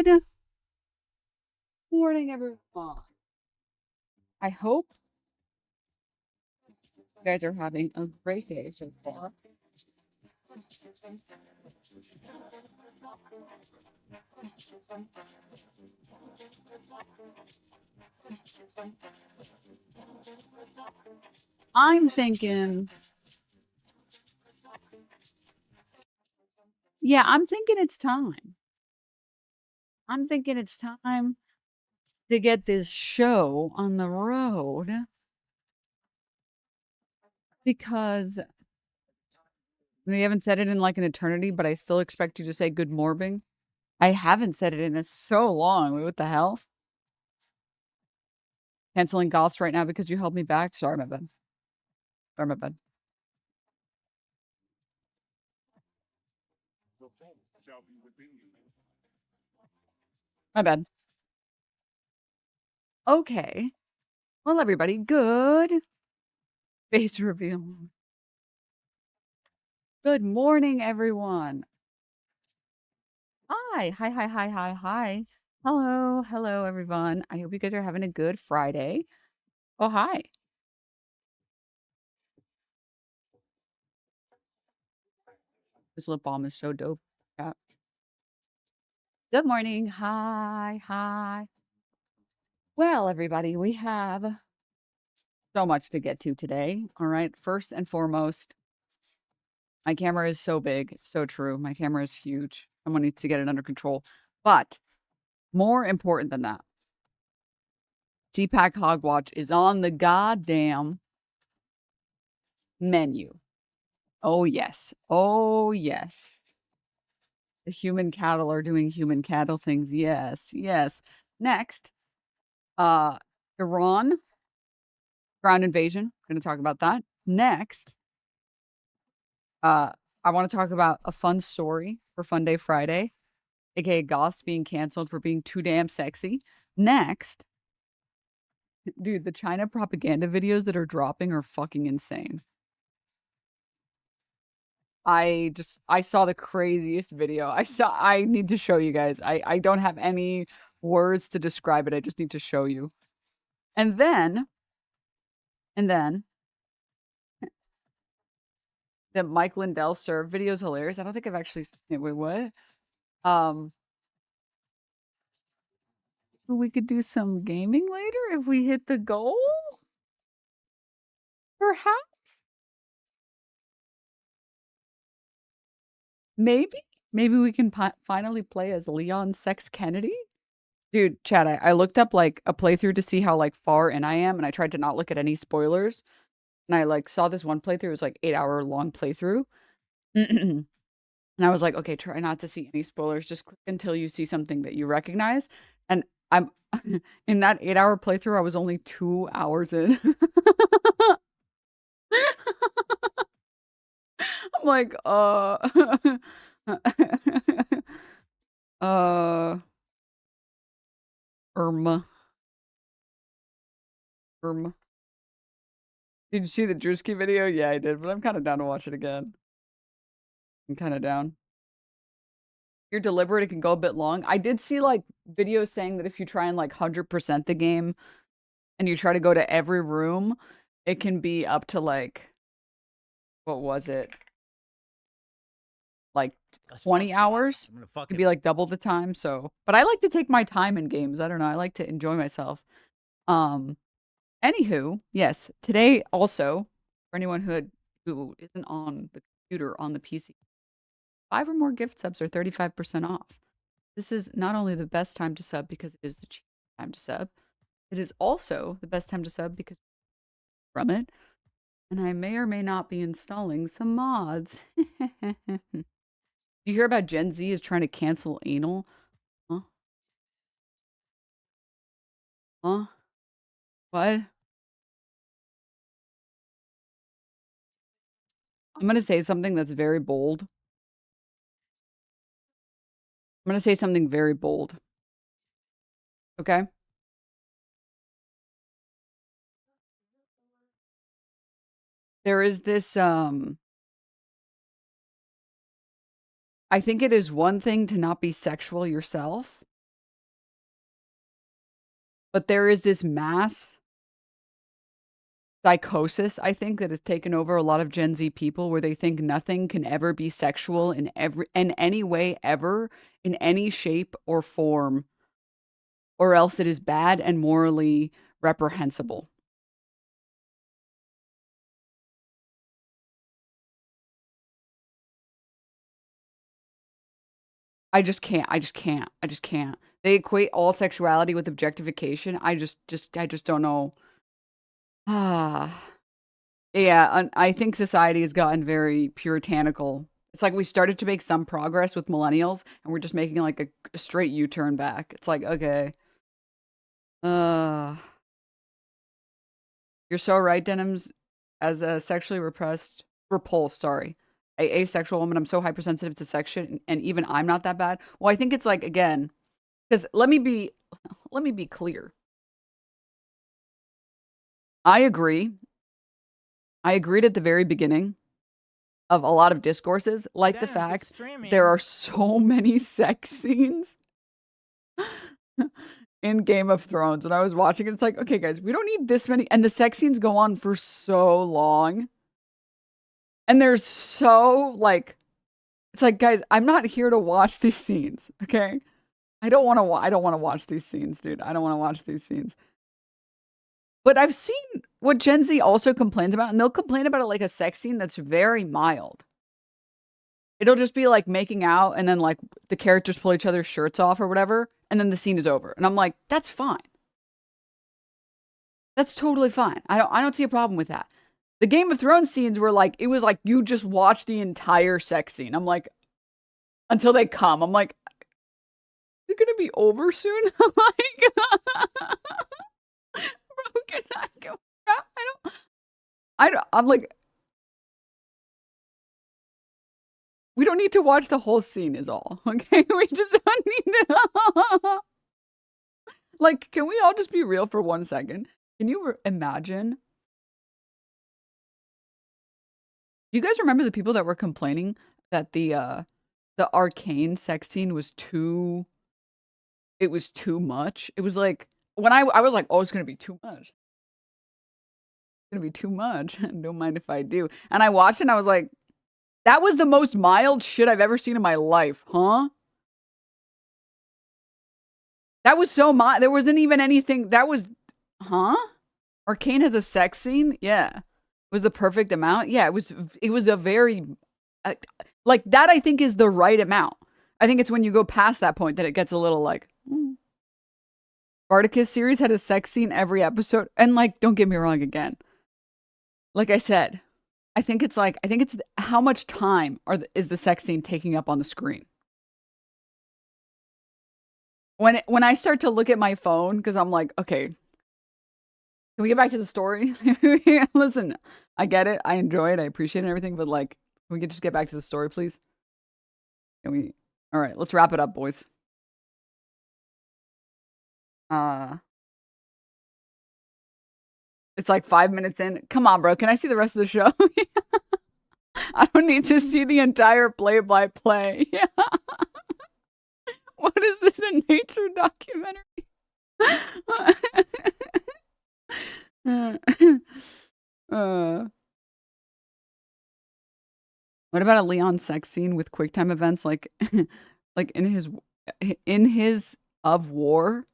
Good morning, everyone. I hope you guys are having a great day so far. I'm thinking, yeah, I'm thinking it's time. I'm thinking it's time to get this show on the road because we haven't said it in like an eternity, but I still expect you to say good morning. I haven't said it in so long. What the hell? Canceling GOTHS right now because you held me back. Sorry, my bad. Sorry, my bad. My bad. Okay. Well, everybody, good face reveal. Good morning, everyone. Hi. Hi. Hello, everyone. I hope you guys are having a good Friday. Oh, hi. This lip balm is so dope. Yeah. Good morning. Hi. Well, everybody, we have so much to get to today. All right. First and foremost, my camera is so big. It's so true. My camera is huge. Someone needs to get it under control. But more important than that, CPAC Hogwatch is on the goddamn menu. Oh, yes. Oh, yes. The human cattle are doing human cattle things. Yes. Next, Iran, ground invasion. Going to talk about that. Next, I want to talk about a fun story for Funday Friday, aka GOTHS being canceled for being too damn sexy. Next, dude, the China propaganda videos that are dropping are fucking insane. I saw the craziest video. I need to show you guys. I don't have any words to describe it. I just need to show you. And then the Mike Lindell serve video is hilarious. I don't think I've actually seen it. Wait, what? We could do some gaming later if we hit the goal? Perhaps? Maybe? Maybe we can finally play as Leon Sex Kennedy? Dude, Chad, I looked up like a playthrough to see how like far in I am, and I tried to not look at any spoilers. And I like saw this one playthrough, it was like 8-hour long playthrough. And I was like, okay, try not to see any spoilers. Just click until you see something that you recognize. And I'm in that 8-hour playthrough, I was only 2 hours in. I'm like, Irma. Did you see the Druski video? Yeah, I did, but I'm kind of down to watch it again. I'm kind of down. If you're deliberate, it can go a bit long. I did see like videos saying that if you try and like 100% the game and you try to go to every room, it can be up to like, what was it? Like 20 hours? It'd be like double the time. So, but I like to take my time in games. I don't know. I like to enjoy myself. Anywho, yes, today also, for anyone who isn't on the computer, on the PC, 5 or more gift subs are 35% off. This is not only the best time to sub because it is the cheapest time to sub, it is also the best time to sub because from it, and I may or may not be installing some mods. You hear about Gen Z is trying to cancel anal? Huh? Huh? What? I'm gonna say something that's very bold. I'm gonna say something very bold. Okay? There is this, I think it is one thing to not be sexual yourself, But there is this mass psychosis, I think, that has taken over a lot of Gen Z people where they think nothing can ever be sexual in any way ever, in any shape or form, or else it is bad and morally reprehensible. I just can't. I just can't. I just can't. They equate all sexuality with objectification. I just don't know. Ah. Yeah, I think society has gotten very puritanical. It's like we started to make some progress with millennials, and we're just making like a straight U-turn back. It's like, okay, uh, you're so right, Denims. As a sexually repulsed, sorry, a asexual woman, I'm so hypersensitive to sex shit, and even I'm not that bad. Well, I think it's like again, because let me be clear. I agree. I agreed at the very beginning of a lot of discourses, like the fact there are so many sex scenes in Game of Thrones. When I was watching it, it's like, okay, guys, we don't need this many. And the sex scenes go on for so long. And they're so like, it's like, guys, I'm not here to watch these scenes, okay? I don't want to watch these scenes, dude. I don't want to watch these scenes. But I've seen what Gen Z also complains about, and they'll complain about it like a sex scene that's very mild. It'll just be like making out and then like the characters pull each other's shirts off or whatever, and then the scene is over. And I'm like, that's fine. That's totally fine. I don't see a problem with that. The Game of Thrones scenes were like, it was like you just watch the entire sex scene. I'm like, until they come. I'm like, is it gonna be over soon? Like, bro, can I go? I'm like, we don't need to watch the whole scene, is all. Okay, we just don't need to. Like, can we all just be real for 1 second? Can you imagine? Do you guys remember the people that were complaining that the arcane sex scene was too? It was too much. It was like when I was like, oh, it's gonna be too much. It's gonna be too much. Don't mind if I do. And I watched it and I was like, that was the most mild shit I've ever seen in my life, huh? That was so mild. There wasn't even anything. That was, huh? Arcane has a sex scene. Yeah, was the perfect amount. Yeah, it was. It was a very, uh, like that. I think is the right amount. I think it's when you go past that point that it gets a little like. Spartacus series had a sex scene every episode, and like, don't get me wrong again. Like I said, I think it's how much time is the sex scene taking up on the screen? When I start to look at my phone, because I'm like, okay, can we get back to the story? Listen, I get it, I enjoy it, I appreciate it and everything, but like, can we just get back to the story, please? Can we? All right, let's wrap it up, boys. It's like 5 minutes in. Come on, bro. Can I see the rest of the show? I don't need to see the entire play-by-play. Yeah. What is this, a nature documentary? What about a Leon sex scene with QuickTime events like like in his of war?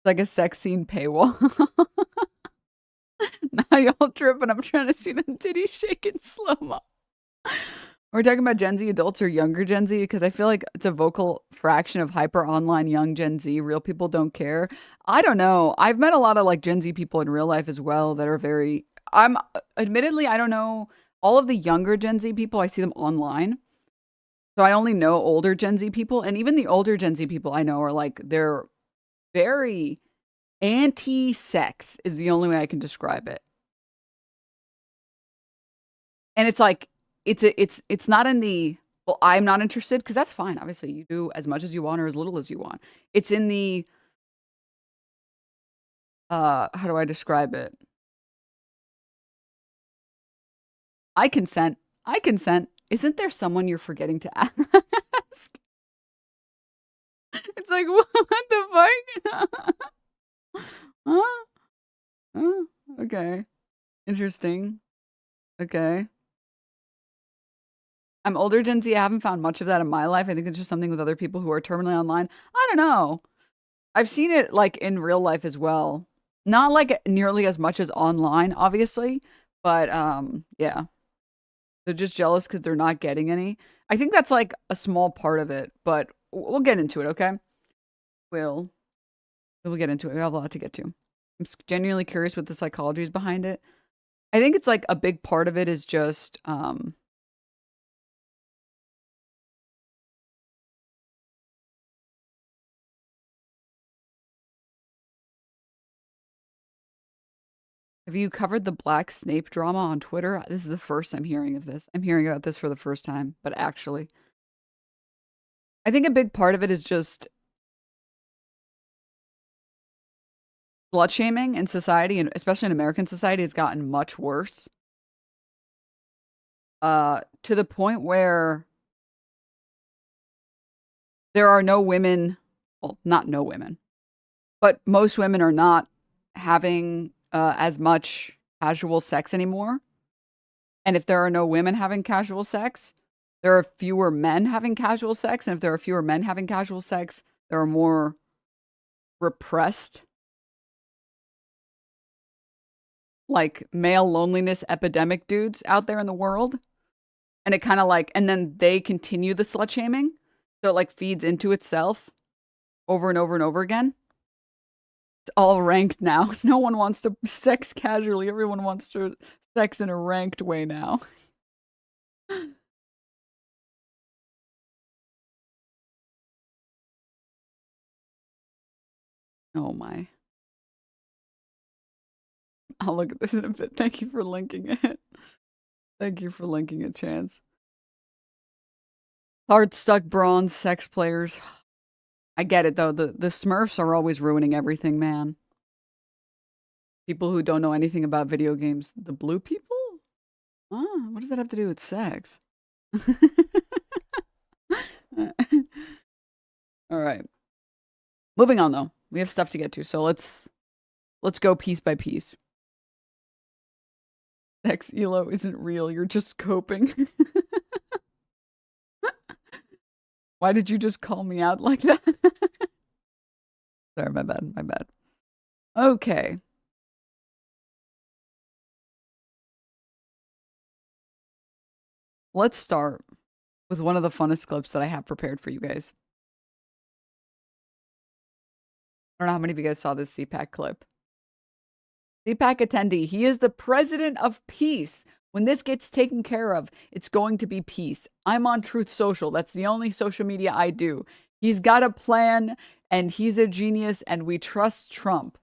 Like a sex scene paywall. Now y'all tripping. I'm trying to see them titties shake in slow-mo. We're talking about Gen Z adults or younger Gen Z because I feel like it's a vocal fraction of hyper online young Gen Z. Real people don't care. I don't know. I've met a lot of like Gen Z people in real life as well that are very. I'm admittedly, I don't know all of the younger Gen Z people. I see them online. So I only know older Gen Z people. And even the older Gen Z people I know are like, they're very anti-sex is the only way I can describe it. And it's like, it's not in the, well, I'm not interested because that's fine. Obviously, you do as much as you want or as little as you want. It's in the, how do I describe it? I consent. I consent. Isn't there someone you're forgetting to ask? It's like, what the fuck? Huh? Huh? Okay. Interesting. Okay. I'm older Gen Z. I haven't found much of that in my life. I think it's just something with other people who are terminally online. I don't know. I've seen it like in real life as well. Not like nearly as much as online, obviously, but yeah. They're just jealous because they're not getting any. I think that's like a small part of it, but we'll get into it, okay? We'll we'll get into it. We have a lot to get to. I'm genuinely curious what the psychology is behind it. I think it's like a big part of it is just have you covered the Black Snape drama on Twitter? This is the first I'm hearing of this. I'm hearing about this for the first time, but actually, I think a big part of it is just slut shaming in society, and especially in American society, has gotten much worse. To the point where there are no women, well, not no women, but most women are not having as much casual sex anymore. And if there are no women having casual sex, there are fewer men having casual sex. And if there are fewer men having casual sex, there are more repressed, like male loneliness epidemic dudes out there in the world. And it kind of like, and then they continue the slut shaming. So it like feeds into itself over and over and over again. It's all ranked now. No one wants to sex casually. Everyone wants to sex in a ranked way now. Oh my. I'll look at this in a bit. Thank you for linking it. Thank you for linking it, Chance. Hard stuck bronze sex players. I get it though. The Smurfs are always ruining everything, man. People who don't know anything about video games. The blue people? Oh, what does that have to do with sex? All right. Moving on though. We have stuff to get to, so let's go piece by piece. Sex elo isn't real. You're just coping. Why did you just call me out like that? Sorry, my bad. My bad. Okay. Let's start with one of the funnest clips that I have prepared for you guys. I don't know how many of you guys saw this CPAC clip. CPAC attendee, he is the president of peace. When this gets taken care of, it's going to be peace. I'm on Truth Social. That's the only social media I do. He's got a plan, and he's a genius, and we trust Trump.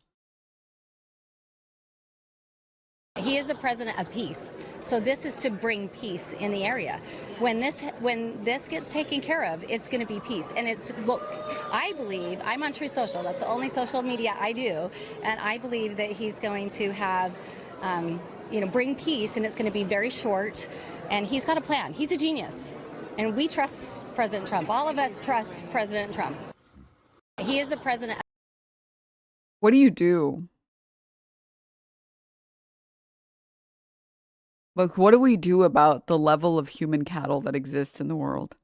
He is the president of peace. So this is to bring peace in the area. When this gets taken care of, it's going to be peace. And it's what I believe. I'm on True Social. That's the only social media I do. And I believe that he's going to have, bring peace, and it's going to be very short. And he's got a plan. He's a genius. And we trust President Trump. All of us trust President Trump. He is the president. What do you do? Like, what do we do about the level of human cattle that exists in the world?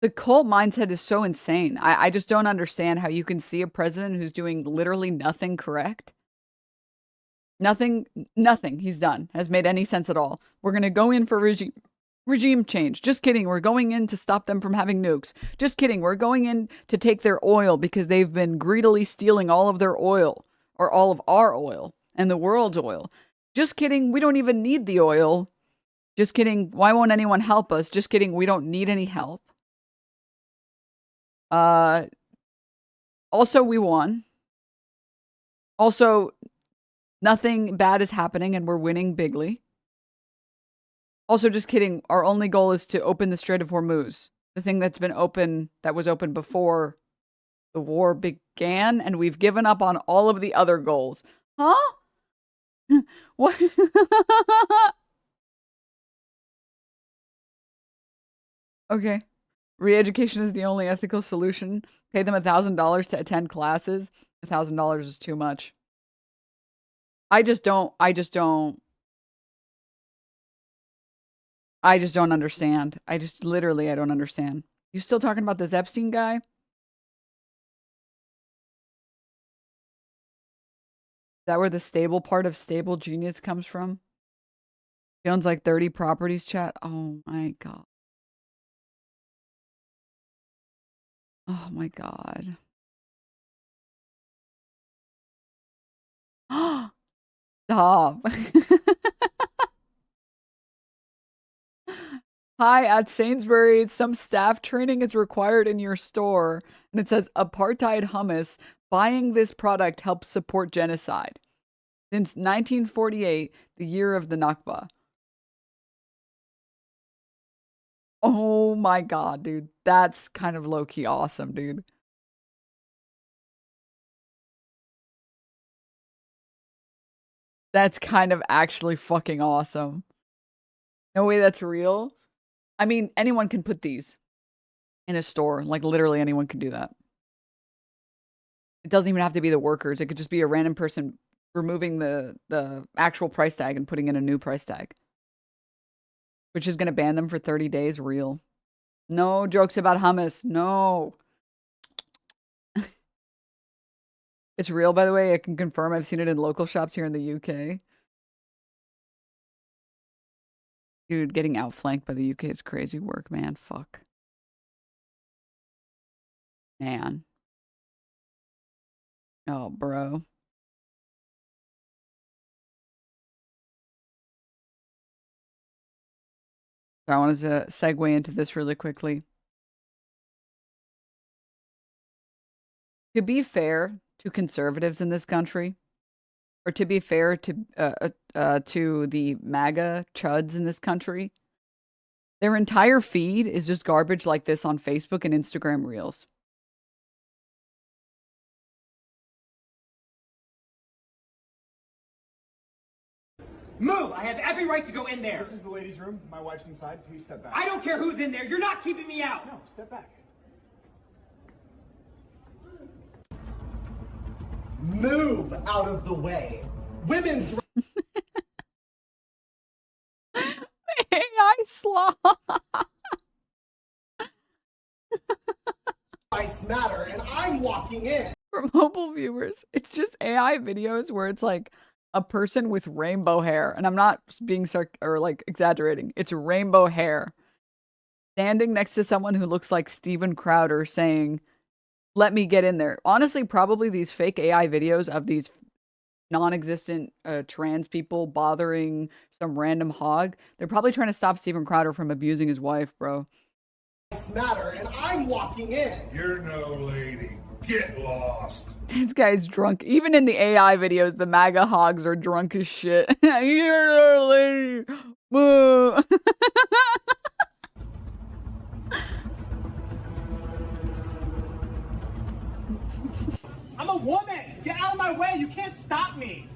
The cult mindset is so insane. I just don't understand how you can see a president who's doing literally nothing correct. Nothing he's done has made any sense at all. We're going to go in for regime change. Just kidding. We're going in to stop them from having nukes. Just kidding. We're going in to take their oil because they've been greedily stealing all of their oil, or all of our oil and the world's oil. Just kidding. We don't even need the oil. Just kidding. Why won't anyone help us? Just kidding. We don't need any help. Also, we won. Also, nothing bad is happening and we're winning bigly. Also, just kidding. Our only goal is to open the Strait of Hormuz. The thing that's been open, that was open before The war began, and we've given up on all of the other goals. Huh? What? Okay. Re-education is the only ethical solution. Pay them $1,000 to attend classes. $1,000 is too much. I just don't understand. I don't understand. You still talking about this Epstein guy? Is that where the stable part of stable genius comes from? He owns like 30 properties, chat. Oh my God. Oh my God. Stop. Hi, at Sainsbury, some staff training is required in your store. And it says Apartheid Hummus. Buying this product helps support genocide. Since 1948, the year of the Nakba. Oh my God, dude. That's kind of low-key awesome, dude. That's kind of actually fucking awesome. No way that's real. I mean, anyone can put these in a store. Like, literally anyone can do that. It doesn't even have to be the workers. It could just be a random person removing the actual price tag and putting in a new price tag. Which is going to ban them for 30 days. Real. No jokes about hummus. No. It's real, by the way. I can confirm I've seen it in local shops here in the UK. Dude, getting outflanked by the UK is crazy work, man. Fuck. Man. Oh, bro. So I wanted to segue into this really quickly. To be fair to conservatives in this country, or to be fair to the MAGA chuds in this country, their entire feed is just garbage like this on Facebook and Instagram Reels. Move! I have every right to go in there! This is the ladies' room. My wife's inside. Please step back. I don't care who's in there! You're not keeping me out! No, step back. Move out of the way. Women's AI slaw. rights matter, and I'm walking in. For mobile viewers, it's just AI videos where it's like a person with rainbow hair, and I'm not being exaggerating. It's rainbow hair standing next to someone who looks like Steven Crowder saying, "Let me get in there." Honestly, probably these fake AI videos of these non-existent trans people bothering some random hog, they're probably trying to stop Steven Crowder from abusing his wife, bro. Rights matter, and I'm walking in. You're no lady. Get lost. This guy's drunk. Even in the AI videos, the MAGA hogs are drunk as shit. You're no lady. Boo. I'm a woman. Get out of my way. You can't stop me.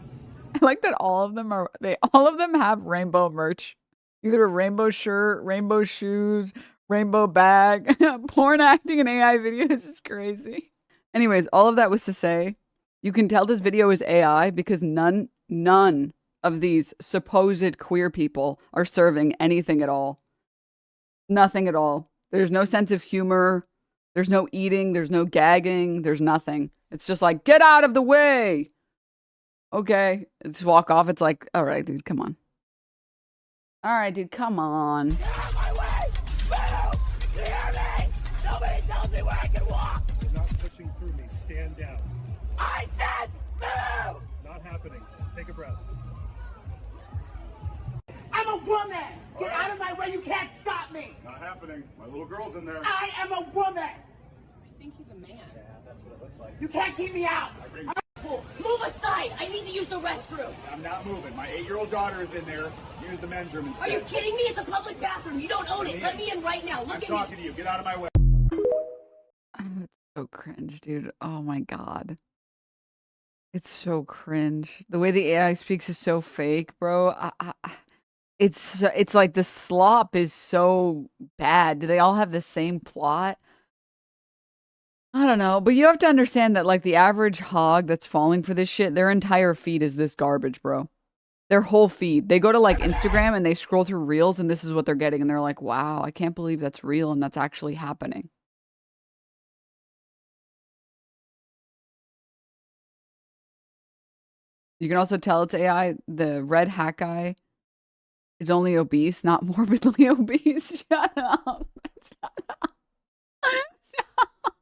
I like that all of them have rainbow merch. Either a rainbow shirt, rainbow shoes, rainbow bag. Porn acting in AI videos is crazy. Anyways, all of that was to say, you can tell this video is AI because none of these supposed queer people are serving anything at all. Nothing at all. There's no sense of humor. There's no eating. There's no gagging. There's nothing. It's just like, get out of the way. Okay. Just walk off. It's like, all right, dude, come on. All right, dude, come on. Get out of my way! Move! You hear me? Nobody tells me where I can walk! You're not pushing through me. Stand down. I said move! Not happening. Take a breath. I'm a woman. Get out of my way. You can't stop me. Not happening. My little girl's in there. I am a woman. I think he's a man. Yeah, that's what it looks like. You can't keep me out. Move aside! I need to use the restroom! I'm not moving. My 8-year-old daughter is in there. Use the men's room instead. Are you kidding me? It's a public bathroom. You don't own it. Let me in right now. I'm Look at talking me. to you. Get out of my way. Oh, it's so so cringe, dude. Oh my god. It's so cringe. The way the AI speaks is so fake, bro. It's like the slop is so bad. Do they all have the same plot? I don't know, but you have to understand that like the average hog that's falling for this shit, their entire feed is this garbage, bro. Their whole feed. They go to like Instagram and they scroll through reels and this is what they're getting and they're like, "Wow, I can't believe that's real and that's actually happening." You can also tell it's AI. The red hat guy is only obese, not morbidly obese. Shut up. Shut up. Shut up.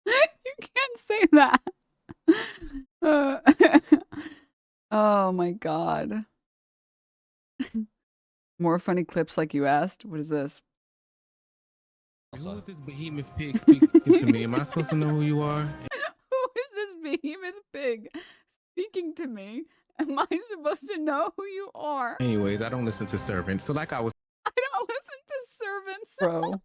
You can't say that. Oh my god. More funny clips like you asked? What is this? Who is this behemoth pig speaking to me? Am I supposed to know who you are? Who is this behemoth pig speaking to me? Am I supposed to know who you are? Anyways, I don't listen to servants. So like I was I don't listen to servants. Bro.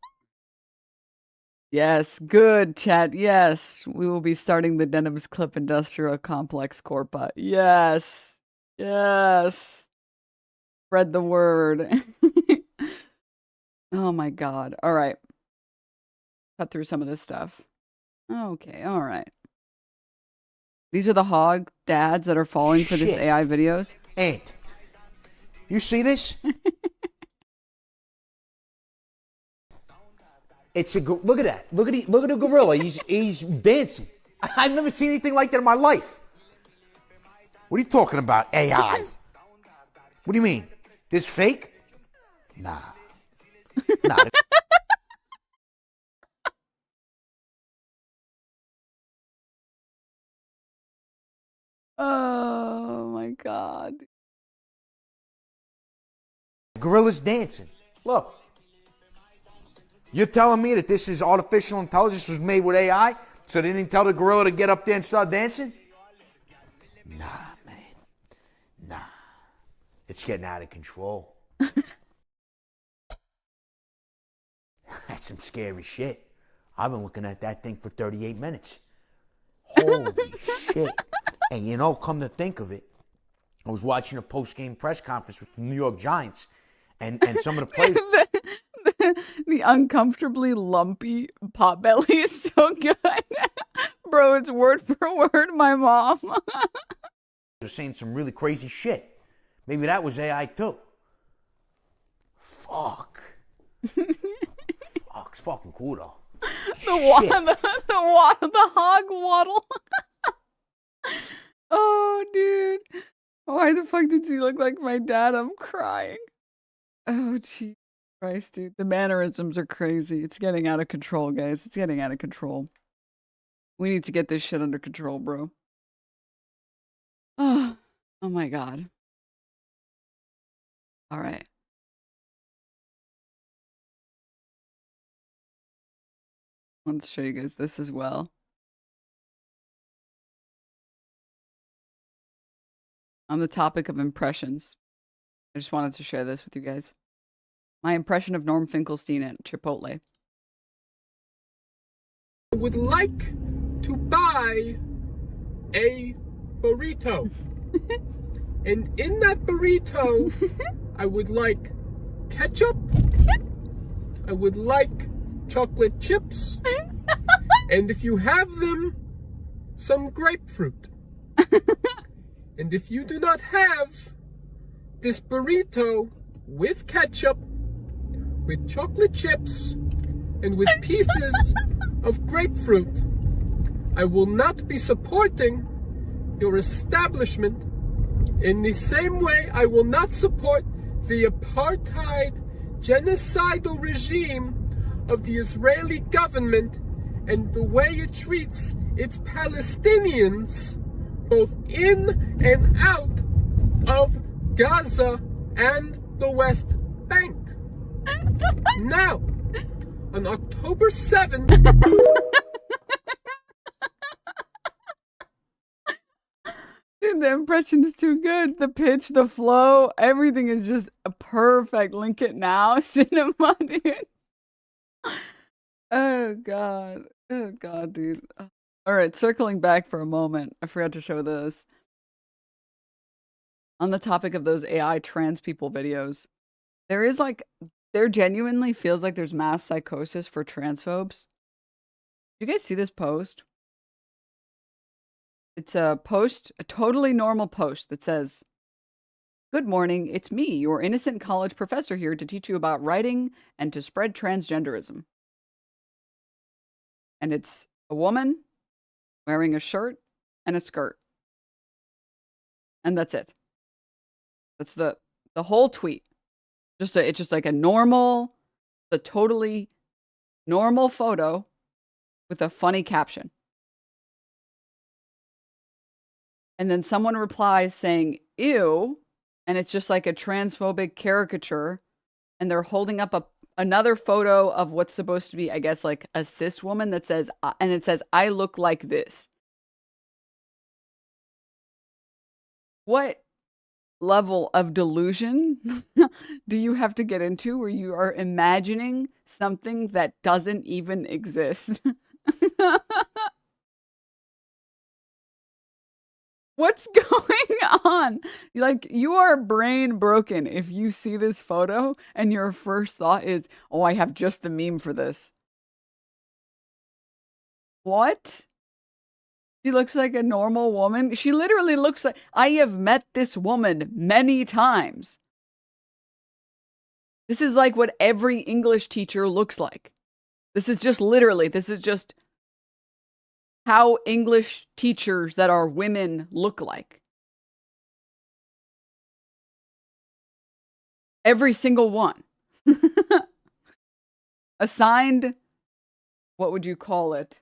Yes, good chat. Yes, we will be starting the Denims Clip Industrial Complex Corpa. Yes. Yes. Spread the word. Oh my god. All right. Cut through some of this stuff. Okay, all right. These are the hog dads that are falling for this AI videos. Ant, you see this? It's a look at that. Look at the gorilla. He's dancing. I've never seen anything like that in my life. What are you talking about? AI? What do you mean? This fake? Nah. Nah. Oh my god. Gorilla's dancing. Look. You're telling me that this is artificial intelligence was made with AI, so they didn't tell the gorilla to get up there and start dancing? Nah, man. Nah. It's getting out of control. That's some scary shit. I've been looking at that thing for 38 minutes. Holy shit. And you know, come to think of it, I was watching a post-game press conference with the New York Giants, and some of the players... The uncomfortably lumpy pot belly is so good. Bro, it's word for word my mom. They're saying some really crazy shit. Maybe that was AI too. Fuck. Fuck, it's fucking cool though. The hog waddle. Oh, dude. Why the fuck did he look like my dad? I'm crying. Oh, jeez. Christ, dude. The mannerisms are crazy. It's getting out of control, guys. It's getting out of control. We need to get this shit under control, bro. Oh my god. All right. I want to show you guys this as well. On the topic of impressions, I just wanted to share this with you guys. My impression of Norm Finkelstein at Chipotle. I would like to buy a burrito. And in that burrito, I would like ketchup. I would like chocolate chips. And if you have them, some grapefruit. And if you do not have this burrito with ketchup, with chocolate chips, and with pieces of grapefruit, I will not be supporting your establishment. In the same way, I will not support the apartheid genocidal regime of the Israeli government and the way it treats its Palestinians, both in and out of Gaza and the West Bank. Now, on October 7th, Dude, the impression is too good. The pitch, the flow, everything is just perfect. Link it now. Cinema, dude. Oh, God. Oh god, dude. All right, circling back for a moment. I forgot to show this. On the topic of those AI trans people videos, there genuinely feels like there's mass psychosis for transphobes. You guys see this post? It's a totally normal post that says, "Good morning, it's me, your innocent college professor here to teach you about writing and to spread transgenderism." And it's a woman wearing a shirt and a skirt. And that's it. That's the whole tweet. It's just like a totally normal photo with a funny caption. And then someone replies saying, "Ew," and it's just like a transphobic caricature, and they're holding up another photo of what's supposed to be, I guess, like a cis woman that says, and it says, "I look like this." What level of delusion do you have to get into where you are imagining something that doesn't even exist? What's going on? Like, you are brain broken if you see this photo and your first thought is, "Oh, I have just the meme for this." What? She looks like a normal woman. She literally looks like, I have met this woman many times. This is like what every English teacher looks like. This is just how English teachers that are women look like. Every single one. Assigned, what would you call it?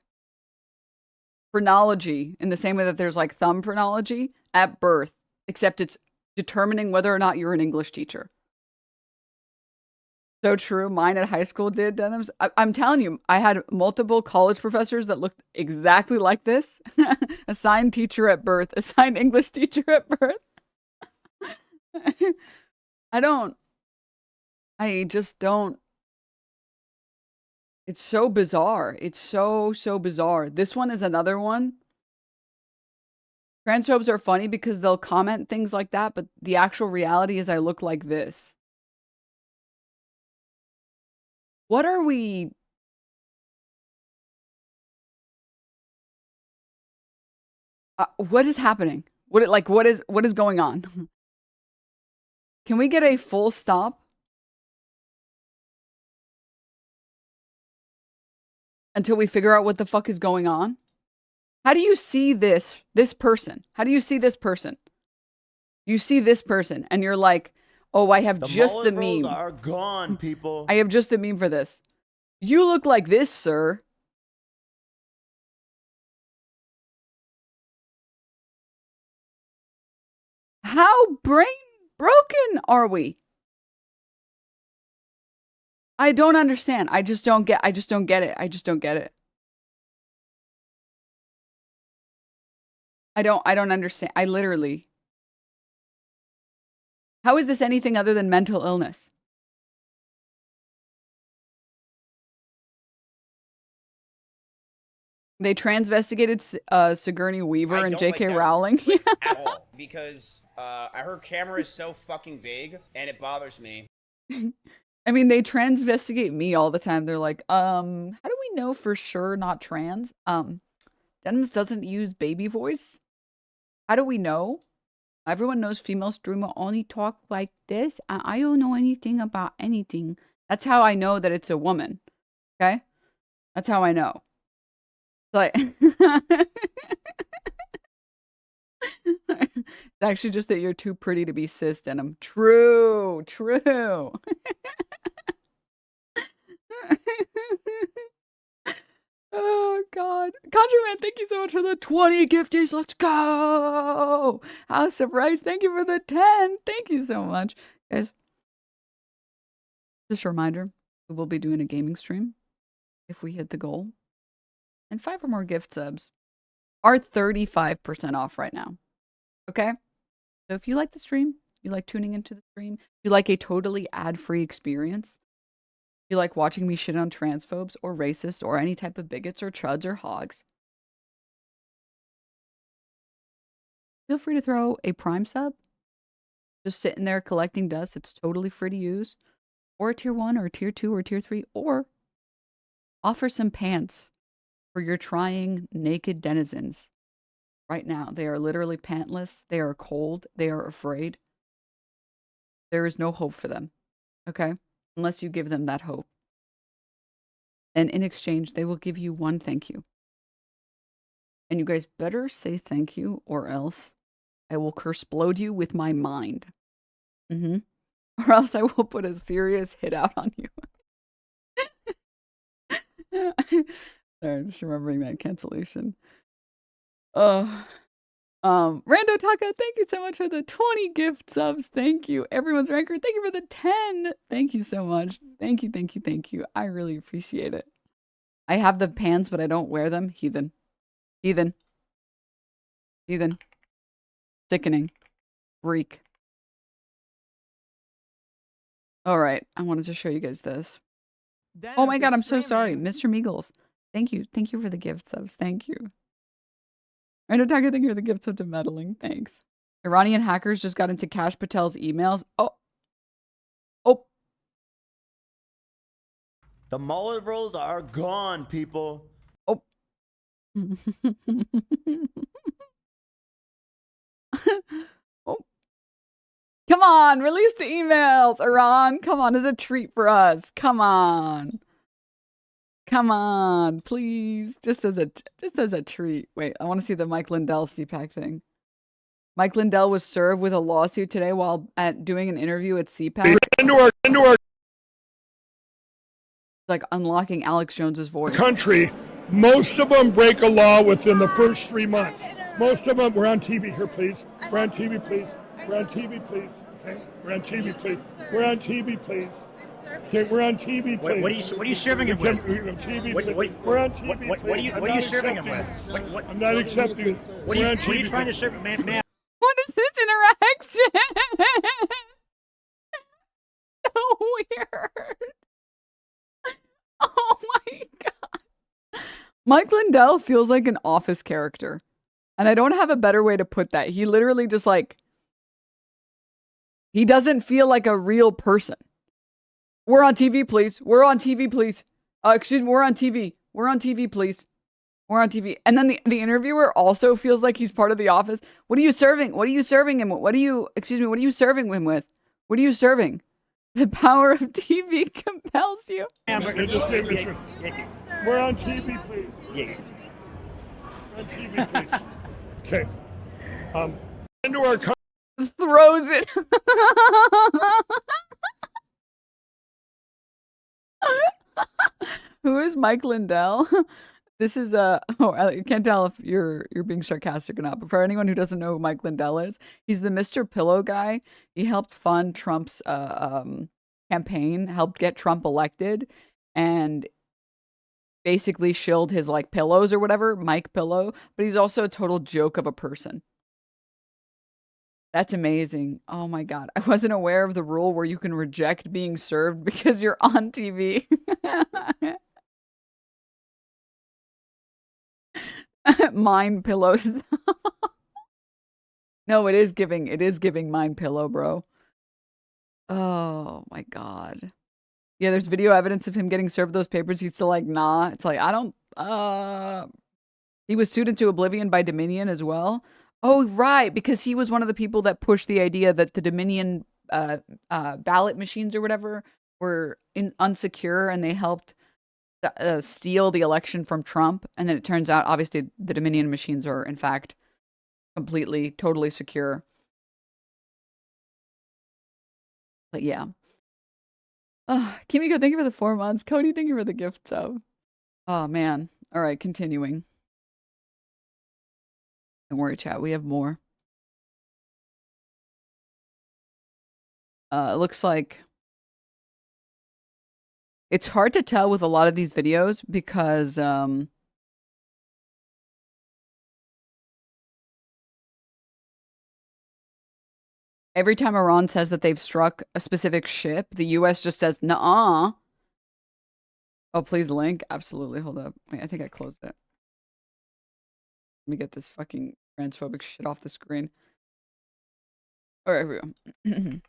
Phrenology, in the same way that there's like thumb phrenology at birth, except it's determining whether or not you're an English teacher. So true. Mine at high school did, Denims. I'm telling you, I had multiple college professors that looked exactly like this. Assigned teacher at birth, assigned English teacher at birth. I just don't. It's so bizarre. It's so bizarre. This one is another one. Transphobes are funny because they'll comment things like that, but the actual reality is I look like this. What are we... what is happening? What is going on? Can we get a full stop? Until we figure out what the fuck is going on? How do you see this person? How do you see this person? You see this person and you're like, "Oh, I have just the meme." The are gone, people. I have just the meme for this. You look like this, sir. How brain broken are we? I don't understand. I just don't get it. I just don't get it. I don't understand. I literally. How is this anything other than mental illness? They transvestigated Sigourney Weaver and J.K. Rowling. At all, because her camera is so fucking big and it bothers me. I mean, they transvestigate me all the time. They're like, how do we know for sure not trans? Denims doesn't use baby voice. How do we know? Everyone knows female streamer only talk like this. I don't know anything about anything. That's how I know that it's a woman. Okay? That's how I know. Like, it's actually just that you're too pretty to be cis, Denim. True. Oh, God. ConjureMan, thank you so much for the 20 gifties. Let's go. House of Rice, thank you for the 10. Thank you so much. Guys, just a reminder, we will be doing a gaming stream if we hit the goal. And 5 or more gift subs are 35% off right now. Okay? So if you like the stream, you like tuning into the stream, you like a totally ad-free experience, you like watching me shit on transphobes or racists or any type of bigots or chuds or hogs, feel free to throw a Prime sub. Just sitting there collecting dust. It's totally free to use. Or a tier 1 or a tier 2 or tier 3. Or offer some pants for your trying naked denizens. Right now, they are literally pantless. They are cold. They are afraid. There is no hope for them. Okay? Unless you give them that hope. And in exchange, they will give you one thank you. And you guys better say thank you or else I will curse-blode you with my mind. Or else I will put a serious hit out on you. Sorry, just remembering that cancellation. Rando Taka, thank you so much for the 20 gift subs. Thank you. Everyone's ranker, thank you for the 10. Thank you so much. Thank you, thank you, thank you. I really appreciate it. I have the pants, but I don't wear them. Heathen. Heathen. Heathen. Sickening. Freak. All right. I wanted to show you guys this. Oh my god, I'm so sorry. Mr. Meagles. Thank you. Thank you for the gift subs. Thank you. Rando Taka, thank you for the gift sub to meddling. Thanks. Iranian hackers just got into Kash Patel's emails. Oh. Oh. The mullet rolls are gone, people. Oh. Oh. Come on, release the emails, Iran. Come on, it's a treat for us. Come on. Come on, please. Just as a treat. Wait, I want to see the Mike Lindell CPAC thing. Mike Lindell was served with a lawsuit today while doing an interview at CPAC. Into our Like unlocking Alex Jones's voice. country, most of them break a law within the first 3 months. Most of them, we're on TV here, please. We're on TV, please. We're on TV, please. Okay, we're on TV, please. We're on TV, please. Okay, we're on TV, please. What are you serving him with? We're on TV, What- please. what- We're on TV, what are you- please. what are I'm you not serving him accepting with? it. What- I'm not accepting it. What are We're on you TV, trying to please. serve, man? What is this interaction? So weird. Oh my god. Mike Lindell feels like an Office character. And I don't have a better way to put that. He literally just like... He doesn't feel like a real person. We're on TV, please. We're on TV, please. Excuse me, we're on TV. We're on TV, please. We're on TV. And then the interviewer also feels like he's part of the office. What are you serving? What are you serving him with? What are you serving him with? What are you serving? The power of TV compels you. We're on TV, please. Yes. We're on TV, please. Okay. Into our country. Throws it. Who is Mike Lindell? This is oh, I can't tell if you're being sarcastic or not, but for anyone who doesn't know who Mike Lindell is, he's the Mr. Pillow guy. He helped fund Trump's campaign, helped get Trump elected, and basically shilled his like pillows or whatever, Mike Pillow, but he's also a total joke of a person. That's amazing. Oh my god. I wasn't aware of the rule where you can reject being served because you're on TV. Mind pillows. No, it is giving mind pillow, bro. Oh my god. Yeah, there's video evidence of him getting served those papers. He's still like, nah. It's like, I don't, he was sued into oblivion by Dominion as well. Oh, right, because he was one of the people that pushed the idea that the Dominion ballot machines or whatever were unsecure, and they helped steal the election from Trump. And then it turns out, obviously, the Dominion machines are, in fact, completely, totally secure. But yeah. Kimiko, thank you for the 4 months. Cody, thank you for the gift sub. Oh, man. All right, continuing. Don't worry, chat. We have more. It looks like it's hard to tell with a lot of these videos because every time Iran says that they've struck a specific ship, the US just says, nuh-uh. Oh, please link. Absolutely. Hold up. Wait, I think I closed it. Let me get this fucking transphobic shit off the screen. All right, here we go.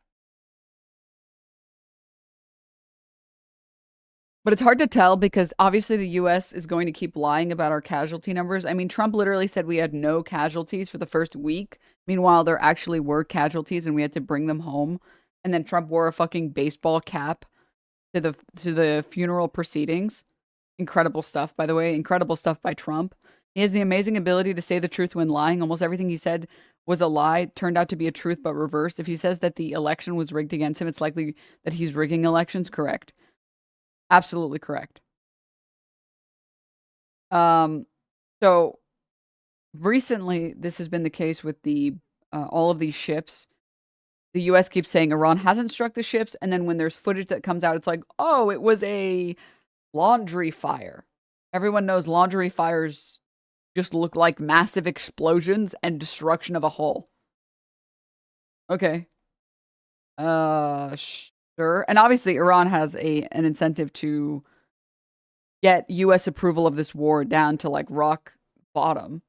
But it's hard to tell because obviously the U.S. is going to keep lying about our casualty numbers. I mean, Trump literally said we had no casualties for the first week. Meanwhile, there actually were casualties and we had to bring them home. And then Trump wore a fucking baseball cap to the funeral proceedings. Incredible stuff, by the way. Incredible stuff by Trump. He has the amazing ability to say the truth when lying. Almost everything he said was a lie, turned out to be a truth, but reversed. If he says that the election was rigged against him, it's likely that he's rigging elections. Correct. Absolutely correct. So recently, this has been the case with the all of these ships. The U.S. keeps saying Iran hasn't struck the ships, and then when there's footage that comes out, it's like, oh, it was a laundry fire. Everyone knows laundry fires just look like massive explosions and destruction of a hull. Okay. Sure. And obviously Iran has an incentive to get US approval of this war down to like rock bottom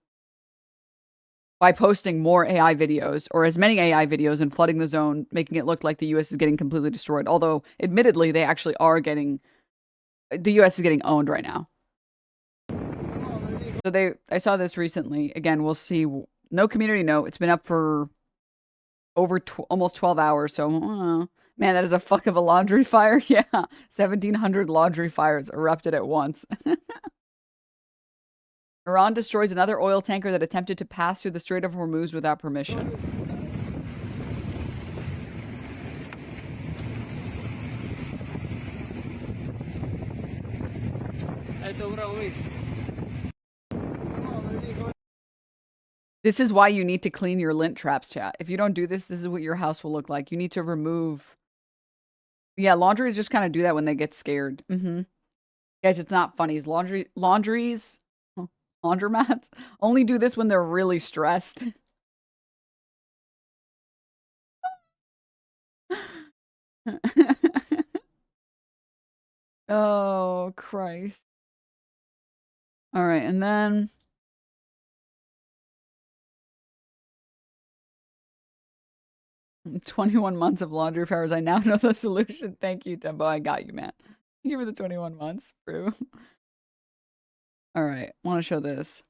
by posting more AI videos or as many AI videos and flooding the zone, making it look like the US is getting completely destroyed. Although admittedly they actually are the US is getting owned right now. So I saw this recently. Again, we'll see. No community note. It's been up for over almost 12 hours. So, man, that is a fuck of a laundry fire. Yeah. 1,700 laundry fires erupted at once. Iran destroys another oil tanker that attempted to pass through the Strait of Hormuz without permission. This is why you need to clean your lint traps, chat. If you don't do this, this is what your house will look like. You need to remove... Yeah, laundries just kind of do that when they get scared. Guys, it's not funny. Laundries, laundromats, only do this when they're really stressed. Oh, Christ. All right, and then... 21 months of laundry fires. I now know the solution. Thank you, Tembo. I got you, man. Thank you for the 21 months, bro. All right. Want to show this.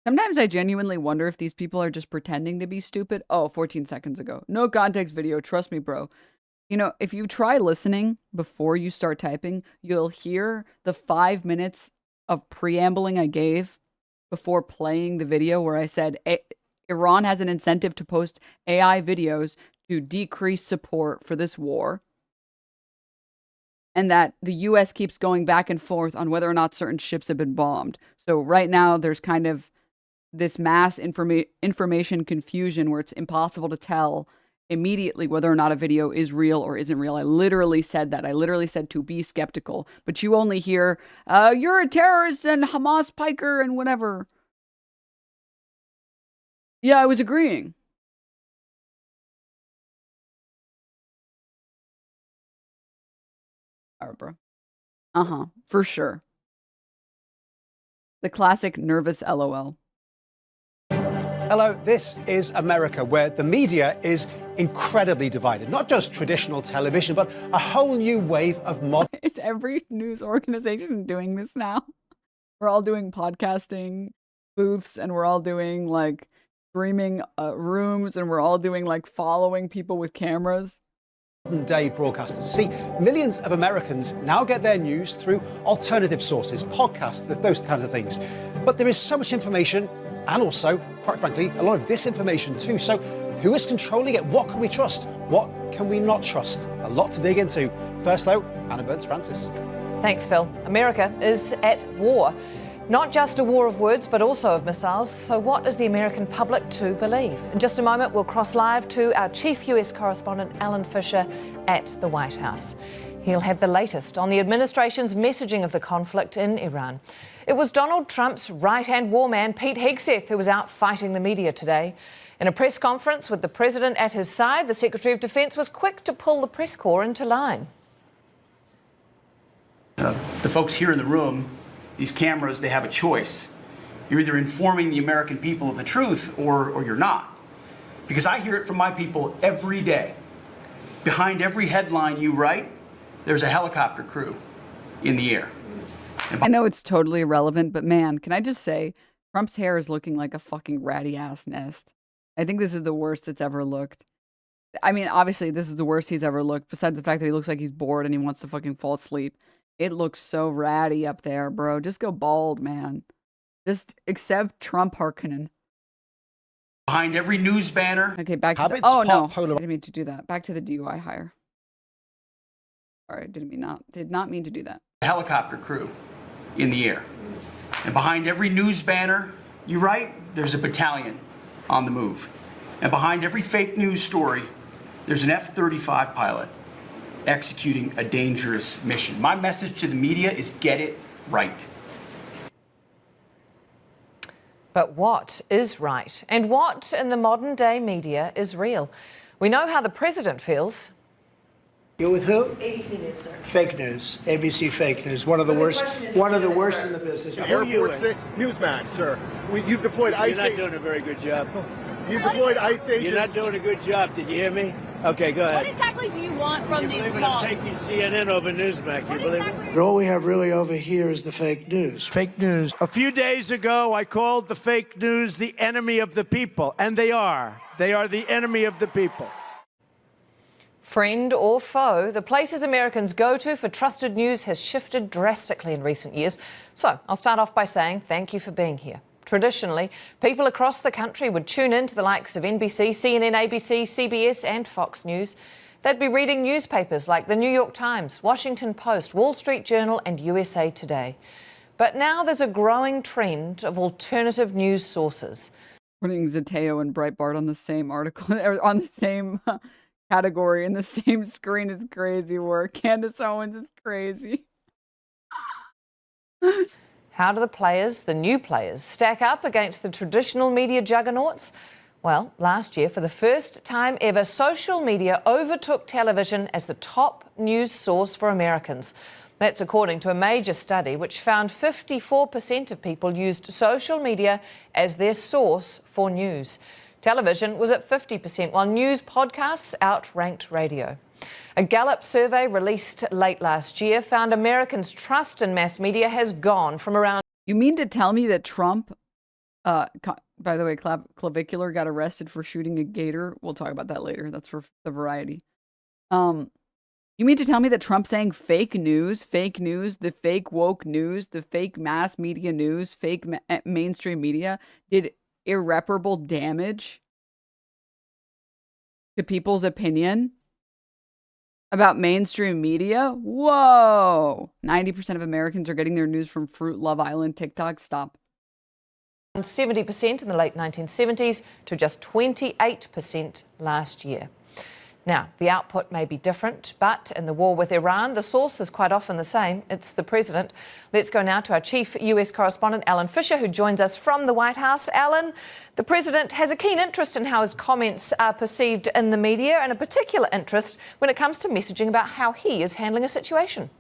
Sometimes I genuinely wonder if these people are just pretending to be stupid. Oh, 14 seconds ago. No context video. Trust me, bro. You know, if you try listening before you start typing, you'll hear the 5 minutes of preambling I gave before playing the video where I said Iran has an incentive to post AI videos to decrease support for this war. And that the U.S. keeps going back and forth on whether or not certain ships have been bombed. So right now there's kind of this mass information confusion where it's impossible to tell immediately whether or not a video is real or isn't real. I literally said that. I literally said to be skeptical. But you only hear, you're a terrorist and Hamas piker and whatever. Yeah, I was agreeing. All right, bro. For sure. The classic nervous LOL. Hello, this is America, where the media is incredibly divided. Not just traditional television, but a whole new wave of modern... Is every news organization doing this now? We're all doing podcasting booths, and we're all doing, like, streaming rooms, and we're all doing, like, following people with cameras. Day broadcasters. See, millions of Americans now get their news through alternative sources, podcasts, those kinds of things. But there is so much information, and also, quite frankly, a lot of disinformation too. So who is controlling it? What can we trust? What can we not trust? A lot to dig into. First, though, Anna Burns-Francis. Thanks, Phil. America is at war. Not just a war of words, but also of missiles. So what is the American public to believe? In just a moment, we'll cross live to our chief US correspondent, Alan Fisher, at the White House. He'll have the latest on the administration's messaging of the conflict in Iran. It was Donald Trump's right-hand war man, Pete Hegseth, who was out fighting the media today. In a press conference with the president at his side, the Secretary of Defense was quick to pull the press corps into line. The folks here in the room, these cameras, they have a choice. You're either informing the American people of the truth or you're not. Because I hear it from my people every day. Behind every headline you write, there's a helicopter crew in the air. I know it's totally irrelevant, but man, can I just say, Trump's hair is looking like a fucking ratty ass nest. I think this is the worst it's ever looked. I mean, obviously, this is the worst he's ever looked, besides the fact that he looks like he's bored and he wants to fucking fall asleep. It looks so ratty up there, bro. Just go bald, man. Just accept Trump Harkonnen. Behind every news banner. Okay, back to the... Oh, no. I didn't mean to do that. Back to the DUI hire. Sorry, did not mean to do that. A helicopter crew in the air. And behind every news banner you write, there's a battalion on the move. And behind every fake news story, there's an F-35 pilot executing a dangerous mission. My message to the media is get it right. But what is right? And what in the modern day media is real? We know how the president feels. You're with who? ABC News, sir. Fake news. ABC fake news. One of the worst in the business. Who are you with? Newsmax, sir. You've deployed ICE. You're not doing a very good job. You've deployed ICE agents. You're not doing a good job. Did you hear me? Okay, go ahead. What exactly do you want from these talks? talks? I'm taking CNN over Newsmax. You believe it? But all we have really over here is the fake news. Fake news. A few days ago, I called the fake news the enemy of the people, and they are. They are the enemy of the people. Friend or foe, the places Americans go to for trusted news has shifted drastically in recent years. So I'll start off by saying thank you for being here. Traditionally, people across the country would tune in to the likes of NBC, CNN, ABC, CBS and Fox News. They'd be reading newspapers like the New York Times, Washington Post, Wall Street Journal and USA Today. But now there's a growing trend of alternative news sources. Putting Zateo and Breitbart on the same article, or on the same category in the same screen is crazy work. Candace Owens is crazy. How do the players, the new players, stack up against the traditional media juggernauts? Well, last year, for the first time ever, social media overtook television as the top news source for Americans. That's according to a major study which found 54% of people used social media as their source for news. Television was at 50%, while news podcasts outranked radio. A Gallup survey released late last year found Americans' trust in mass media has gone from around... You mean to tell me that Trump, by the way, Clavicular got arrested for shooting a gator? We'll talk about that later. That's for the Variety. You mean to tell me that Trump saying fake news, the fake woke news, the fake mass media news, fake mainstream media did irreparable damage to people's opinion about mainstream media? Whoa! 90% of Americans are getting their news from Fruit, Love Island, TikTok. Stop. 70% in the late 1970s to just 28% last year. Now, the output may be different, but in the war with Iran, the source is quite often the same. It's the president. Let's go now to our chief US correspondent, Alan Fisher, who joins us from the White House. Alan, the president has a keen interest in how his comments are perceived in the media, and a particular interest when it comes to messaging about how he is handling a situation.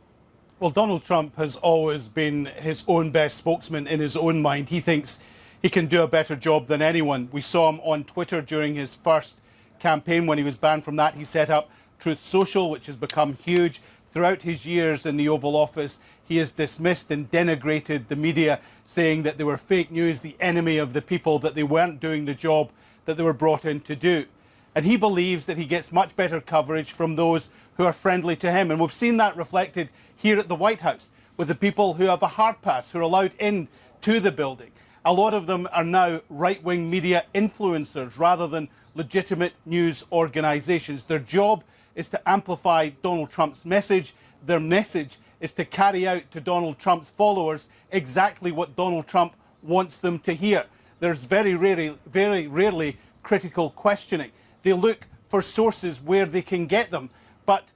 Well, Donald Trump has always been his own best spokesman in his own mind. He thinks he can do a better job than anyone. We saw him on Twitter during his first campaign. When he was banned from that, he set up Truth Social, which has become huge. Throughout his years in the Oval Office, he has dismissed and denigrated the media, saying that they were fake news, the enemy of the people, that they weren't doing the job that they were brought in to do. And he believes that he gets much better coverage from those who are friendly to him. And we've seen that reflected here at the White House with the people who have a hard pass, who are allowed in to the building. A lot of them are now right-wing media influencers rather than legitimate news organizations. Their job is to amplify Donald Trump's message. Their message is to carry out to Donald Trump's followers exactly what Donald Trump wants them to hear. There's very rarely critical questioning. They look for sources where they can get them. But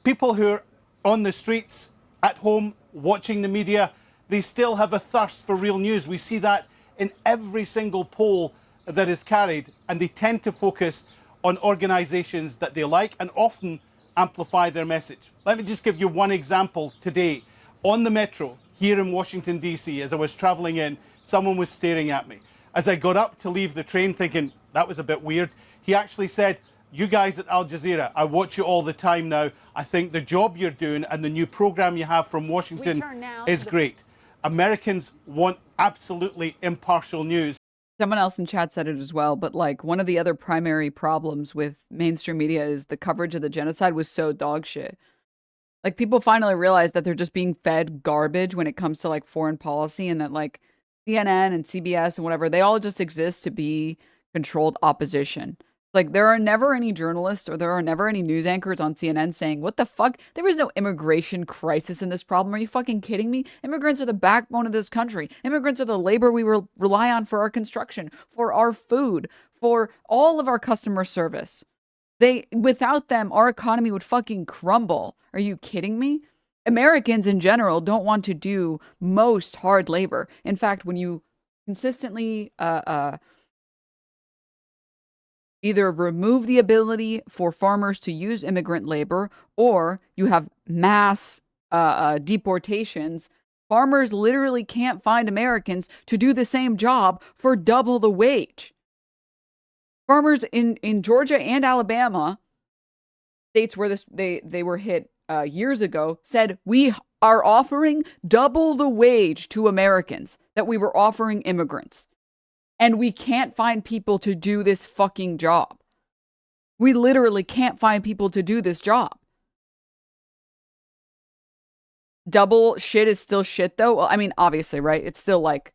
people who are on the streets, at home, watching the media, they still have a thirst for real news. We see that in every single poll that is carried, and they tend to focus on organisations that they like and often amplify their message. Let me just give you one example today. On the metro here in Washington, D.C., as I was travelling in, someone was staring at me. As I got up to leave the train thinking, that was a bit weird, he actually said, "You guys at Al Jazeera, I watch you all the time now. I think the job you're doing and the new programme you have from Washington is great." Americans want absolutely impartial news. Someone else in chat said it as well, but like one of the other primary problems with mainstream media is the coverage of the genocide was so dog shit. Like people finally realized that they're just being fed garbage when it comes to like foreign policy, and that like CNN and CBS and whatever, they all just exist to be controlled opposition. Like there are never any journalists or there are never any news anchors on CNN saying, what the fuck? There is no immigration crisis in this problem. Are you fucking kidding me? Immigrants are the backbone of this country. Immigrants are the labor we rely on for our construction, for our food, for all of our customer service. Without them, our economy would fucking crumble. Are you kidding me? Americans in general don't want to do most hard labor. In fact, when you consistently either remove the ability for farmers to use immigrant labor, or you have mass deportations, farmers literally can't find Americans to do the same job for double the wage. Farmers in Georgia and Alabama, states where they were hit years ago, said we are offering double the wage to Americans that we were offering immigrants. And we can't find people to do this fucking job. We literally can't find people to do this job. Double shit is still shit though. Well, I mean, obviously, right? It's still like,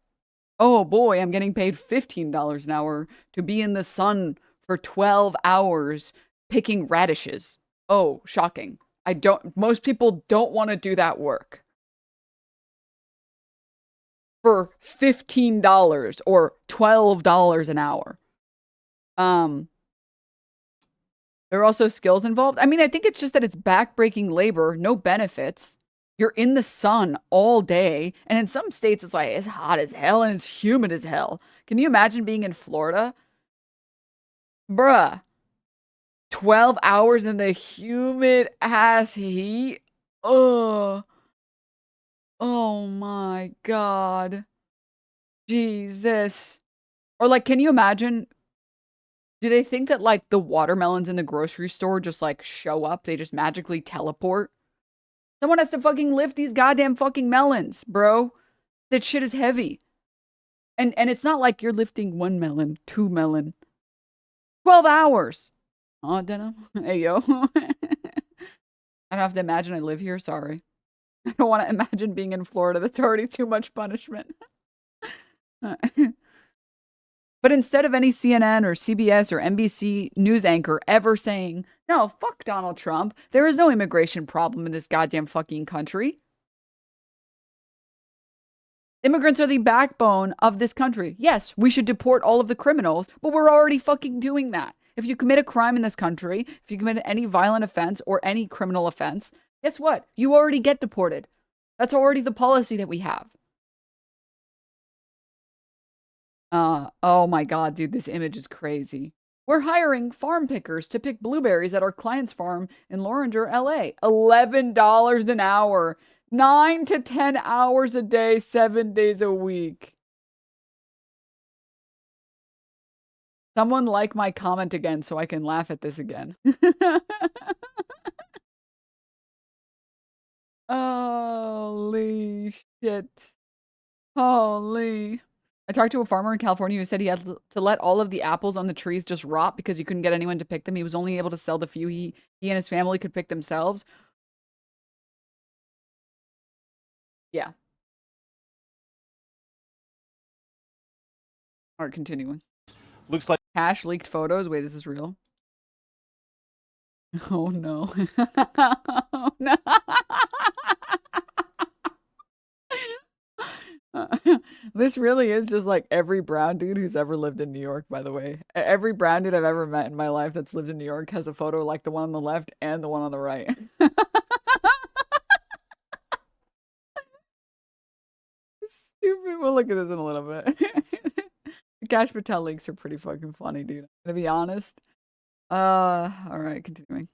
oh boy, I'm getting paid $15 an hour to be in the sun for 12 hours picking radishes. Oh, shocking. Most people don't want to do that work. For $15 or $12 an hour. There are also skills involved. I mean, I think it's just that it's backbreaking labor, no benefits. You're in the sun all day. And in some states, it's like, it's hot as hell and it's humid as hell. Can you imagine being in Florida? Bruh. 12 hours in the humid ass heat? Ugh. Oh my God. Jesus. Or like, can you imagine? Do they think that like the watermelons in the grocery store just like show up? They just magically teleport? Someone has to fucking lift these goddamn fucking melons, bro. That shit is heavy. And it's not like you're lifting 1 melon, 2 melon. 12 hours. Oh, Denim. Hey, yo. I don't have to imagine I live here. Sorry. I don't want to imagine being in Florida. That's already too much punishment. But instead of any CNN or CBS or NBC news anchor ever saying, no, fuck Donald Trump, there is no immigration problem in this goddamn fucking country. Immigrants are the backbone of this country. Yes, we should deport all of the criminals, but we're already fucking doing that. If you commit a crime in this country, if you commit any violent offense or any criminal offense, guess what? You already get deported. That's already the policy that we have. Oh my God, dude, this image is crazy. We're hiring farm pickers to pick blueberries at our client's farm in Loringer, LA. $11 an hour. 9 to 10 hours a day, 7 days a week. Someone like my comment again so I can laugh at this again. Holy shit. Holy. I talked to a farmer in California who said he had to let all of the apples on the trees just rot because he couldn't get anyone to pick them. He was only able to sell the few he and his family could pick themselves. Yeah. All right, continuing. Looks like Kash leaked photos. Wait, is this real? Oh no. Oh no. really is just like every brown dude who's ever lived in New York, by the way. Every brown dude I've ever met in my life that's lived in New York has a photo like the one on the left and the one on the right. Stupid. We'll look at this in a little bit. The Kash Patel leaks are pretty fucking funny, dude. To be honest. All right, continuing.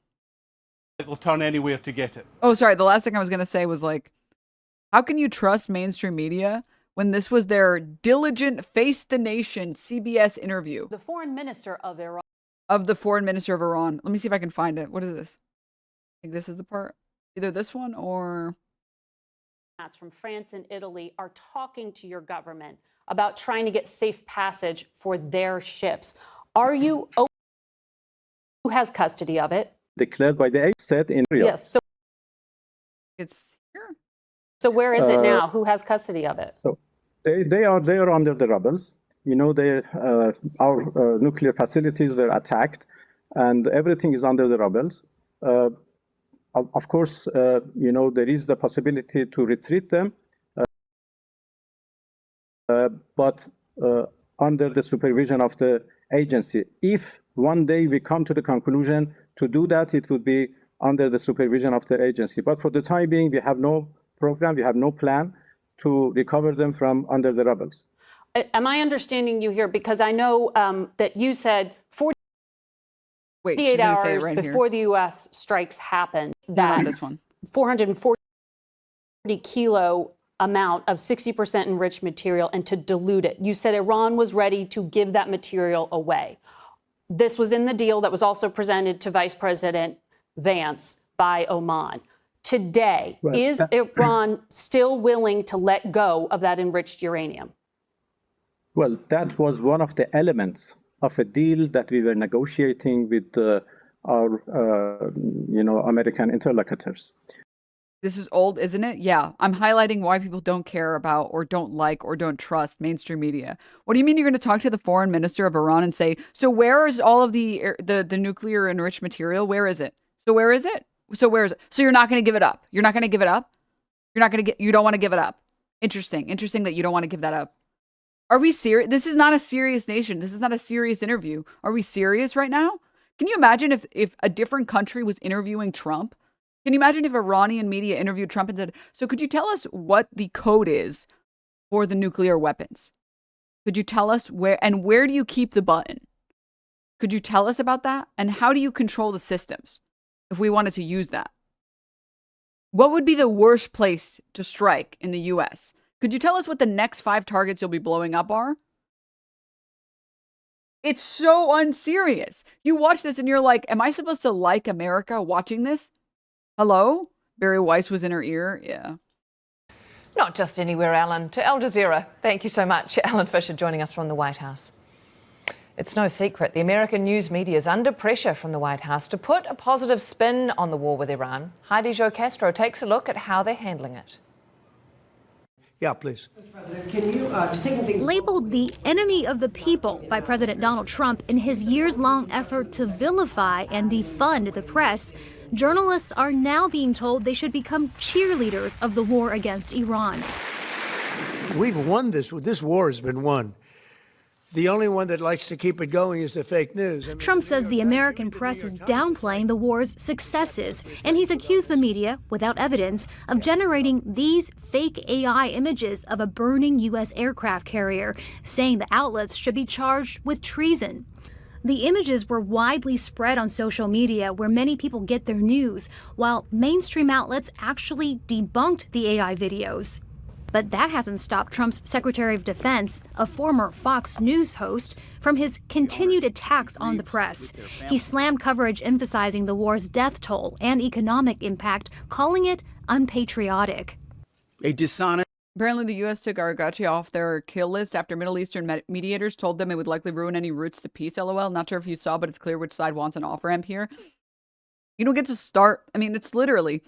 It'll turn anywhere to get it. Oh, sorry. The last thing I was gonna say was like, how can you trust mainstream media when this was their diligent face the nation CBS interview The foreign minister of Iran. of the foreign minister of Iran? Let me see if I can find it. What is this? I think this is the part. Either this one or From France and Italy are talking to your government about trying to get safe passage for their ships. Are you who has custody of it? Declared by the Hegseth in Syria. Yes. So it's here. So where is it now? Who has custody of it? So they are under the rebels. You know, our nuclear facilities were attacked, and everything is under the rebels. Of course, you know, there is the possibility to retreat them, but under the supervision of the agency. If one day we come to the conclusion to do that, it would be under the supervision of the agency. But for the time being, we have no program, we have no plan to recover them from under the rebels. Am I understanding you here? Because I know that you said 48 hours before the U.S. strikes happened, that this one. 440 kilo amount of 60% enriched material and to dilute it. You said Iran was ready to give that material away. This was in the deal that was also presented to Vice President Vance by Oman. Today, is Iran still willing to let go of that enriched uranium? Well, that was one of the elements of a deal that we were negotiating with our, you know, American interlocutors. This is old, isn't it? Yeah. I'm highlighting why people don't care about or don't like or don't trust mainstream media. What do you mean you're going to talk to the foreign minister of Iran and say, so where is all of the nuclear enriched material? Where is it? So where is it? So where is it? So you're not going to give it up. You're not going to give it up? You don't want to give it up. Interesting that you don't want to give that up. Are we serious? This is not a serious nation. This is not a serious interview. Are we serious right now? Can you imagine if a different country was interviewing Trump? Can you imagine if Iranian media interviewed Trump and said, so could you tell us what the code is for the nuclear weapons? Could you tell us where do you keep the button? Could you tell us about that? And how do you control the systems if we wanted to use that? What would be the worst place to strike in the US? Could you tell us what the next 5 targets you'll be blowing up are? It's so unserious. You watch this and you're like, am I supposed to like America watching this? Hello? Barry Weiss was in her ear. Yeah. Not just anywhere, Alan. To Al Jazeera. Thank you so much, Alan Fisher, joining us from the White House. It's no secret the American news media is under pressure from the White House to put a positive spin on the war with Iran. Heidi Jo Castro takes a look at how they're handling it. Yeah, please. Can you just take things... Labeled the enemy of the people by President Donald Trump in his years-long effort to vilify and defund the press, journalists are now being told they should become cheerleaders of the war against Iran. We've won this. This war has been won. The only one that likes to keep it going is the fake news. Trump says the American press is downplaying the war's successes, and he's accused the media, without evidence, of generating these fake AI images of a burning U.S. aircraft carrier, saying the outlets should be charged with treason. The images were widely spread on social media where many people get their news, while mainstream outlets actually debunked the AI videos. But that hasn't stopped Trump's Secretary of Defense, a former Fox News host, from his continued attacks on the press. He slammed coverage emphasizing the war's death toll and economic impact, calling it unpatriotic. A dishonest. Apparently, the U.S. took Argachi off their kill list after Middle Eastern mediators told them it would likely ruin any routes to peace. LOL. Not sure if you saw, but it's clear which side wants an off-ramp here. You don't get to start. I mean, it's literally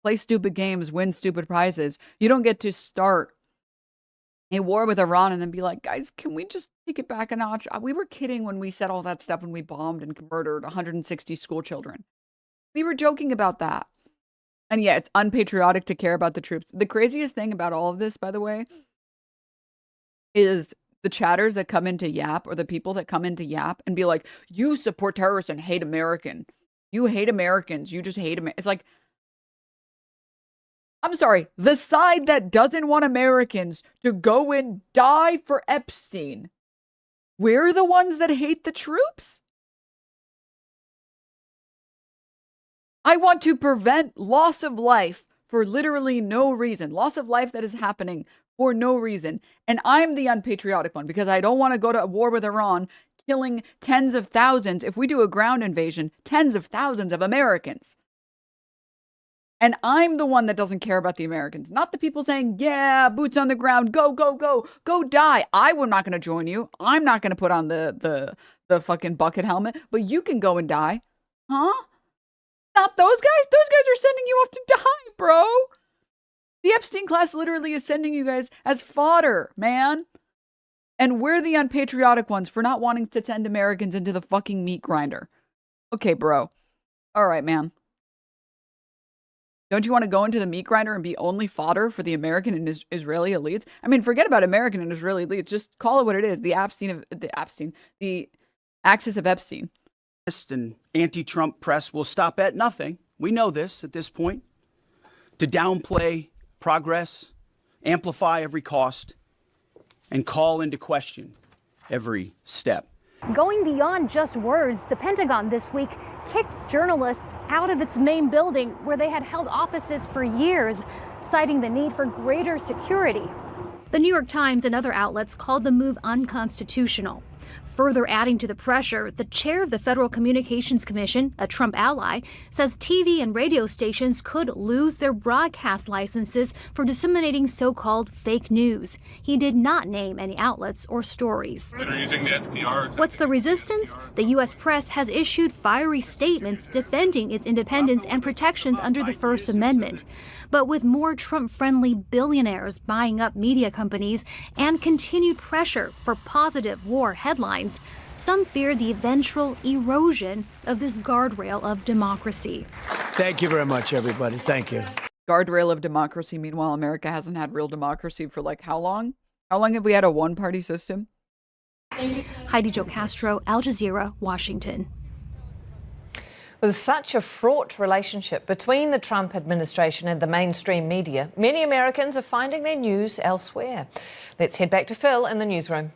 play stupid games, win stupid prizes. You don't get to start a war with Iran and then be like, guys, can we just take it back a notch? We were kidding when we said all that stuff when we bombed and murdered 160 school children. We were joking about that. And yeah, it's unpatriotic to care about the troops. The craziest thing about all of this, by the way, is the chatters that come into Yap, or the people that come into Yap and be like, you support terrorists and hate American. You hate Americans. You just hate Americans. It's like, I'm sorry, the side that doesn't want Americans to go and die for Epstein. We're the ones that hate the troops? I want to prevent loss of life for literally no reason. Loss of life that is happening for no reason. And I'm the unpatriotic one because I don't want to go to war with Iran, killing tens of thousands, if we do a ground invasion, tens of thousands of Americans. And I'm the one that doesn't care about the Americans, not the people saying, yeah, boots on the ground, go, go, go, go die. I'm not going to join you. I'm not going to put on the fucking bucket helmet, but you can go and die. Huh? Not those guys. Those guys are sending you off to die, bro. The Epstein class literally is sending you guys as fodder, man. And we're the unpatriotic ones for not wanting to send Americans into the fucking meat grinder. Okay, bro. All right, man. Don't you want to go into the meat grinder and be only fodder for the American and Israeli elites? I mean, forget about American and Israeli elites. Just call it what it is. The axis of Epstein. And anti-Trump press will stop at nothing. We know this at this point. To downplay progress, amplify every cost, and call into question every step. Going beyond just words, the Pentagon this week kicked journalists out of its main building where they had held offices for years, citing the need for greater security. The New York Times and other outlets called the move unconstitutional. Further adding to the pressure, the chair of the Federal Communications Commission, a Trump ally, says TV and radio stations could lose their broadcast licenses for disseminating so-called fake news. He did not name any outlets or stories. That are using the SPR. What's the resistance? The U.S. press has issued fiery statements defending its independence and protections under the First Amendment. But with more Trump-friendly billionaires buying up media companies and continued pressure for positive war headlines, some fear the eventual erosion of this guardrail of democracy. Thank you very much, everybody. Thank you. Guardrail of democracy. Meanwhile, America hasn't had real democracy for like how long? How long have we had a one-party system? Heidi Jo Castro, Al Jazeera, Washington. With such a fraught relationship between the Trump administration and the mainstream media, many Americans are finding their news elsewhere. Let's head back to Phil in the newsroom.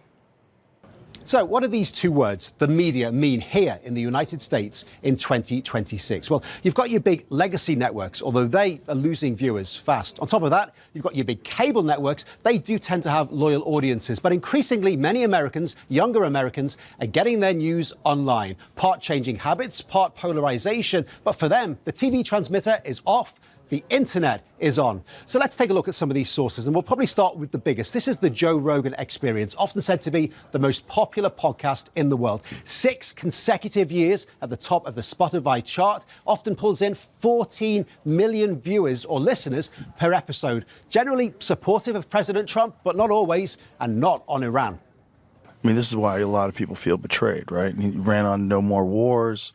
So what do these two words, the media, mean here in the United States in 2026? Well, you've got your big legacy networks, although they are losing viewers fast. On top of that, you've got your big cable networks. They do tend to have loyal audiences, but increasingly many Americans, younger Americans, are getting their news online. Part changing habits, part polarization, but for them, the TV transmitter is off. The internet is on. So let's take a look at some of these sources, and we'll probably start with the biggest. This is the Joe Rogan Experience, often said to be the most popular podcast in the world. 6 consecutive years at the top of the Spotify chart, often pulls in 14 million viewers or listeners per episode. Generally supportive of President Trump, but not always, and not on Iran. I mean, this is why a lot of people feel betrayed, right? He ran on no more wars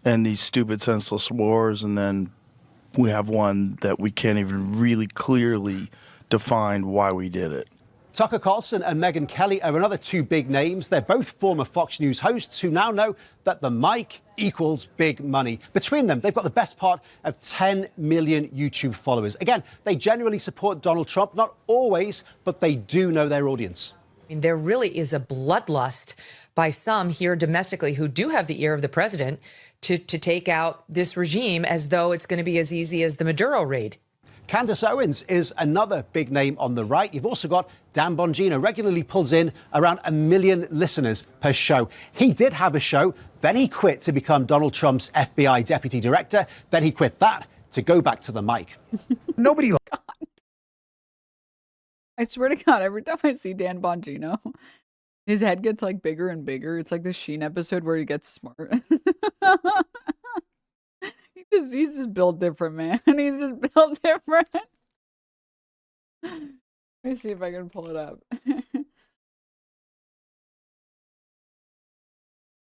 and these stupid, senseless wars, and then we have one that we can't even really clearly define why we did it. Tucker Carlson and Megyn Kelly are another 2 big names. They're both former Fox News hosts who now know that the mic equals big money. Between them, they've got the best part of 10 million YouTube followers. Again, they generally support Donald Trump, not always, but they do know their audience. I mean, there really is a bloodlust by some here domestically who do have the ear of the president to take out this regime as though it's going to be as easy as the Maduro raid. Candace Owens is another big name on the right. You've also got Dan Bongino, regularly pulls in around 1 million listeners per show. He did have a show, then he quit to become Donald Trump's FBI deputy director. Then he quit that to go back to the mic. Nobody. I swear to God, every time I see Dan Bongino, his head gets like bigger and bigger. It's like the Sheen episode where he gets smart. He's just built different, man. He's just built different. Let me see if I can pull it up.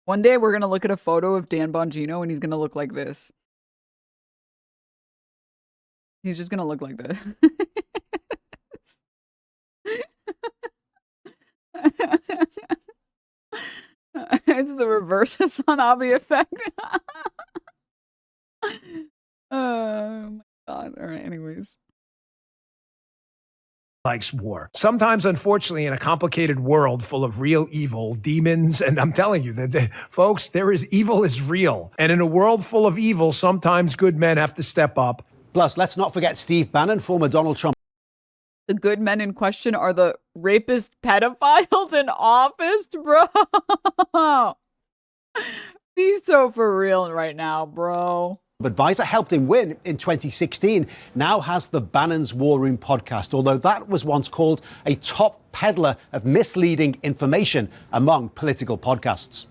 One day we're gonna look at a photo of Dan Bongino and he's gonna look like this. He's just gonna look like this. It's the reverse Hanabi effect. Oh my god. All right, anyways. Likes war. Sometimes, unfortunately, in a complicated world full of real evil, demons, and I'm telling you that, folks, evil is real. And in a world full of evil, sometimes good men have to step up. Plus, let's not forget Steve Bannon, former Donald Trump. The good men in question are the rapist pedophiles in office, bro. Be so for real right now, bro. Advisor helped him win in 2016, now has the Bannon's War Room podcast, although that was once called a top peddler of misleading information among political podcasts.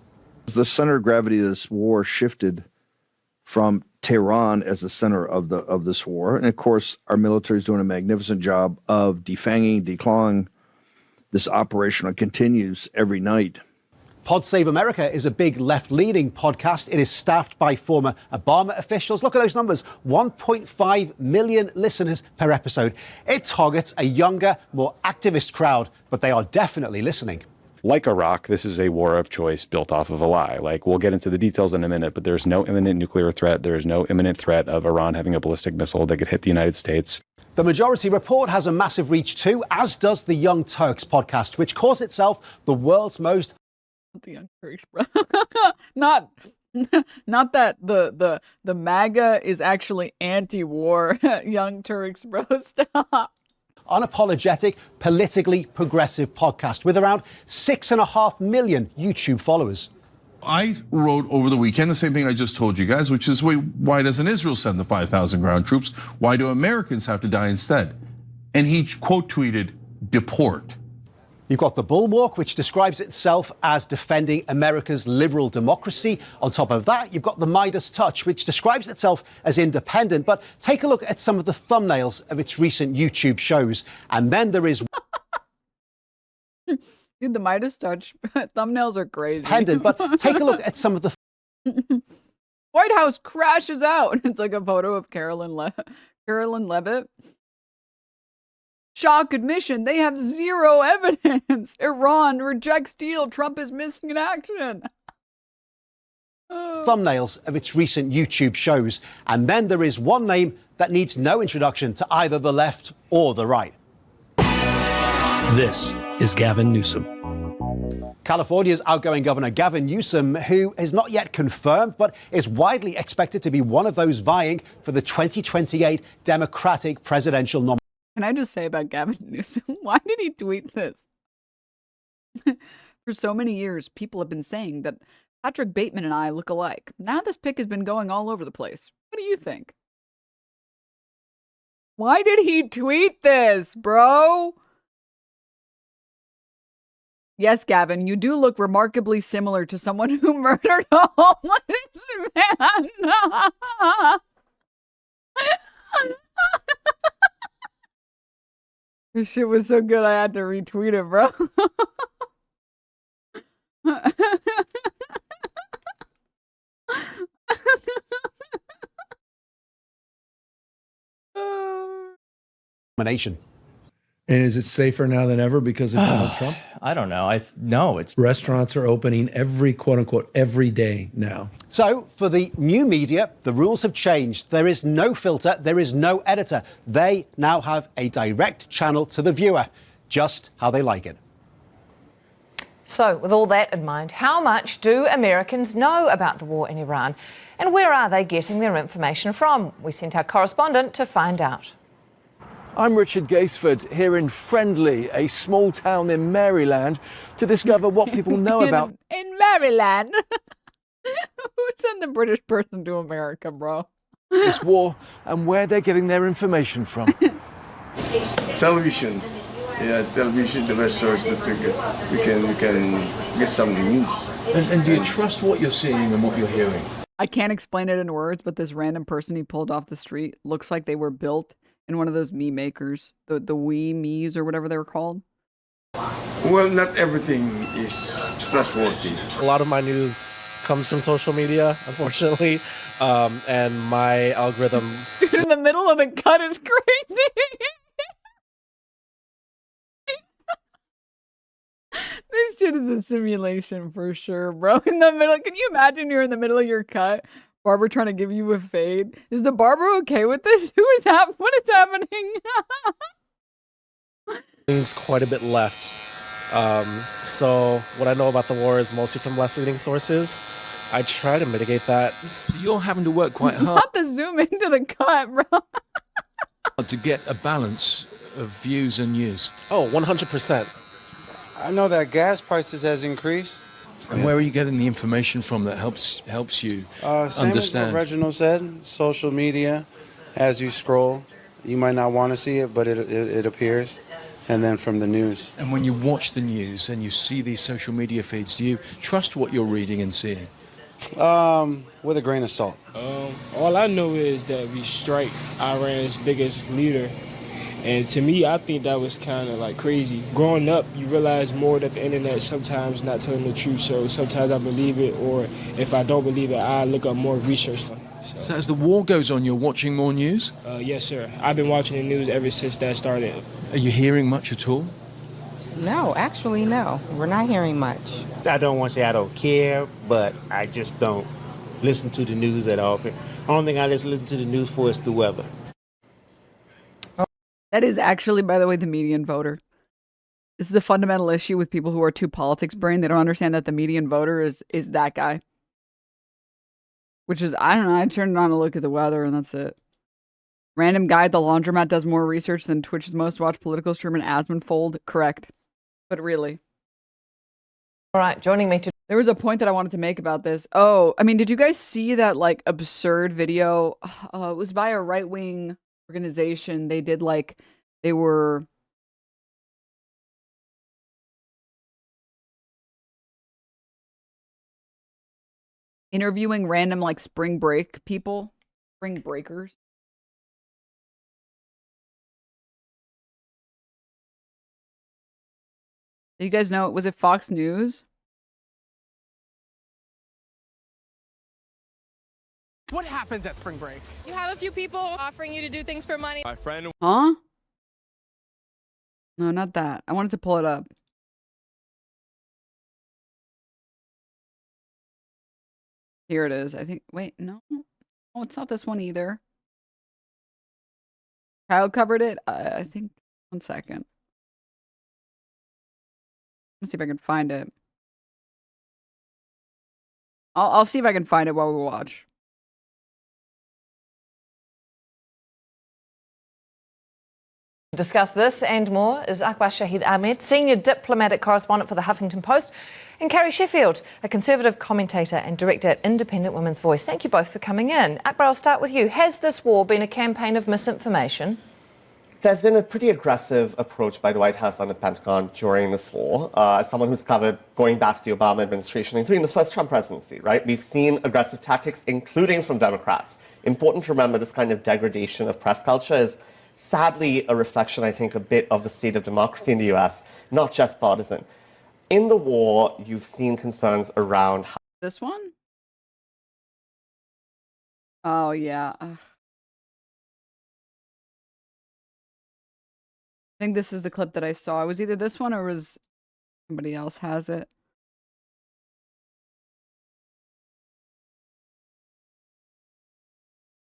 The center of gravity of this war shifted from Tehran as the center of this war. And of course, our military is doing a magnificent job of defanging, declawing this operation. It continues every night. Pod Save America is a big left-leaning podcast. It is staffed by former Obama officials. Look at those numbers, 1.5 million listeners per episode. It targets a younger, more activist crowd, but they are definitely listening. Like Iraq, this is a war of choice built off of a lie. Like, we'll get into the details in a minute, but there's no imminent nuclear threat. There is no imminent threat of Iran having a ballistic missile that could hit the United States. The Majority Report has a massive reach too, as does the Young Turks podcast, which calls itself the world's most... The Young Turks, bro. not that the MAGA is actually anti-war. Young Turks, bro. Stop. Unapologetic, politically progressive podcast with around 6.5 million YouTube followers. I wrote over the weekend the same thing I just told you guys, which is, why doesn't Israel send the 5,000 ground troops? Why do Americans have to die instead? And he quote tweeted, deport. You've got The Bulwark, which describes itself as defending America's liberal democracy. On top of that, you've got The Midas Touch, which describes itself as independent. But take a look at some of the thumbnails of its recent YouTube shows. And then there is... Dude, The Midas Touch thumbnails are crazy. Independent, but take a look at some of the... White House crashes out. It's like a photo of Carolyn Levitt. Shock admission, they have zero evidence. Iran rejects deal. Trump is missing in action. Thumbnails of its recent YouTube shows. And then there is one name that needs no introduction to either the left or the right. This is Gavin Newsom. California's outgoing governor, Gavin Newsom, who is not yet confirmed, but is widely expected to be one of those vying for the 2028 Democratic presidential nomination. Can I just say about Gavin Newsom? Why did he tweet this? For so many years, people have been saying that Patrick Bateman and I look alike. Now this pic has been going all over the place. What do you think? Why did he tweet this, bro? Yes, Gavin, you do look remarkably similar to someone who murdered a homeless man. This shit was so good, I had to retweet it, bro. Nomination. And is it safer now than ever because of Donald Trump? I don't know. No, it's restaurants are opening every quote unquote every day now. So for the new media, the rules have changed. There is no filter. There is no editor. They now have a direct channel to the viewer, just how they like it. So, with all that in mind, how much do Americans know about the war in Iran? And where are they getting their information from? We sent our correspondent to find out. I'm Richard Gaisford here in Friendly, a small town in Maryland, to discover what people know about. In Maryland? Who sent the British person to America, bro? This war and where they're getting their information from. Television. Yeah, television is the best source that we can get some news. And do you trust what you're seeing and what you're hearing? I can't explain it in words, but this random person he pulled off the street looks like they were built in one of those me makers, the Wii Me's or whatever they were called. Well, not everything is trustworthy. A lot of my news comes from social media, unfortunately, and my algorithm... Dude, in the middle of the cut is crazy. This This shit is a simulation for sure, bro. In the middle, can you imagine you're in the middle of your cut? Barber trying to give you a fade. Is the barber okay with this? What is happening? There's quite a bit left. So what I know about the war is mostly from left-leaning sources. I try to mitigate that. So you're having to work quite hard Not the zoom into the cut, bro. to get a balance of views and news. Oh, 100%. I know that gas prices has increased. And where are you getting the information from that helps you Same as what Reginald said, social media. As you scroll, you might not want to see it, but it appears. And then from the news. And when you watch the news and you see these social media feeds, do you trust what you're reading and seeing? With a grain of salt. All I know is that we strike Iran's biggest leader. And to me, I think that was kind of like crazy. Growing up, you realize more that the internet sometimes not telling the truth. So sometimes I believe it, or if I don't believe it, I look up more research on it. So as the war goes on, you're watching more news? Yes, sir. I've been watching the news ever since that started. Are you hearing much at all? No, actually, no. We're not hearing much. I don't want to say I don't care, but I just don't listen to the news at all. The only thing I listen to the news for is the weather. That is actually, by the way, the median voter. This is a fundamental issue with people who are too politics brain. They don't understand that the median voter is that guy. Which is, I don't know, I turned it on to look at the weather and that's it. Random guy at the laundromat does more research than Twitch's most watched political streamer Asmonfold. Correct. But really. All right, joining me There was a point that I wanted to make about this. Oh, I mean, did you guys see that like absurd video? It was by a right-wing organization. They did like, they were interviewing random like spring break people, spring breakers. Do you guys know, was it Fox News? What happens at spring break? You have a few people offering you to do things for money. My friend. Huh? No, not that. I wanted to pull it up. Here it is. I think, wait, no. Oh, it's not this one either. Kyle covered it. I think, 1 second. Let's see if I can find it. I'll see if I can find it while we watch. To discuss this and more is Akbar Shahid Ahmed, senior diplomatic correspondent for the Huffington Post, and Carrie Sheffield, a conservative commentator and director at Independent Women's Voice. Thank you both for coming in. Akbar, I'll start with you. Has this war been a campaign of misinformation? There's been a pretty aggressive approach by the White House and the Pentagon during this war. As someone who's covered going back to the Obama administration, including the first Trump presidency, right? We've seen aggressive tactics, including from Democrats. Important to remember this kind of degradation of press culture is sadly a reflection, I think, a bit of the state of democracy in the US, not just partisan. In the war, you've seen concerns around how This one? Oh, yeah. Ugh. I think this is the clip that I saw. It was either this one or was somebody else has it.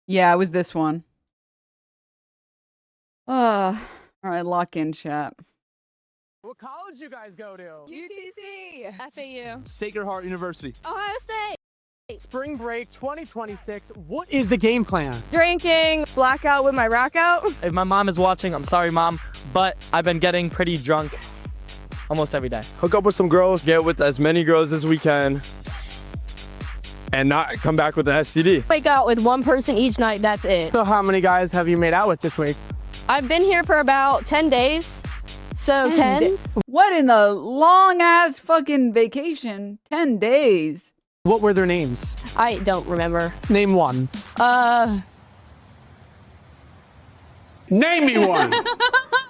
Yeah, it was this one. All right, lock in, chat. What college you guys go to? UTC. FAU. Sacred Heart University. Ohio State. Spring break 2026. What is the game plan? Drinking. Blackout with my rack out. If my mom is watching, I'm sorry, Mom, but I've been getting pretty drunk almost every day. Hook up with some girls, get with as many girls as we can, and not come back with an STD. Wake out with one person each night, that's it. So how many guys have you made out with this week? I've been here for about 10 days. So 10. What in the long ass fucking vacation? 10 days. What were their names? I don't remember. Name one. Name me one.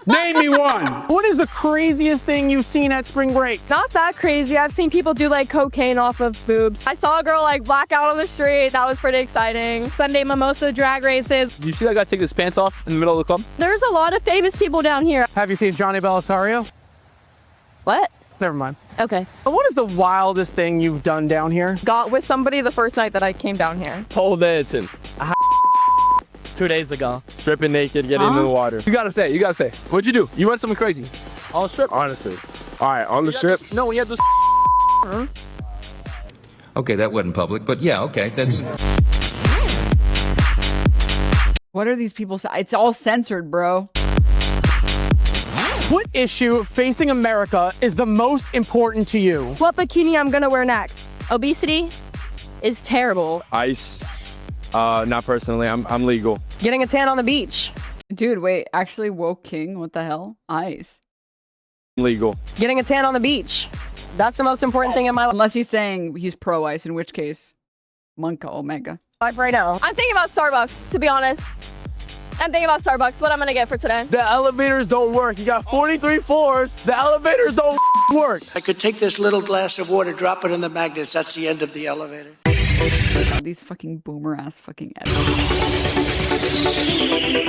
Name me one. What is the craziest thing you've seen at spring break? Not that crazy. I've seen people do like cocaine off of boobs. I saw a girl like black out on the street. That was pretty exciting. Sunday mimosa drag races. You see that guy take his pants off in the middle of the club? There's a lot of famous people down here. Have you seen Johnny Belisario? What? Never mind. Okay. What is the wildest thing you've done down here? Got with somebody the first night that I came down here. Pole dancing. 2 days ago. Stripping naked, getting into the water. You gotta say. What'd you do? You went something crazy. On the strip, honestly. All right, on the strip. No, when you had this. Okay, that wasn't public, but yeah, okay, that's. What are these people saying? It's all censored, bro. What issue facing America is the most important to you? What bikini I'm gonna wear next? Obesity is terrible. Ice. Not personally. I'm legal. Getting a tan on the beach. Dude, wait, actually woke king? What the hell? Ice. Legal. Getting a tan on the beach. That's the most important thing in my life. Unless he's saying he's pro-ice, in which case, Monka Omega. Right now. I'm thinking about Starbucks, to be honest. I'm thinking about Starbucks, what I'm gonna get for today. The elevators don't work. You got 43 floors. The elevators don't work. I could take this little glass of water, drop it in the magnets. That's the end of the elevator. These fucking boomer ass fucking editors.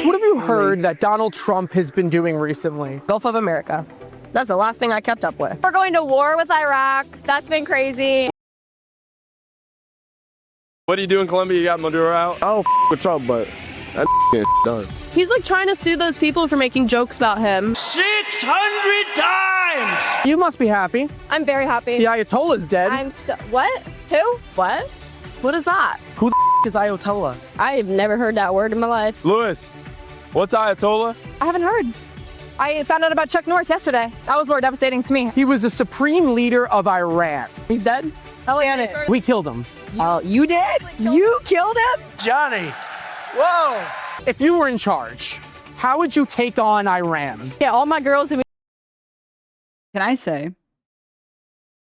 What have you heard that Donald Trump has been doing recently? Gulf of America. That's the last thing I kept up with. We're going to war with Iraq. That's been crazy. What do you do in Colombia? You got Maduro out? I don't with Trump, but that done. He's like trying to sue those people for making jokes about him. 600 times! You must be happy. I'm very happy. The Ayatollah's dead. I'm so, what? Who? What? What is that? Who the is Ayatollah? I've never heard that word in my life. Lewis, what's Ayatollah? I haven't heard. I found out about Chuck Norris yesterday. That was more devastating to me. He was the supreme leader of Iran. He's dead? We killed him. You did? You killed him? Johnny. Whoa! If you were in charge, how would you take on Iran? Yeah, all my girls. Can I say,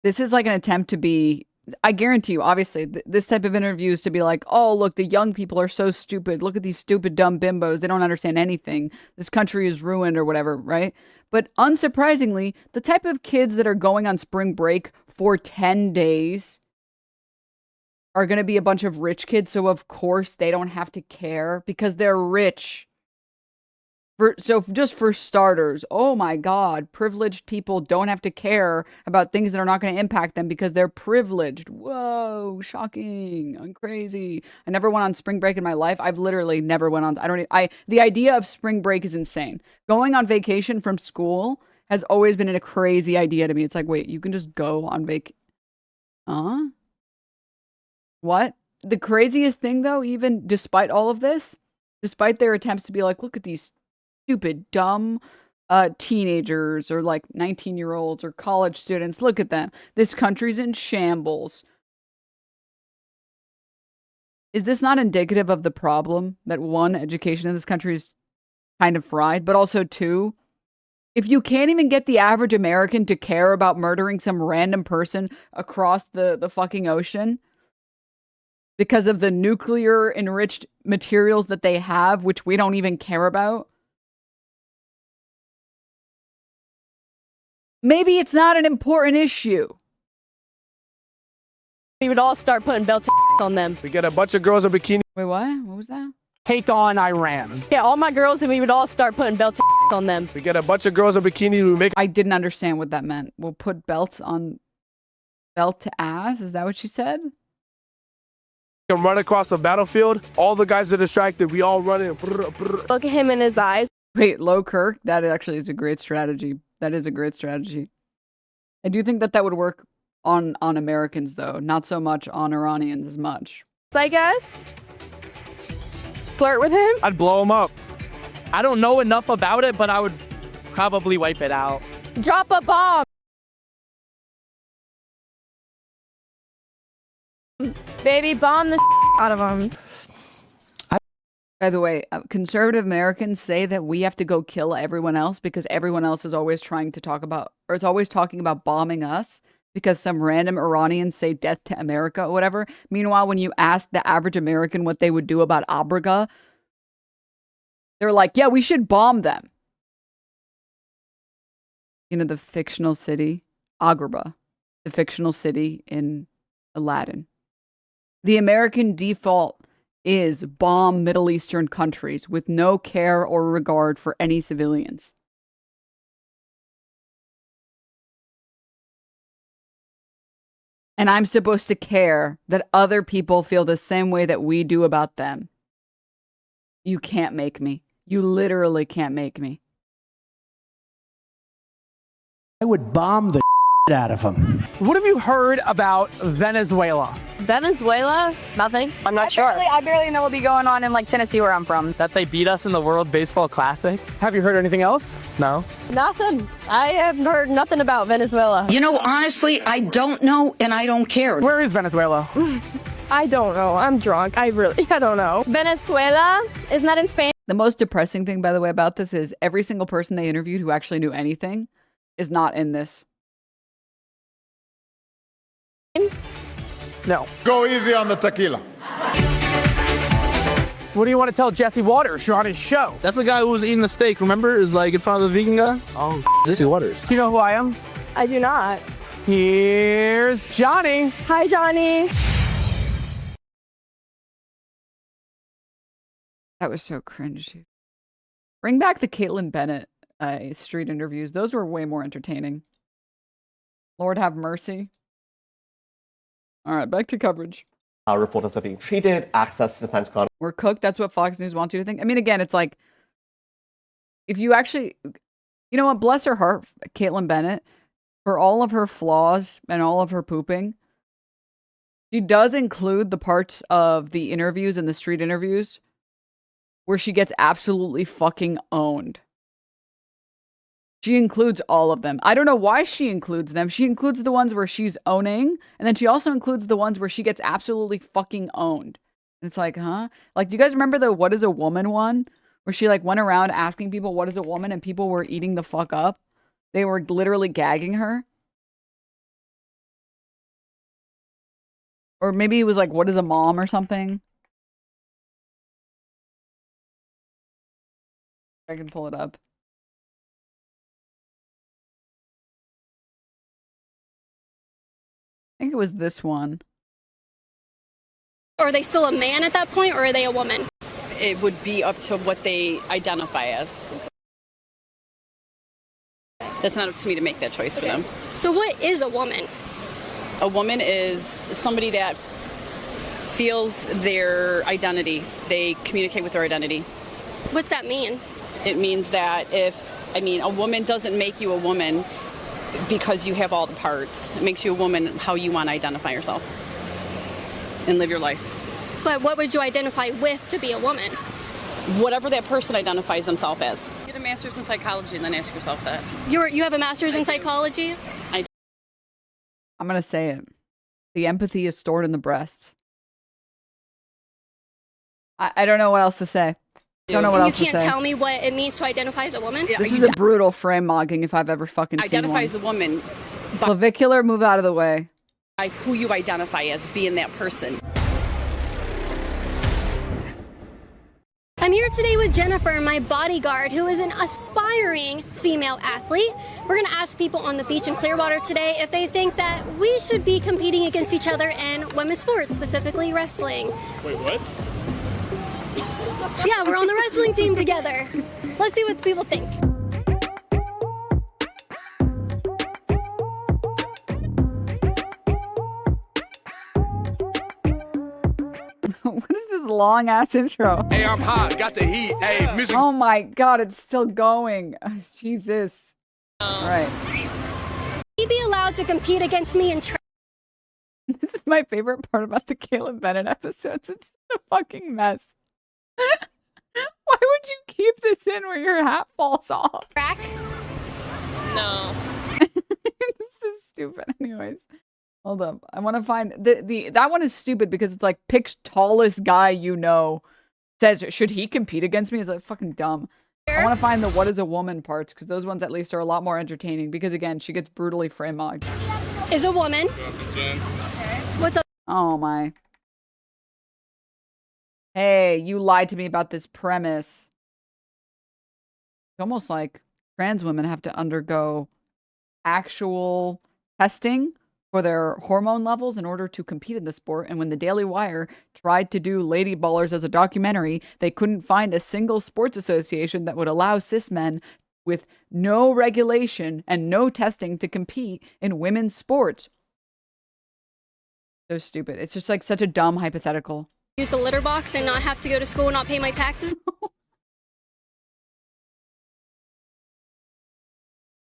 this is like an attempt to be, I guarantee you, obviously, this type of interviews to be like, oh, look, the young people are so stupid. Look at these stupid, dumb bimbos. They don't understand anything. This country is ruined or whatever, right? But unsurprisingly, the type of kids that are going on spring break for 10 days are going to be a bunch of rich kids. So, of course, they don't have to care because they're rich. Just for starters, oh my God, privileged people don't have to care about things that are not going to impact them because they're privileged. Whoa, shocking. I'm crazy. I never went on spring break in my life. I've literally never went on. The idea of spring break is insane. Going on vacation from school has always been a crazy idea to me. It's like, wait, you can just go on What? The craziest thing though, even despite all of this, despite their attempts to be like, look at these stupid, dumb teenagers or like 19-year-olds or college students. Look at them. This country's in shambles. Is this not indicative of the problem that one, education in this country is kind of fried, but also two, if you can't even get the average American to care about murdering some random person across the fucking ocean because of the nuclear enriched materials that they have, which we don't even care about, maybe it's not an important issue. We would all start putting belts on them. We get a bunch of girls in bikini. Wait, what? What was that? Take on Iran. Yeah, all my girls, and we would all start putting belts on them. We get a bunch of girls in bikini who make. I didn't understand what that meant. We'll put belts on belt to ass? Is that what she said? Run across the battlefield. All the guys are distracted. We all run in. Look at him in his eyes. Wait, low Kirk? That actually is a great strategy. That is a great strategy. I do think that would work on Americans, though. Not so much on Iranians as much. I guess. Flirt with him? I'd blow him up. I don't know enough about it, but I would probably wipe it out. Drop a bomb. Baby, bomb the out of him. By the way, conservative Americans say that we have to go kill everyone else because everyone else is always trying to talk about, or is always talking about bombing us because some random Iranians say death to America or whatever. Meanwhile, when you ask the average American what they would do about Abriga, they're like, yeah, we should bomb them. You know, the fictional city, Agrabah, the fictional city in Aladdin. The American default is bomb Middle Eastern countries with no care or regard for any civilians. And I'm supposed to care that other people feel the same way that we do about them. You can't make me. You literally can't make me. I would bomb the out of them. What have you heard about Venezuela? Venezuela? Nothing. I'm not sure. I barely know what'll be going on in like Tennessee where I'm from. That they beat us in the World Baseball Classic? Have you heard anything else? No. Nothing. I have heard nothing about Venezuela. You know, honestly, I don't know and I don't care. Where is Venezuela? I don't know. I'm drunk. I don't know. Venezuela? Isn't that in Spain? The most depressing thing, by the way, about this is every single person they interviewed who actually knew anything is not in this. No. Go easy on the tequila. What do you want to tell Jesse Waters? You're on his show. That's the guy who was eating the steak, remember? It was like in front of the vegan guy. Oh, Jesse Waters. Do you know who I am? I do not. Here's Johnny. Hi, Johnny. That was so cringy. Bring back the Caitlyn Bennett street interviews. Those were way more entertaining. Lord have mercy. All right, back to coverage. How reporters are being treated, access to the Pentagon. We're cooked. That's what Fox News wants you to think. I mean, again, it's like, if you actually, you know what? Bless her heart, Caitlyn Bennett, for all of her flaws and all of her pooping. She does include the parts of the interviews and the street interviews where she gets absolutely fucking owned. She includes all of them. I don't know why she includes them. She includes the ones where she's owning, and then she also includes the ones where she gets absolutely fucking owned. And it's like, huh? Like, do you guys remember the What is a Woman one? Where she, like, went around asking people, what is a woman? And people were eating the fuck up. They were literally gagging her. Or maybe it was like, what is a mom or something? I can pull it up. I think it was this one. Are they still a man at that point, or are they a woman? It would be up to what they identify as. That's not up to me to make that choice for them. So what is a woman? A woman is somebody that feels their identity. They communicate with their identity. What's that mean? It means that a woman doesn't make you a woman because you have all the parts. It makes you a woman how you want to identify yourself and live your life. But what would you identify with to be a woman? Whatever that person identifies themselves as. Get a master's in psychology and then ask yourself that. You have a master's in psychology? I'm going to say it. The empathy is stored in the breast. I don't know what else to say. Don't know what else to say. You can't tell me what it means to identify as a woman? Yeah, this is a brutal frame mogging if I've ever fucking seen one. Identify as a woman. Clavicular, move out of the way. By who you identify as being that person. I'm here today with Jennifer, my bodyguard, who is an aspiring female athlete. We're going to ask people on the beach in Clearwater today if they think that we should be competing against each other in women's sports, specifically wrestling. Wait, what? Yeah, we're on the wrestling team together. Let's see what people think. What is this long ass intro? Hey, I'm hot, got the heat. Hey, music. Oh my god, it's still going. Jesus. All right. Will you be allowed to compete against me in This is my favorite part about the Caitlyn Bennett episodes. It's just a fucking mess. Why would you keep this in where your hat falls off? track? No. This is stupid. Anyways, hold up. I want to find that one is stupid because it's like picks tallest guy you know. Says should he compete against me? It's like fucking dumb. I want to find the what is a woman parts because those ones at least are a lot more entertaining because again she gets brutally frame mogged. Is a woman. What's up? Oh my. Hey, you lied to me about this premise. It's almost like trans women have to undergo actual testing for their hormone levels in order to compete in the sport. And when the Daily Wire tried to do Lady Ballers as a documentary, they couldn't find a single sports association that would allow cis men with no regulation and no testing to compete in women's sports. So stupid. It's just like such a dumb hypothetical. Use the litter box and not have to go to school and not pay my taxes?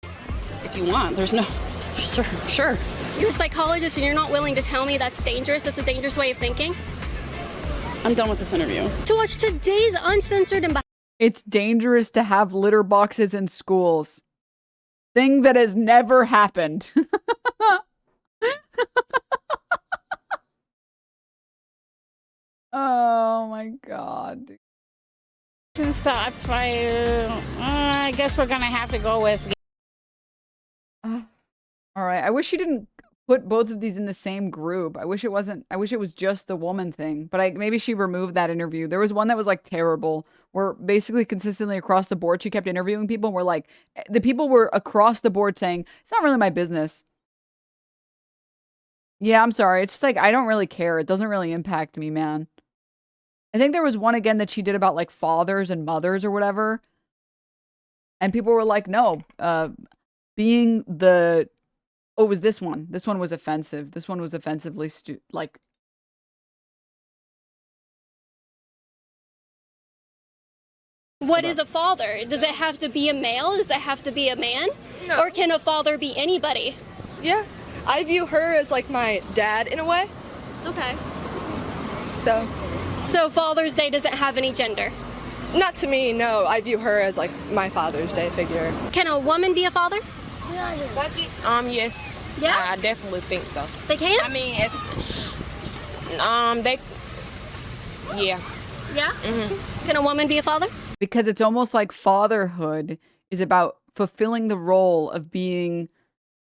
If you want, there's no, sure. You're a psychologist and you're not willing to tell me that's dangerous. That's a dangerous way of thinking. I'm done with this interview. To watch today's uncensored and It's dangerous to have litter boxes in schools. Thing that has never happened. Oh my god. And stuff, I guess we're gonna have to go with. All right. I wish she didn't put both of these in the same group. I wish it was just the woman thing. But maybe she removed that interview. There was one that was like terrible, where basically consistently across the board she kept interviewing people and were like, the people were across the board saying, it's not really my business. Yeah, I'm sorry. It's just like, I don't really care. It doesn't really impact me, man. I think there was one again that she did about like fathers and mothers or whatever. And people were like, no, being the... Oh, it was this one. This one was offensive. This one was offensively what is a father? Does it have to be a male? Does it have to be a man? No. Or can a father be anybody? Yeah, I view her as like my dad in a way. Okay. So Father's Day doesn't have any gender? Not to me, no. I view her as like my Father's Day figure. Can a woman be a father? Yes. Yeah? I definitely think so. They can? I mean, it's, yeah. Yeah? Mm-hmm. Can a woman be a father? Because it's almost like fatherhood is about fulfilling the role of being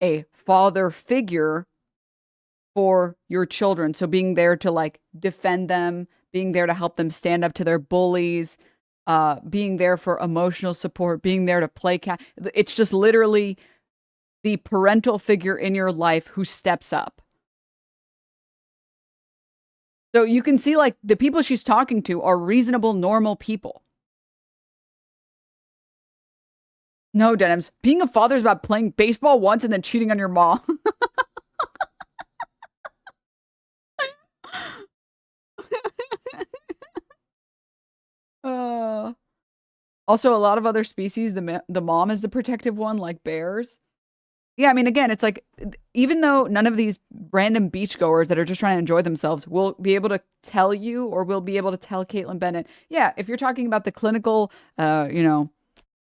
a father figure for your children. So being there to like defend them, being there to help them stand up to their bullies, being there for emotional support, being there to play it's just literally the parental figure in your life who steps up. So you can see like the people she's talking to are reasonable, normal people. No, Denims. Being a father is about playing baseball once and then cheating on your mom. Also, a lot of other species, the mom is the protective one, like bears. Yeah, I mean, again, it's like, even though none of these random beachgoers that are just trying to enjoy themselves will be able to tell you or will be able to tell Caitlin Bennett, yeah, if you're talking about the clinical,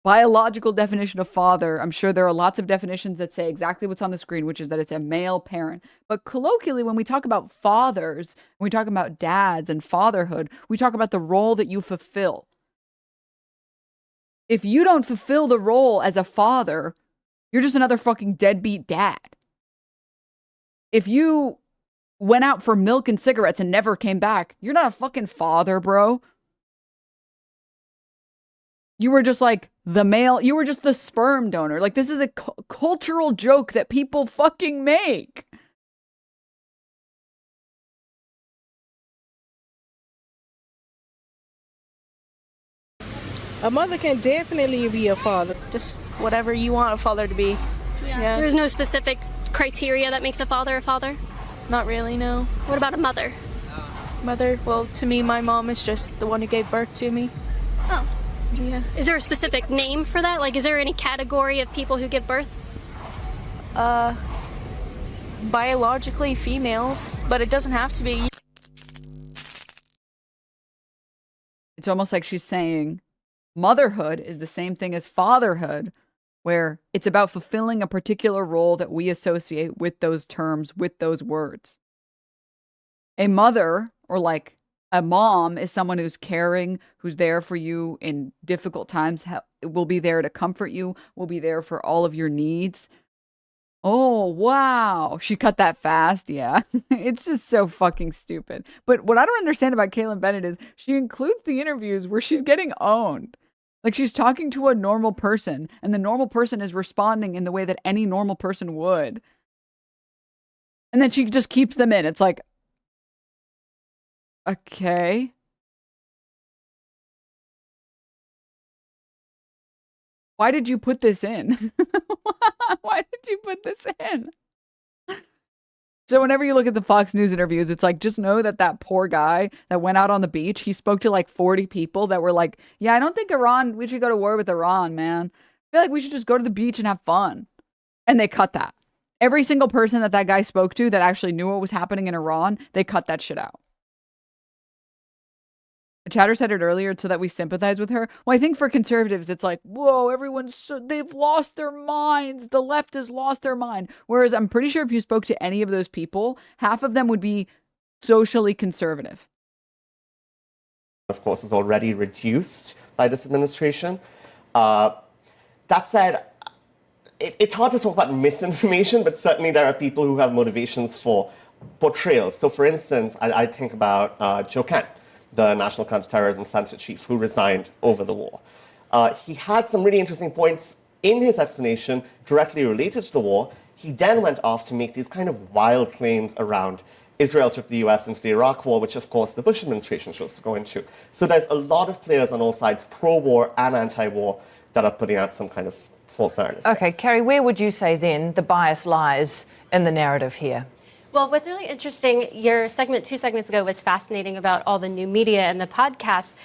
biological definition of father, I'm sure there are lots of definitions that say exactly what's on the screen, which is that it's a male parent. But colloquially, when we talk about fathers, when we talk about dads and fatherhood, we talk about the role that you fulfill. If you don't fulfill the role as a father, you're just another fucking deadbeat dad. If you went out for milk and cigarettes and never came back, you're not a fucking father, bro. You were just like the male, you were just the sperm donor. Like, this is a cultural joke that people fucking make. A mother can definitely be a father. Just whatever you want a father to be. Yeah. There's no specific criteria that makes a father a father? Not really, no. What about a mother? Mother, well, to me, my mom is just the one who gave birth to me. Oh. Yeah. Is there a specific name for that? Like, is there any category of people who give birth? Biologically females, but it doesn't have to be. It's almost like she's saying motherhood is the same thing as fatherhood, where it's about fulfilling a particular role that we associate with those terms, with those words. A mother, or like a mom, is someone who's caring, who's there for you in difficult times, will be there to comfort you, will be there for all of your needs. Oh, wow. She cut that fast. Yeah. It's just so fucking stupid. But what I don't understand about Caitlin Bennett is she includes the interviews where she's getting owned. Like, she's talking to a normal person, and the normal person is responding in the way that any normal person would. And then she just keeps them in. It's like, okay. Why did you put this in? Why did you put this in? So whenever you look at the Fox News interviews, it's like, just know that that poor guy that went out on the beach, he spoke to like 40 people that were like, yeah, I don't think we should go to war with Iran, man. I feel like we should just go to the beach and have fun. And they cut that. Every single person that guy spoke to that actually knew what was happening in Iran, they cut that shit out. Chatter said it earlier so that we sympathize with her. Well, I think for conservatives, it's like, whoa, they've lost their minds. The left has lost their mind. Whereas I'm pretty sure if you spoke to any of those people, half of them would be socially conservative. Of course, is already reduced by this administration. That said, it's hard to talk about misinformation, but certainly there are people who have motivations for portrayals. So for instance, I think about Joe Kent, the National Counterterrorism Center chief, who resigned over the war. He had some really interesting points in his explanation directly related to the war. He then went off to make these kind of wild claims around Israel took the US into the Iraq war, which of course the Bush administration chose to go into. So there's a lot of players on all sides, pro-war and anti-war, that are putting out some kind of false narrative. Okay, Kerry, where would you say then the bias lies in the narrative here? Well, what's really interesting, your segment 2 segments ago was fascinating about all the new media and the podcasts.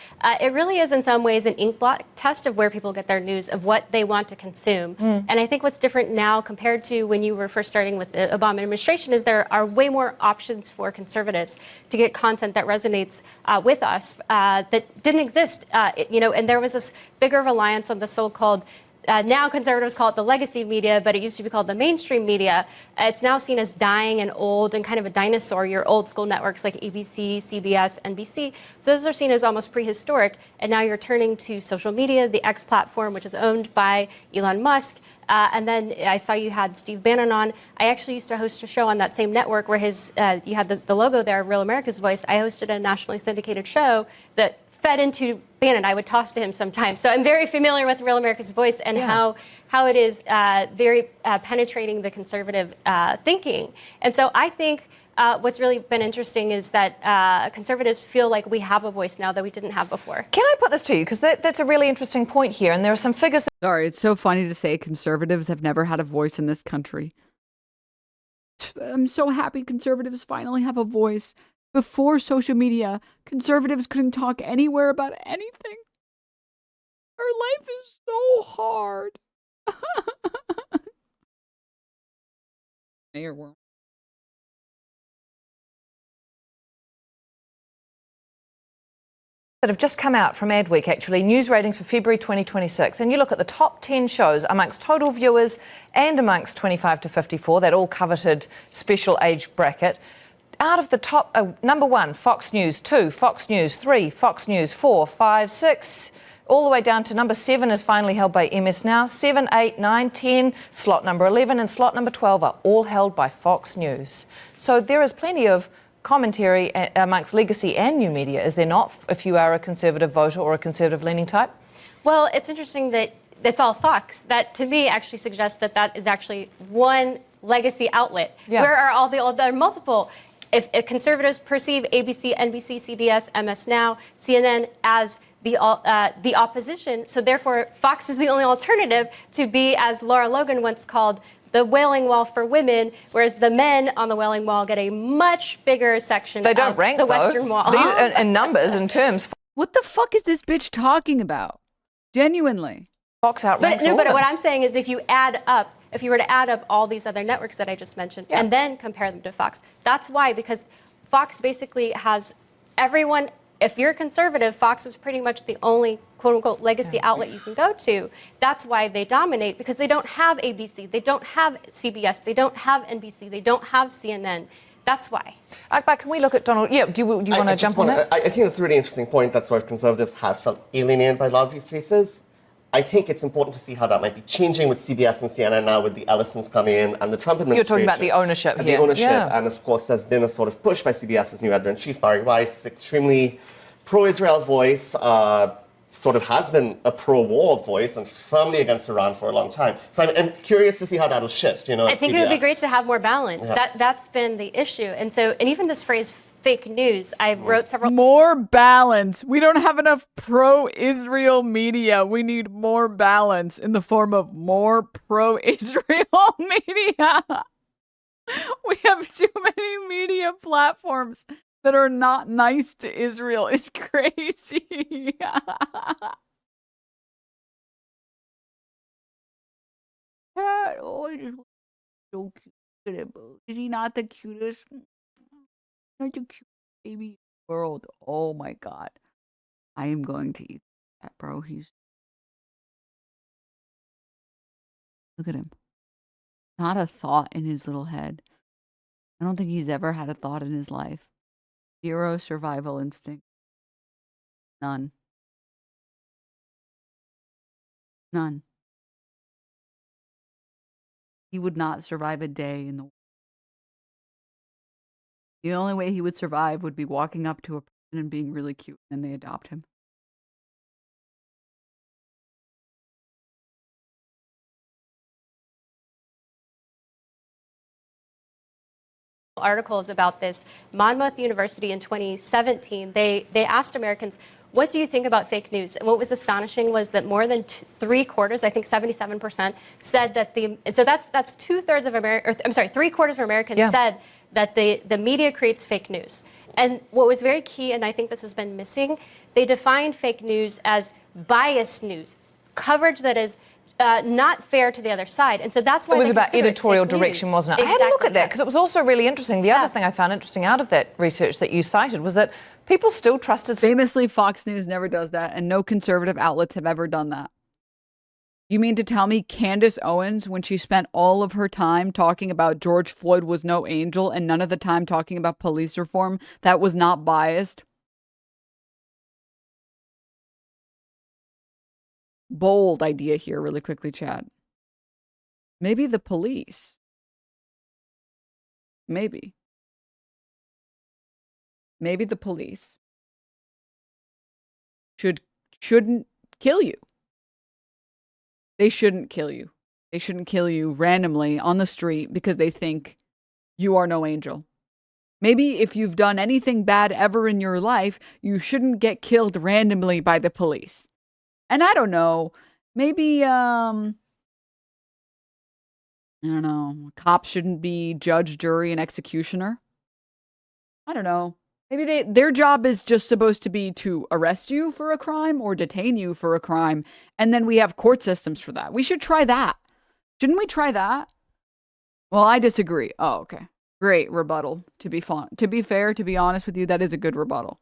It really is in some ways an inkblot test of where people get their news, of what they want to consume. And I think what's different now compared to when you were first starting with the Obama administration is there are way more options for conservatives to get content that resonates with us that didn't exist, and there was this bigger reliance on the so-called now conservatives call it the legacy media, but it used to be called the mainstream media. It's now seen as dying and old and kind of a dinosaur. Your old school networks like ABC, CBS, NBC, those are seen as almost prehistoric. And now you're turning to social media, the X platform, which is owned by Elon Musk. And then I saw you had Steve Bannon on. I actually used to host a show on that same network where you had the logo there, Real America's Voice. I hosted a nationally syndicated show that fed into Bannon. I would toss to him sometimes. So I'm very familiar with Real America's Voice and how it is very penetrating the conservative thinking. And so I think what's really been interesting is that conservatives feel like we have a voice now that we didn't have before. Can I put this to you? Because that's a really interesting point here. And there are some figures. Sorry, it's so funny to say conservatives have never had a voice in this country. I'm so happy conservatives finally have a voice. Before social media, conservatives couldn't talk anywhere about anything. Our life is so hard. Mayor world. That have just come out from Adweek, actually, news ratings for February 2026. And you look at the top 10 shows amongst total viewers and amongst 25 to 54, that all coveted special age bracket. Out of the top, number 1, Fox News, 2, Fox News, 3, Fox News, 4, 5, 6, all the way down to number 7 is finally held by MSNOW. 7, 8, 9, 10, slot number 11 and slot number 12 are all held by Fox News. So there is plenty of commentary amongst legacy and new media, is there not, if you are a conservative voter or a conservative-leaning type? Well, it's interesting that it's all Fox. That, to me, actually suggests that that is actually one legacy outlet. Yeah. Where are all the other multiple? If conservatives perceive ABC, NBC, CBS, MSNOW, CNN as the opposition, so therefore Fox is the only alternative to be, as Laura Logan once called, the Wailing Wall for women, whereas the men on the Wailing Wall get a much bigger section they don't of rank, the though. Western Wall. These, in numbers, in terms. What the fuck is this bitch talking about? Genuinely. Fox outranks But all what I'm saying is if you were to add up all these other networks that I just mentioned and then compare them to Fox, that's why, because Fox basically has everyone. If you're conservative, Fox is pretty much the only quote-unquote legacy outlet you can go to. That's why they dominate, because they don't have ABC, they don't have CBS, they don't have NBC, they don't have CNN. That's why. Akbar, can we look at Donald? Yeah, do you want to jump on that? I think that's a really interesting point that sort of conservatives have felt alienated by a lot of these places. I think it's important to see how that might be changing with CBS and CNN now, with the Ellisons coming in and the Trump administration. You're talking about the ownership here. The ownership. Yeah. And of course, there's been a sort of push by CBS's new editor-in-chief, Barry Weiss, extremely pro-Israel voice, sort of has been a pro-war voice and firmly against Iran for a long time. So I'm curious to see how that'll shift, I think it would be great to have more balance. Yeah. That's been the issue. And even this phrase, fake news, I wrote several... More balance. We don't have enough pro-Israel media. We need more balance in the form of more pro-Israel media. We have too many media platforms that are not nice to Israel. It's crazy. Oh, I just so cute. Look at him. Is he not the cutest? Such a cute baby in the world. Oh my god. I am going to eat that, bro. Look at him. Not a thought in his little head. I don't think he's ever had a thought in his life. Zero survival instinct. None. None. He would not survive a day in the world. The only way he would survive would be walking up to a person and being really cute, and they adopt him. Articles about this. Monmouth University in 2017, they asked Americans, what do you think about fake news? And what was astonishing was that more than three quarters, I think 77%, said that so that's 2/3 of America, I'm sorry, 3/4 of Americans said that the media creates fake news. And what was very key, and I think this has been missing, they defined fake news as biased news, coverage that is not fair to the other side. And so that's why it was they about consider it editorial fake direction, news. wasn't it? I had a look at that because it was also really interesting. The other thing I found interesting out of that research that you cited was that people still trusted. Famously, Fox News never does that, and no conservative outlets have ever done that. You mean to tell me Candace Owens, when she spent all of her time talking about George Floyd was no angel and none of the time talking about police reform, that was not biased? Bold idea here, really quickly, Chad. Maybe the police. Maybe. Maybe the police shouldn't kill you. They shouldn't kill you. They shouldn't kill you randomly on the street because they think you are no angel. Maybe if you've done anything bad ever in your life, you shouldn't get killed randomly by the police. And I don't know, maybe, I don't know, cops shouldn't be judge, jury, and executioner. I don't know. Maybe their job is just supposed to be to arrest you for a crime or detain you for a crime. And then we have court systems for that. We should try that. Shouldn't we try that? Well, I disagree. Oh, okay. Great rebuttal. To be fair, to be honest with you, that is a good rebuttal.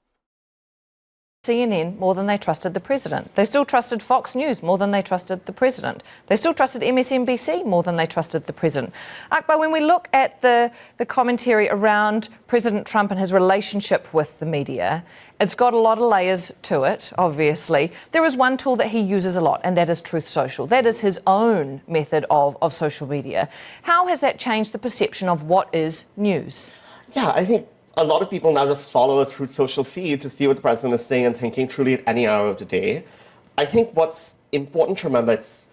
CNN more than they trusted the president. They still trusted Fox News more than they trusted the president. They still trusted MSNBC more than they trusted the president. Akbar, when we look at the commentary around President Trump and his relationship with the media, it's got a lot of layers to it, obviously. There is one tool that he uses a lot, and that is Truth Social. That is his own method of social media. How has that changed the perception of what is news? Yeah, I think a lot of people now just follow a Truth Social feed to see what the president is saying and thinking truly at any hour of the day. I think what's important to remember is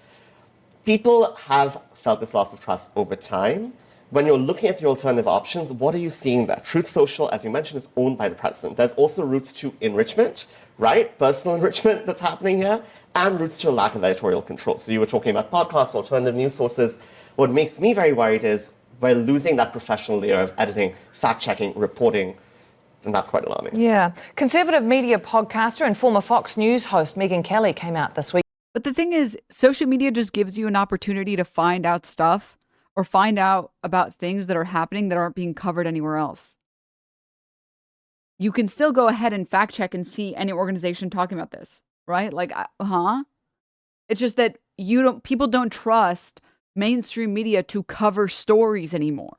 people have felt this loss of trust over time. When you're looking at the alternative options, what are you seeing there? Truth Social, as you mentioned, is owned by the president. There's also roots to enrichment, right? Personal enrichment that's happening here, and roots to a lack of editorial control. So you were talking about podcasts, alternative news sources. What makes me very worried is we're losing that professional layer of editing, fact-checking, reporting, and that's quite alarming. Yeah. Conservative media podcaster and former Fox News host Megyn Kelly came out this week. But the thing is, social media just gives you an opportunity to find out stuff or find out about things that are happening that aren't being covered anywhere else. You can still go ahead and fact-check and see any organization talking about this, right? Like, It's just that people don't trust mainstream media to cover stories anymore.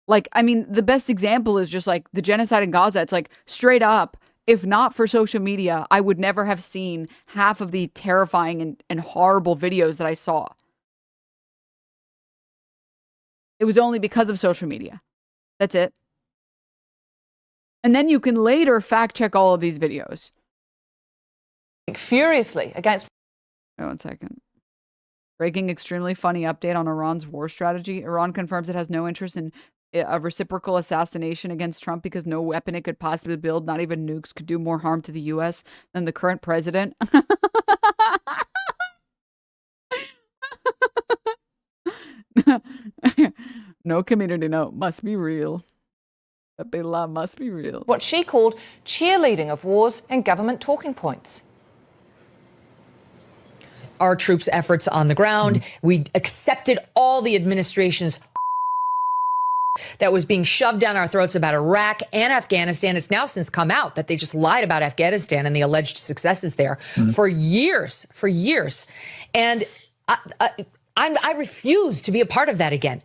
Like, I mean, the best example is just like the genocide in Gaza. It's like straight up, if not for social media, I would never have seen half of the terrifying and horrible videos that I saw. It was only because of social media. That's it. And then you can later fact check all of these videos. Furiously against. Oh, 1 second. Breaking extremely funny update on Iran's war strategy. Iran confirms it has no interest in a reciprocal assassination against Trump because no weapon it could possibly build, not even nukes, could do more harm to the U.S. than the current president. No community note. Must be real. Pepe La must be real. What she called cheerleading of wars and government talking points. Our troops' efforts on the ground. We accepted all the administration's that was being shoved down our throats about Iraq and Afghanistan. It's now since come out that they just lied about Afghanistan and the alleged successes there for years. And I refuse to be a part of that again.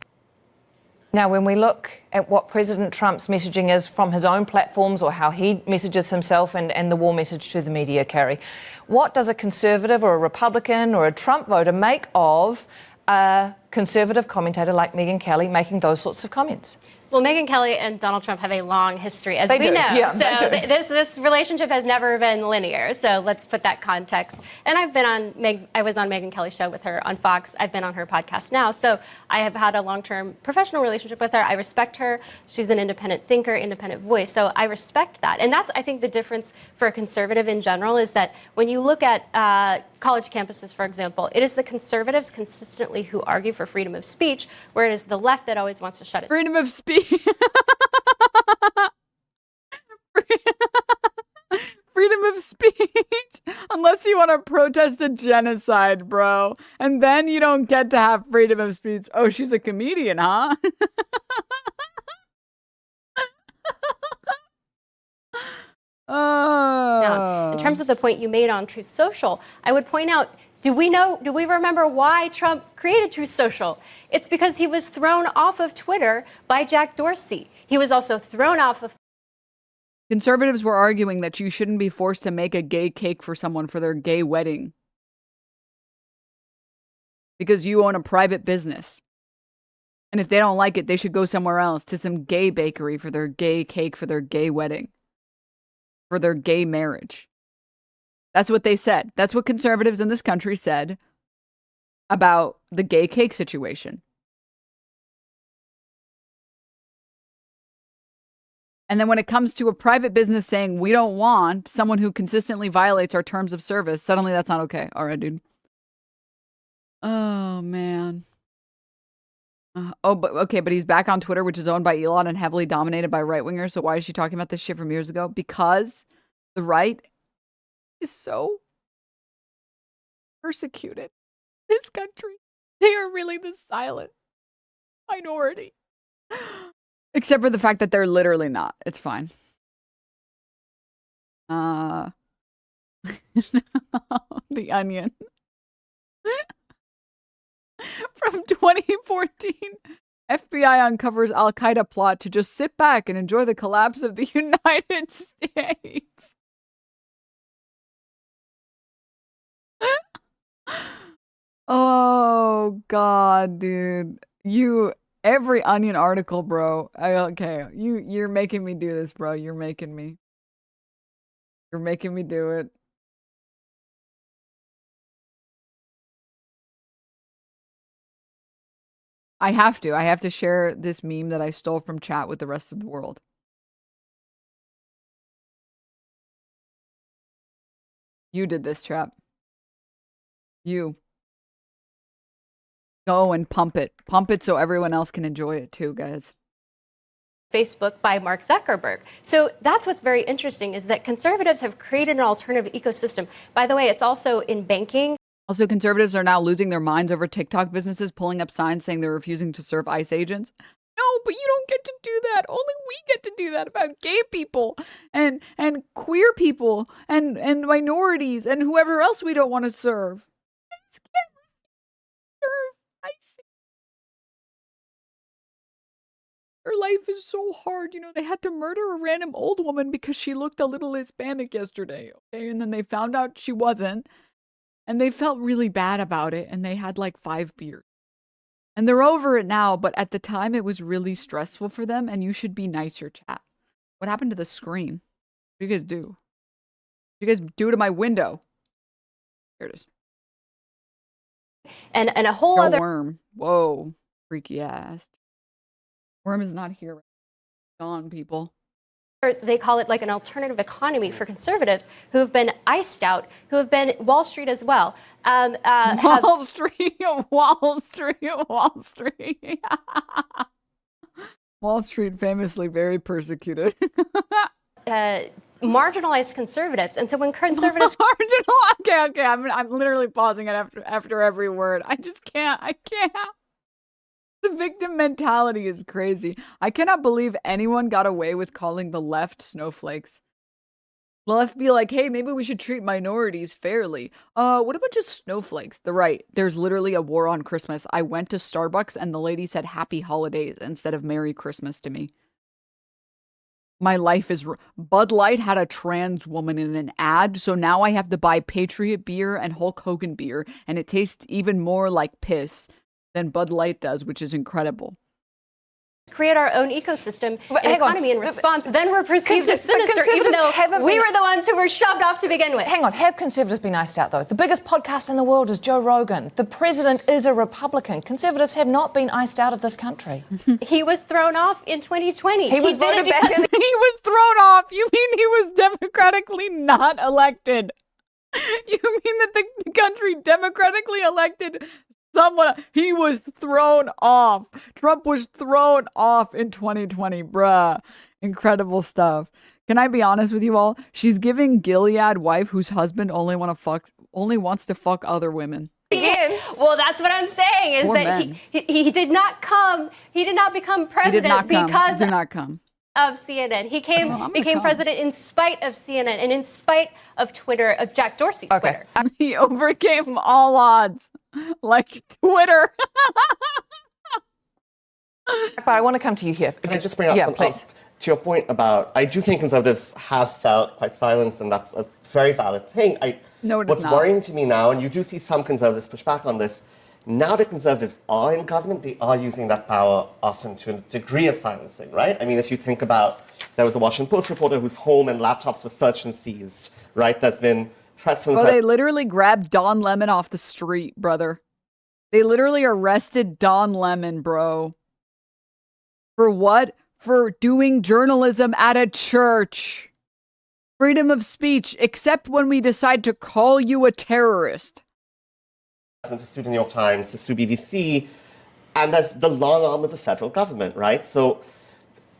Now, when we look at what President Trump's messaging is from his own platforms or how he messages himself and the war message to the media, Carrie, what does a conservative or a Republican or a Trump voter make of a conservative commentator like Megyn Kelly making those sorts of comments? Well, Megyn Kelly and Donald Trump have a long history, as we know. Yeah, so this relationship has never been linear. So let's put that context. And I've been on I was on Megyn Kelly's show with her on Fox. I've been on her podcast now. So I have had a long-term professional relationship with her. I respect her. She's an independent thinker, independent voice. So I respect that. And that's, I think, the difference for a conservative in general is that when you look at college campuses, for example, it is the conservatives consistently who argue for freedom of speech, where it is the left that always wants to shut it. Freedom of speech. Freedom of speech. Unless you want to protest a genocide, bro. And then you don't get to have freedom of speech. Oh, she's a comedian, huh? In terms of the point you made on Truth Social, I would point out, do we remember why Trump created Truth Social? It's because he was thrown off of Twitter by Jack Dorsey. He was also thrown off of... Conservatives were arguing that you shouldn't be forced to make a gay cake for someone for their gay wedding. Because you own a private business. And if they don't like it, they should go somewhere else to some gay bakery for their gay cake for their gay wedding. For their gay marriage. That's what they said. That's what conservatives in this country said about the gay cake situation. And then when it comes to a private business saying we don't want someone who consistently violates our terms of service, suddenly that's not okay. All right, dude. Oh, man. But he's back on Twitter, which is owned by Elon and heavily dominated by right-wingers. So why is she talking about this shit from years ago? Because the right is so persecuted in this country. They are really the silent minority. Except for the fact that they're literally not. It's fine. The Onion. From 2014, FBI uncovers Al-Qaeda plot to just sit back and enjoy the collapse of the United States. Oh, God, dude. Every Onion article, bro. You're making me do this, bro. You're making me do it. I have to share this meme that I stole from chat with the rest of the world. You did this, chat. You. Go and pump it. Pump it so everyone else can enjoy it too, guys. Facebook by Mark Zuckerberg. So that's what's very interesting is that conservatives have created an alternative ecosystem. By the way, it's also in banking. Also, conservatives are now losing their minds over TikTok businesses pulling up signs saying they're refusing to serve ICE agents. No, but you don't get to do that. Only we get to do that about gay people and queer people and minorities and whoever else we don't want to serve. Guys can't serve ICE. Their life is so hard. You know, they had to murder a random old woman because she looked a little Hispanic yesterday. Okay, and then they found out she wasn't. And they felt really bad about it, and they had like 5 beers. And they're over it now, but at the time it was really stressful for them, and you should be nicer, chat. What happened to the screen? What do you guys do? What do you guys do to my window? Here it is. And a whole other... Worm. Whoa. Freaky ass. Worm is not here. Gone, people. They call it like an alternative economy for conservatives who have been iced out, who have been Wall Street as well. Wall Street. Wall Street famously very persecuted. Marginalized conservatives. And so when conservatives Okay. I'm literally pausing it after every word. I just can't. I can't. The victim mentality is crazy. I cannot believe anyone got away with calling the left snowflakes. The left be like, hey, maybe we should treat minorities fairly. What about just snowflakes? The right, there's literally a war on Christmas. I went to Starbucks and the lady said happy holidays instead of Merry Christmas to me. My life is... Bud Light had a trans woman in an ad, so now I have to buy Patriot beer and Hulk Hogan beer, and it tastes even more like piss than Bud Light does, which is incredible. Create our own ecosystem and economy in response, then we're perceived as sinister, even though we were the ones who were shoved off to begin with. Hang on, have conservatives been iced out, though? The biggest podcast in the world is Joe Rogan. The president is a Republican. Conservatives have not been iced out of this country. He was thrown off in 2020. He was voted back in. He was thrown off. You mean he was democratically not elected? You mean that the country democratically elected someone? He was thrown off. Trump was thrown off in 2020, bruh. Incredible stuff. Can I be honest with you all? She's giving Gilead wife whose husband only wants to fuck other women. Again. Well, that's what I'm saying is that he did not become president because of CNN. He became president in spite of CNN and in spite of Twitter, of Jack Dorsey's Twitter. He overcame all odds. Like Twitter. But I want to come to you here. Can I just bring up something? Please. To your point about, I do think conservatives have felt quite silenced, and that's a very valid thing. What's worrying to me now, and you do see some conservatives push back on this, now that conservatives are in government, they are using that power often to a degree of silencing, right? I mean, if you think about, there was a Washington Post reporter whose home and laptops were searched and seized, right? There's been threats from they literally grabbed Don Lemon off the street, brother. They literally arrested Don Lemon, bro. For what? For doing journalism at a church. Freedom of speech, except when we decide to call you a terrorist. To sue the New York Times, to sue BBC, and there's the long arm of the federal government, right? So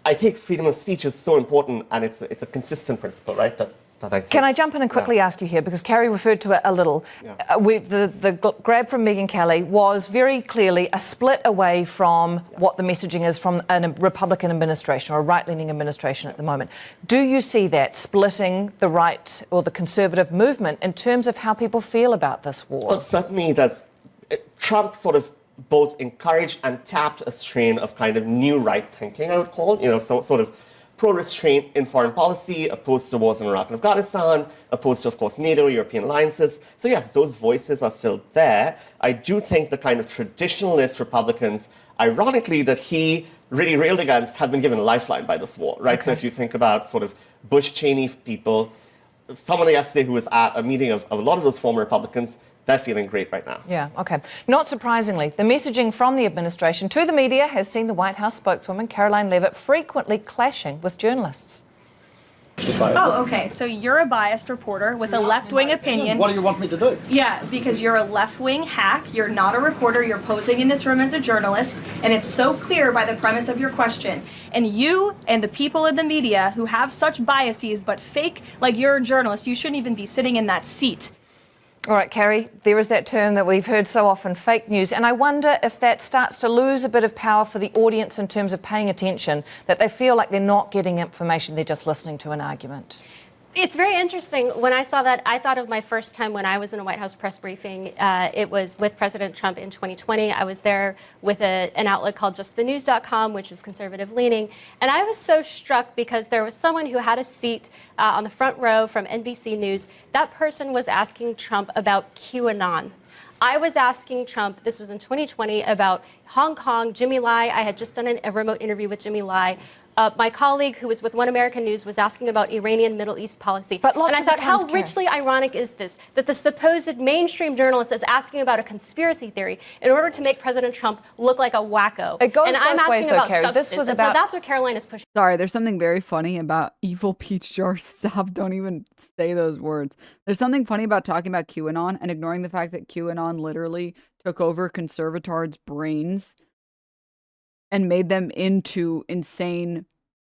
I think freedom of speech is so important, and it's a consistent principle, right? That I think. Can I jump in and quickly ask you here, because Carrie referred to it a little. The grab from Megyn Kelly was very clearly a split away from what the messaging is from a Republican administration or a right-leaning administration at the moment. Do you see that splitting the right or the conservative movement in terms of how people feel about this war? Well, certainly Trump sort of both encouraged and tapped a strain of kind of new right thinking, I would call, sort of pro-restraint in foreign policy, opposed to wars in Iraq and Afghanistan, opposed to, of course, NATO, European alliances. So yes, those voices are still there. I do think the kind of traditionalist Republicans, ironically, that he really railed against, have been given a lifeline by this war, right? Okay. So if you think about sort of Bush-Cheney people, someone yesterday who was at a meeting of a lot of those former Republicans, they're feeling great right now. Yeah, okay. Not surprisingly, the messaging from the administration to the media has seen the White House spokeswoman Caroline Leavitt frequently clashing with journalists. Oh, okay. So you're a biased reporter with a left-wing opinion. What do you want me to do? Yeah, because you're a left-wing hack. You're not a reporter. You're posing in this room as a journalist, and it's so clear by the premise of your question. And you and the people in the media who have such biases but fake like you're a journalist, you shouldn't even be sitting in that seat. All right, Carrie, there is that term that we've heard so often, fake news, and I wonder if that starts to lose a bit of power for the audience in terms of paying attention, that they feel like they're not getting information, they're just listening to an argument. It's very interesting. When I saw that, I thought of my first time when I was in a White House press briefing. It was with President Trump in 2020. I was there with an outlet called justthenews.com, which is conservative leaning. And I was so struck because there was someone who had a seat on the front row from NBC News. That person was asking Trump about QAnon. I was asking Trump, this was in 2020, about Hong Kong, Jimmy Lai. I had just done a remote interview with Jimmy Lai. My colleague who was with One American News was asking about Iranian Middle East policy. And I thought, how richly ironic is this, that the supposed mainstream journalist is asking about a conspiracy theory in order to make President Trump look like a wacko. It goes and I'm both asking ways, though, about Carrie. substance. This was and about... so that's what Caroline is pushing. Sorry, there's something very funny about evil peach jar. Stop, don't even say those words. There's something funny about talking about QAnon and ignoring the fact that QAnon literally took over conservatards' brains and made them into insane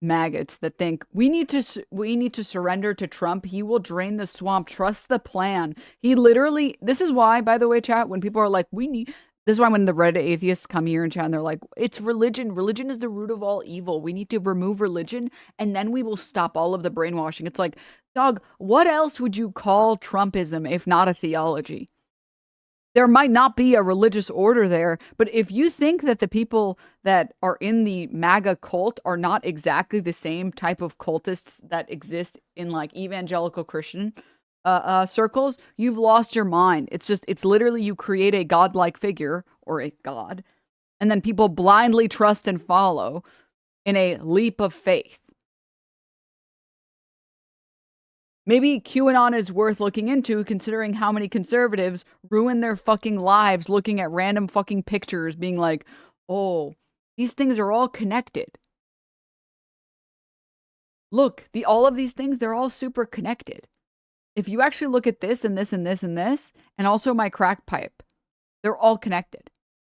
maggots that think we need to surrender to Trump. He will drain the swamp. Trust the plan. He literally, this is why, by the way, chat, when people are like, this is why when the Reddit atheists come here and chat and they're like, it's religion. Religion is the root of all evil. We need to remove religion and then we will stop all of the brainwashing. It's like, dog, what else would you call Trumpism if not a theology? There might not be a religious order there, but if you think that the people that are in the MAGA cult are not exactly the same type of cultists that exist in like evangelical Christian circles, you've lost your mind. It's literally you create a godlike figure or a god, and then people blindly trust and follow in a leap of faith. Maybe QAnon is worth looking into, considering how many conservatives ruin their fucking lives looking at random fucking pictures, being like, oh, these things are all connected. Look, all of these things, they're all super connected. If you actually look at this and this and this and this, and also my crack pipe, they're all connected.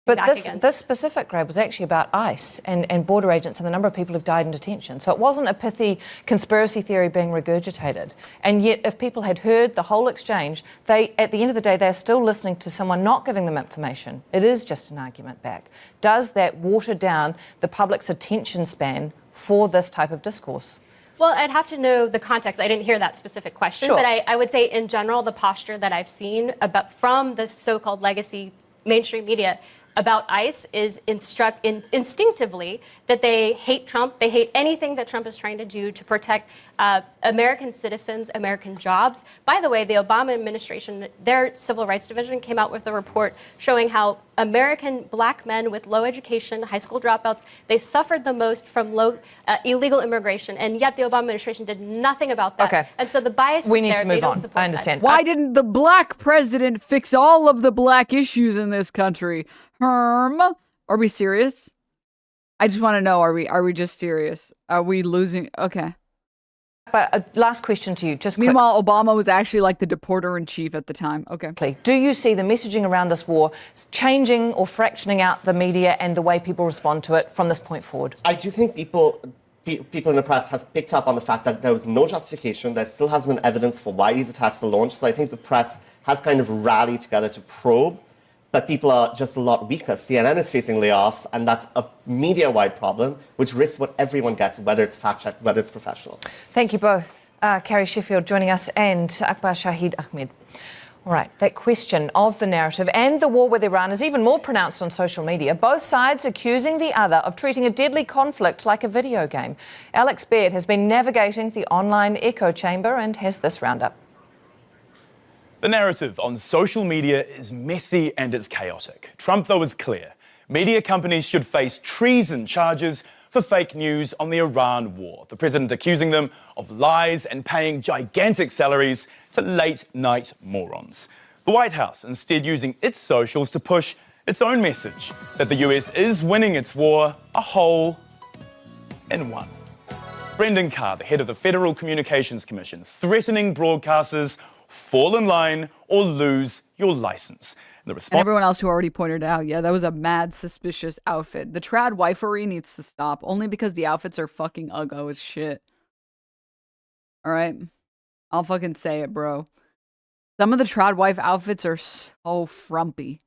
But this specific grab was actually about ICE and border agents and the number of people who've died in detention. So it wasn't a pithy conspiracy theory being regurgitated. And yet, if people had heard the whole exchange, at the end of the day, they're still listening to someone not giving them information. It is just an argument back. Does that water down the public's attention span for this type of discourse? Well, I'd have to know the context. I didn't hear that specific question, Sure. but I would say in general, the posture that I've seen from the so-called legacy mainstream media about ICE is instinctively that they hate Trump. They hate anything that Trump is trying to do to protect American citizens, American jobs. By the way, the Obama administration, their civil rights division came out with a report showing how American black men with low education, high school dropouts, they suffered the most from illegal immigration, and yet the Obama administration did nothing about that. Okay. And so the bias We is need there. to move They don't on. support I understand. Why didn't the black president fix all of the black issues in this country? Are we serious? I just want to know, are we just serious? Are we losing? Okay. But last question to you. Meanwhile, Obama was actually like the deporter-in-chief at the time. Okay. Do you see the messaging around this war changing or fractioning out the media and the way people respond to it from this point forward? I do think people in the press have picked up on the fact that there was no justification. There still hasn't been evidence for why these attacks were launched. So I think the press has kind of rallied together to probe. But people are just a lot weaker. CNN is facing layoffs, and that's a media-wide problem, which risks what everyone gets, whether it's fact-checked, whether it's professional. Thank you both. Carrie Sheffield joining us and Akbar Shahid Ahmed. All right, that question of the narrative and the war with Iran is even more pronounced on social media. Both sides accusing the other of treating a deadly conflict like a video game. Alex Baird has been navigating the online echo chamber and has this roundup. The narrative on social media is messy and it's chaotic. Trump, though, is clear. Media companies should face treason charges for fake news on the Iran war. The president accusing them of lies and paying gigantic salaries to late-night morons. The White House instead using its socials to push its own message that the US is winning its war a hole in one. Brendan Carr, the head of the Federal Communications Commission, threatening broadcasters, fall in line or lose your license. The And everyone else who already pointed out, yeah, that was a mad, suspicious outfit. The trad wifery needs to stop, only because the outfits are fucking uggo as shit. All right? I'll fucking say it, bro. Some of the trad wife outfits are so frumpy.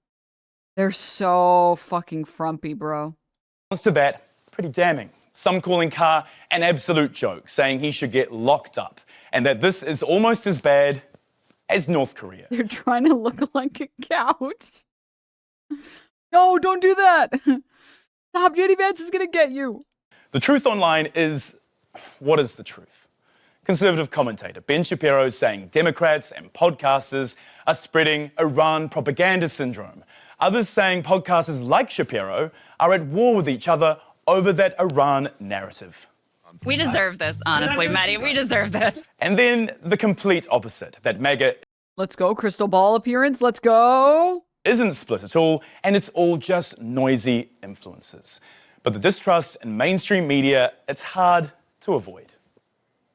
They're so fucking frumpy, bro. To that, pretty damning. Some calling Carr an absolute joke, saying he should get locked up, and that this is almost as bad as North Korea. They're trying to look like a couch. No, don't do that. Stop, JD Vance is going to get you. The truth online is, what is the truth? Conservative commentator Ben Shapiro saying Democrats and podcasters are spreading Iran propaganda syndrome. Others saying podcasters like Shapiro are at war with each other over that Iran narrative. We deserve this, honestly, Maddie. We deserve this. And then the complete opposite, that MAGA Let's go, crystal ball appearance. Let's go. Isn't split at all, and it's all just noisy influences. But the distrust in mainstream media, it's hard to avoid.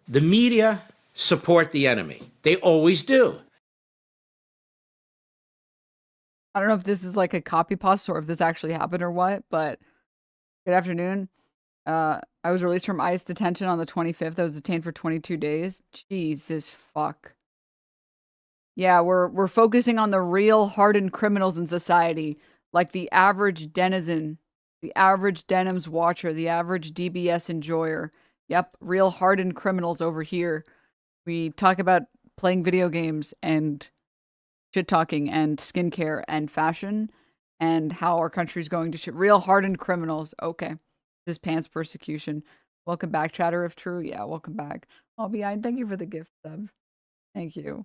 The media support the enemy. They always do. I don't know if this is like a copy paste or if this actually happened or what, but Good afternoon. I was released from ICE detention on the 25th. I was detained for 22 days. Jesus fuck. Yeah, we're focusing on the real hardened criminals in society, like the average denizen, the average Denims watcher, the average DBS enjoyer. Yep, real hardened criminals over here. We talk about playing video games and shit talking and skincare and fashion and how our country's going to shit. Real hardened criminals. Okay. This is pants persecution. Welcome back, chatter if true. Yeah, welcome back. Oh, behind. Thank you for the gift sub. Thank you.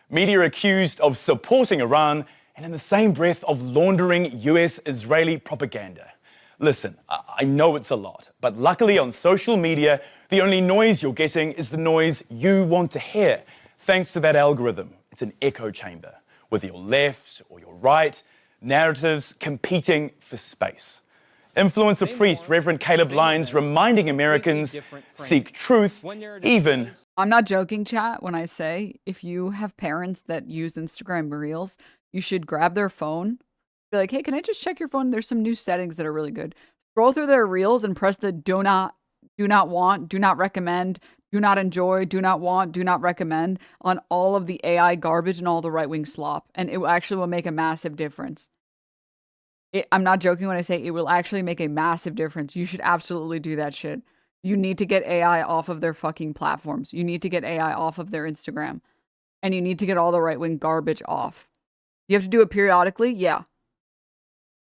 Media accused of supporting Iran and in the same breath of laundering US-Israeli propaganda. Listen, I know it's a lot, but luckily on social media, the only noise you're getting is the noise you want to hear. Thanks to that algorithm, it's an echo chamber, whether you're left or you're right, narratives competing for space. Influencer priest Reverend Caleb Lyons reminding Americans seek truth even... I'm not joking, chat, when I say if you have parents that use Instagram Reels, you should grab their phone, be like, hey, can I just check your phone? There's some new settings that are really good. Scroll through their Reels and press the do not want, do not recommend, do not enjoy, do not want, do not recommend on all of the AI garbage and all the right-wing slop. And it actually will make a massive difference. I'm not joking when I say it will actually make a massive difference. You should absolutely do that shit. You need to get AI off of their fucking platforms. You need to get AI off of their Instagram. And you need to get all the right-wing garbage off. You have to do it periodically? Yeah.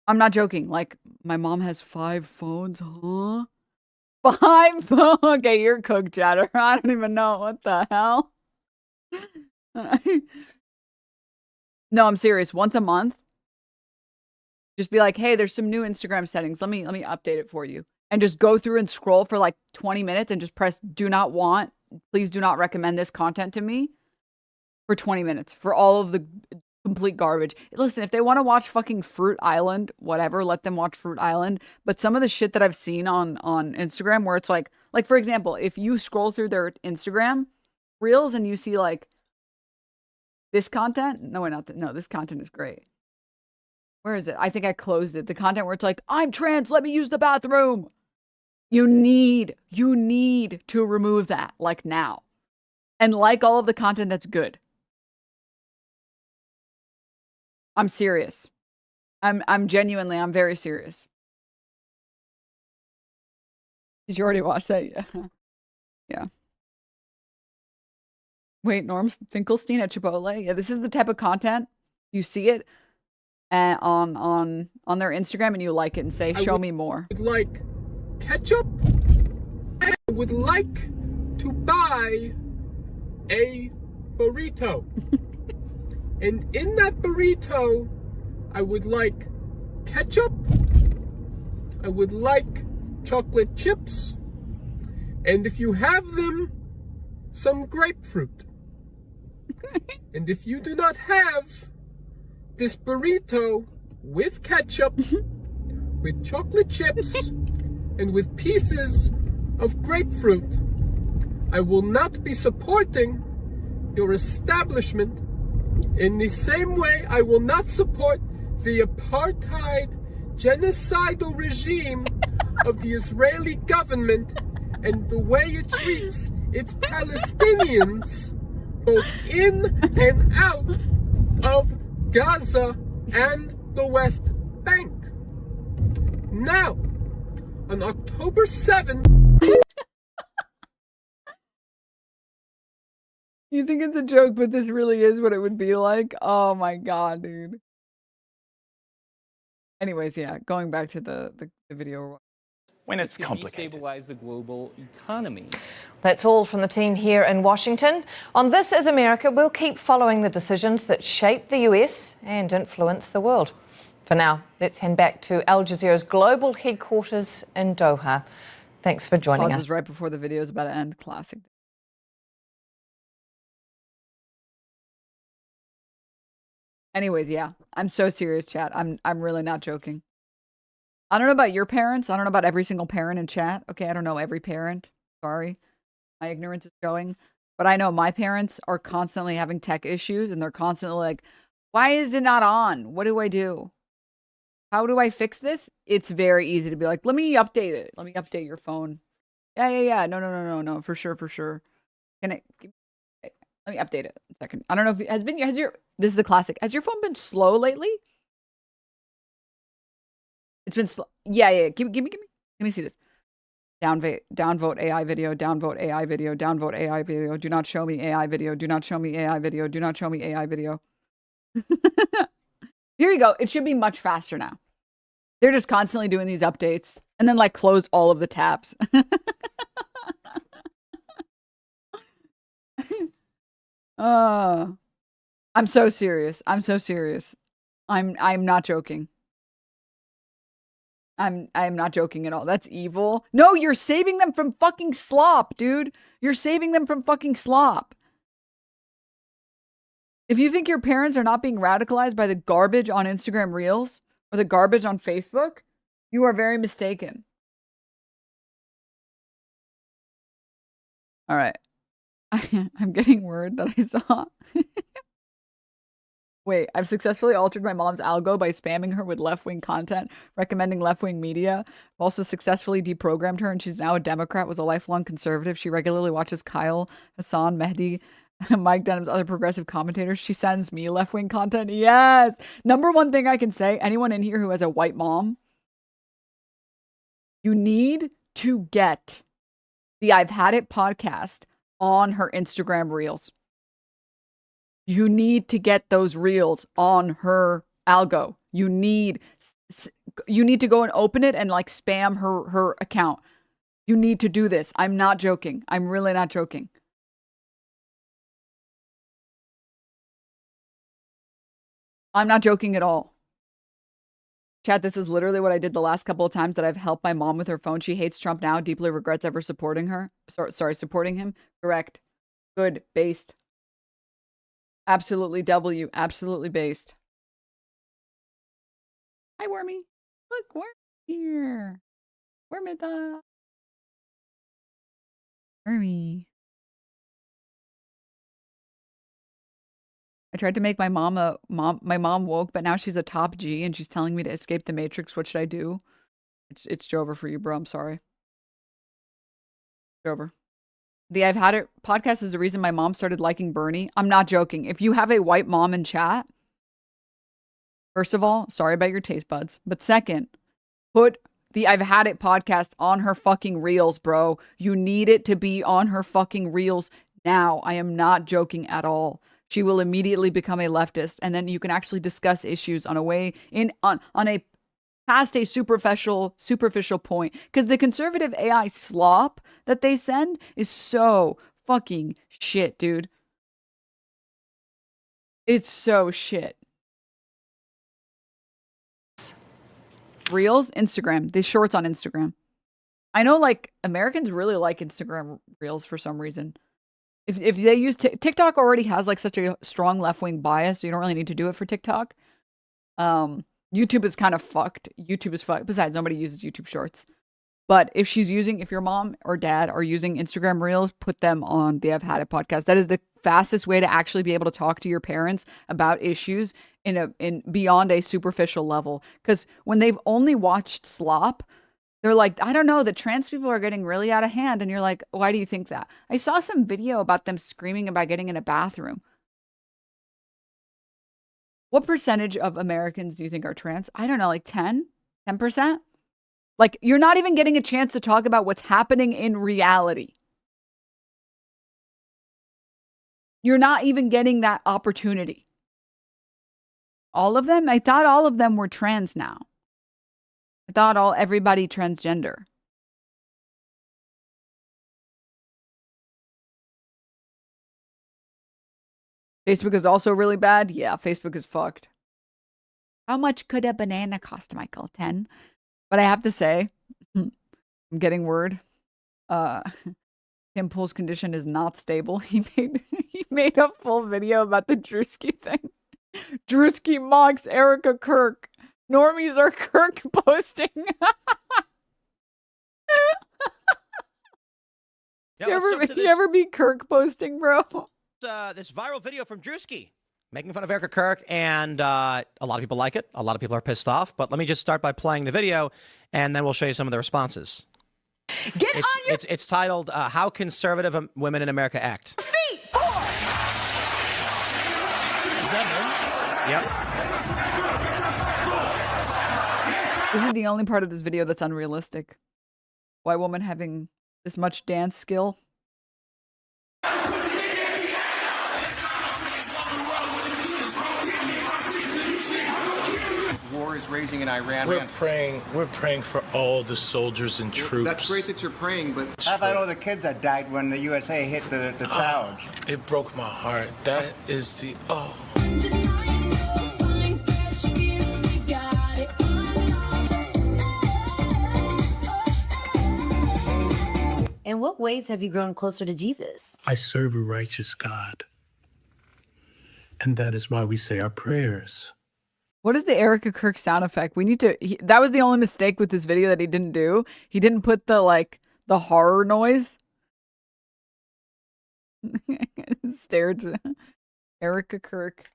I'm not joking. Like, my mom has 5 phones, huh? 5 phones? Okay, you're cooked, chatter. I don't even know. What the hell? No, I'm serious. Once a month, just be like, hey, there's some new Instagram settings. Let me update it for you. And just go through and scroll for like 20 minutes and just press do not want. Please do not recommend this content to me for 20 minutes for all of the complete garbage. Listen, if they want to watch fucking Fruit Island, whatever, let them watch Fruit Island. But some of the shit that I've seen on Instagram where it's like for example, if you scroll through their Instagram Reels and you see like this content, this content is great. Where is it? I think I closed it. The content where it's like, I'm trans, let me use the bathroom. You need to remove that, like now. And like all of the content that's good. I'm serious. I'm very serious. Did you already watch that? Yeah. Yeah. Wait, Norm Finkelstein at Chipotle? Yeah, this is the type of content. You see it on their Instagram and you like it and say, show me more. I would like ketchup. I would like to buy a burrito. And in that burrito, I would like ketchup. I would like chocolate chips. And if you have them, some grapefruit. And if you do not have this burrito with ketchup, with chocolate chips, and with pieces of grapefruit, I will not be supporting your establishment. In the same way, I will not support the apartheid genocidal regime of the Israeli government and the way it treats its Palestinians both in and out of Gaza and the West Bank. Now, on October 7th... You think it's a joke, but this really is what it would be like? Oh my god, dude. Anyways, yeah, going back to the video. When it's complicated. Destabilize the global economy. That's all from the team here in Washington. On This Is America, we'll keep following the decisions that shape the US and influence the world. For now, let's head back to Al Jazeera's global headquarters in Doha. Thanks for joining us. Right before the video is about to end. Classic. Anyways, yeah, I'm so serious, chat. I'm really not joking. I don't know about your parents. I don't know about every single parent in chat. Okay, I don't know every parent. Sorry. My ignorance is showing. But I know my parents are constantly having tech issues and they're constantly like, why is it not on? What do I do? How do I fix this? It's very easy to be like, let me update it. Let me update your phone. Yeah. No. For sure. Can I? Let me update it. A second. I don't know if it has your. This is the classic. Has your phone been slow lately? It's been slow. Yeah. Give me. Let me see this. Downvote AI video. Downvote AI video. Downvote AI video. Do not show me AI video. Do not show me AI video. Do not show me AI video. Here you go. It should be much faster now. They're just constantly doing these updates and then like close all of the tabs. I'm so serious. I'm not joking. I'm not joking at all. That's evil. No, you're saving them from fucking slop, dude. You're saving them from fucking slop. If you think your parents are not being radicalized by the garbage on Instagram Reels or the garbage on Facebook, you are very mistaken. All right. I'm getting word that I saw. Wait, I've successfully altered my mom's algo by spamming her with left-wing content, recommending left-wing media. I've also successfully deprogrammed her, and she's now a Democrat, was a lifelong conservative. She regularly watches Kyle, Hassan, Mehdi, Mike Denim's other progressive commentators. She sends me left-wing content. Yes! Number one thing I can say, anyone in here who has a white mom, you need to get the I've Had It podcast on her Instagram Reels. You need to get those Reels on her algo. You need to go and open it and like spam her account. You need to do this. I'm not joking. I'm really not joking. I'm not joking at all. Chat, this is literally what I did the last couple of times that I've helped my mom with her phone. She hates Trump now, deeply regrets ever supporting her. Sorry, supporting him. Correct. Good. Based. Absolutely W. Absolutely based. Hi, Wormy. Look, Wormy here. Wormy the... Wormy. I tried to make my mom woke, but now she's a top G and she's telling me to escape the Matrix. What should I do? It's Jover for you, bro. I'm sorry. Jover. The I've Had It podcast is the reason my mom started liking Bernie. I'm not joking. If you have a white mom in chat, first of all, sorry about your taste buds. But second, put the I've Had It podcast on her fucking Reels, bro. You need it to be on her fucking Reels now. I am not joking at all. She will immediately become a leftist, and then you can actually discuss issues on a past a superficial point. Because the conservative AI slop that they send is so fucking shit, dude. It's so shit. Reels, Instagram, the shorts on Instagram. I know, like, Americans really like Instagram Reels for some reason. If they use TikTok already has like such a strong left-wing bias, so you don't really need to do it for TikTok. YouTube is kind of fucked. YouTube is fucked. Besides, nobody uses YouTube Shorts. But if your mom or dad are using Instagram Reels, put them on the I've Had It podcast. That is the fastest way to actually be able to talk to your parents about issues in beyond a superficial level. Because when they've only watched slop, they're like, I don't know, the trans people are getting really out of hand. And you're like, why do you think that? I saw some video about them screaming about getting in a bathroom. What percentage of Americans do you think are trans? I don't know, like 10%? Like, you're not even getting a chance to talk about what's happening in reality. You're not even getting that opportunity. All of them? I thought all of them were trans now. I thought everybody transgender. Facebook is also really bad. Yeah, Facebook is fucked. How much could a banana cost, Michael? 10. But I have to say, I'm getting word. Tim Pool's condition is not stable. He made a full video about the Druski thing. Druski mocks Erika Kirk. Normies are Kirk posting. You ever be Kirk posting, bro? This viral video from Druski. making fun of Erika Kirk, and a lot of people like it. A lot of people are pissed off. But let me just start by playing the video, and then we'll show you some of the responses. It's titled "How Conservative Women in America Act." Feet. Is that him? Yep. This is the only part of this video that's unrealistic. White woman having this much dance skill. War is raging in Iran. We're praying for all the soldiers and troops. That's great that you're praying, but how about all the kids that died when the USA hit the towers? It broke my heart. That is the In what ways have you grown closer to Jesus? I serve a righteous God. And that is why we say our prayers. What is the Erika Kirk sound effect? We need to. That was the only mistake with this video that he didn't do. He didn't put the horror noise. Stared to Erika Kirk.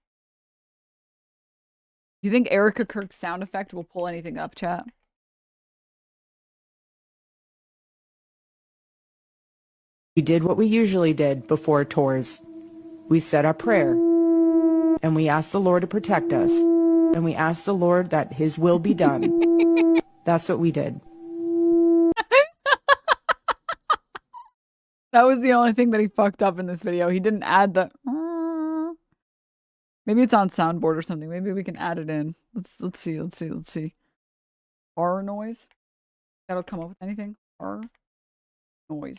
Do you think Erika Kirk's sound effect will pull anything up, chat? We did what we usually did before tours. We said our prayer, and we asked the Lord to protect us, and we asked the Lord that His will be done. That's what we did. That was the only thing that he fucked up in this video. He didn't add the. Maybe it's on soundboard or something. Maybe we can add it in. Let's see. Horror noise. That'll come up with anything. Horror noise.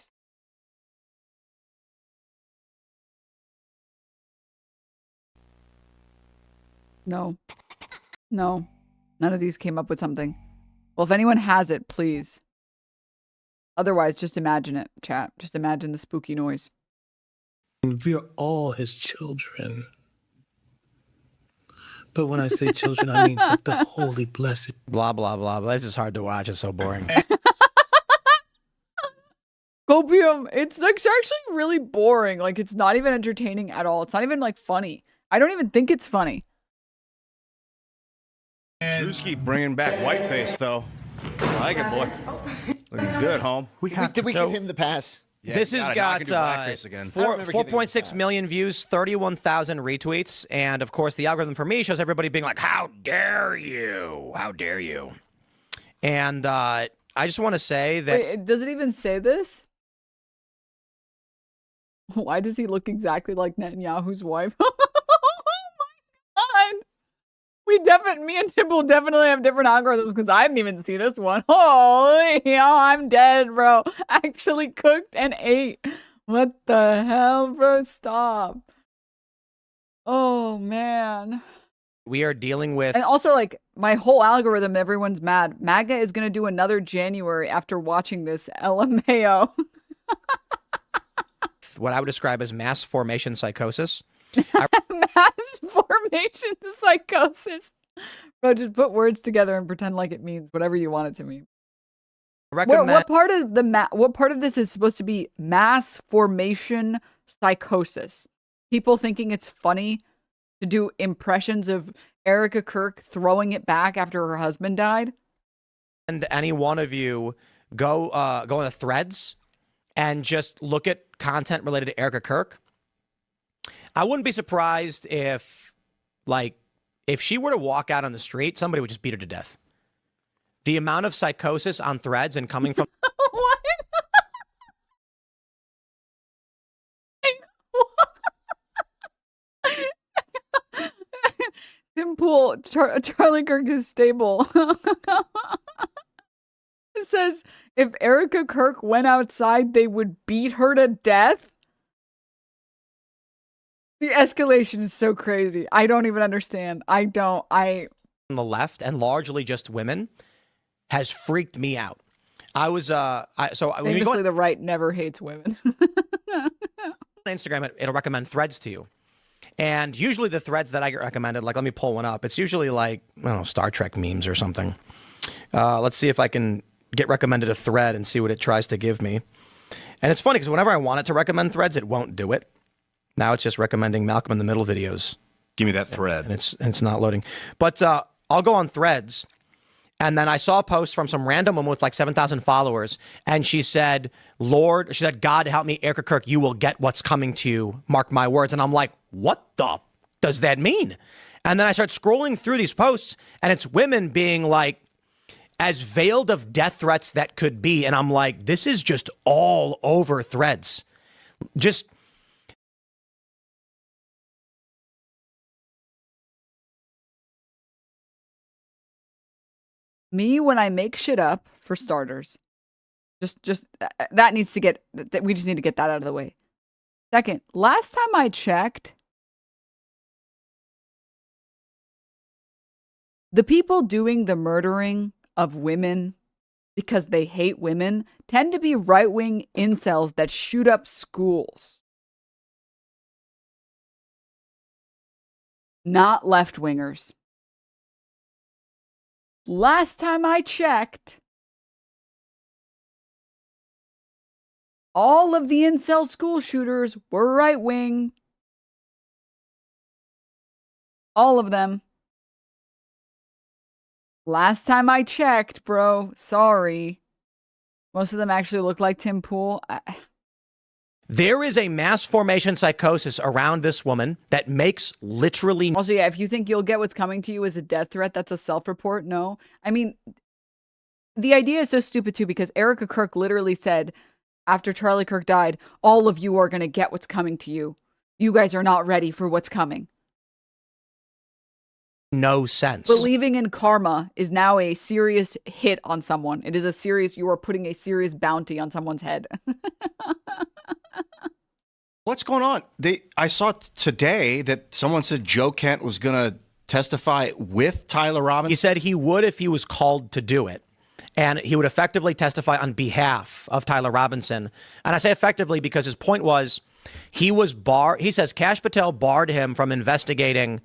No. None of these came up with something. Well, if anyone has it, please. Otherwise, just imagine it, chat. Just imagine the spooky noise. We are all His children. But when I say children, I mean like the holy, blessed. Blah, blah, blah. This is hard to watch. It's so boring. Copium. It's actually really boring. Like, it's not even entertaining at all. It's not even, funny. I don't even think it's funny. Druski bringing back whiteface, though. I like it, boy. Looking good, home. Did we give him the pass? Yeah, this has got 4.6 pass. million views, 31,000 retweets, and of course the algorithm for me shows everybody being like, "How dare you? How dare you?" And I just want to say that. Wait, does it even say this? Why does he look exactly like Netanyahu's wife? Oh my god! Me and Tim will definitely have different algorithms because I didn't even see this one. Holy hell, I'm dead, bro. Actually cooked and ate. What the hell, bro? Stop. Oh, man. We are dealing with... And also, my whole algorithm, everyone's mad. MAGA is going to do another January after watching this. LMAO. What I would describe as mass formation psychosis. Mass formation psychosis. Bro, just put words together and pretend like it means whatever you want it to mean. What part of this is supposed to be mass formation psychosis? People thinking it's funny to do impressions of Erika Kirk throwing it back after her husband died? And any one of you go on the threads and just look at content related to Erika Kirk. I wouldn't be surprised if she were to walk out on the street, somebody would just beat her to death. The amount of psychosis on threads and coming from... What? Tim Pool, Charlie Kirk is stable. It says, if Erika Kirk went outside, they would beat her to death. The escalation is so crazy. I don't even understand. On the left, and largely just women, has freaked me out. I was, famously, the right never hates women. On Instagram, it'll recommend threads to you. And usually the threads that I get recommended, let me pull one up. It's usually I don't know, Star Trek memes or something. Let's see if I can get recommended a thread and see what it tries to give me. And it's funny because whenever I want it to recommend threads, it won't do it. Now it's just recommending Malcolm in the Middle videos. Give me that thread. And it's not loading. But I'll go on Threads. And then I saw a post from some random woman with like 7,000 followers. And she said, God help me, Erika Kirk, you will get what's coming to you. Mark my words. And I'm like, what the does that mean? And then I start scrolling through these posts and it's women being like, as veiled of death threats that could be. And I'm like, this is just all over Threads. Just me when I make shit up, for starters. Just that needs to get, we just need to get that out of the way. Second, last time I checked, the people doing the murdering of women because they hate women tend to be right-wing incels that shoot up schools. Not left-wingers. Last time I checked, all of the incel school shooters were right-wing. All of them. Last time I checked, bro. Sorry. Most of them actually look like Tim Pool. there is a mass formation psychosis around this woman that makes literally. Also, yeah, if you think you'll get what's coming to you as a death threat, that's a self-report. No. I mean, the idea is so stupid too, because Erika Kirk literally said after Charlie Kirk died, all of you are going to get what's coming to you. You guys are not ready for what's coming. No sense. Believing in karma is now a serious hit on someone. It is a serious, you are putting a serious bounty on someone's head. What's going on? I saw today that someone said Joe Kent was going to testify with Tyler Robinson. He said he would if he was called to do it. And he would effectively testify on behalf of Tyler Robinson. And I say effectively because his point was he was barred. He says Kash Patel barred him from investigating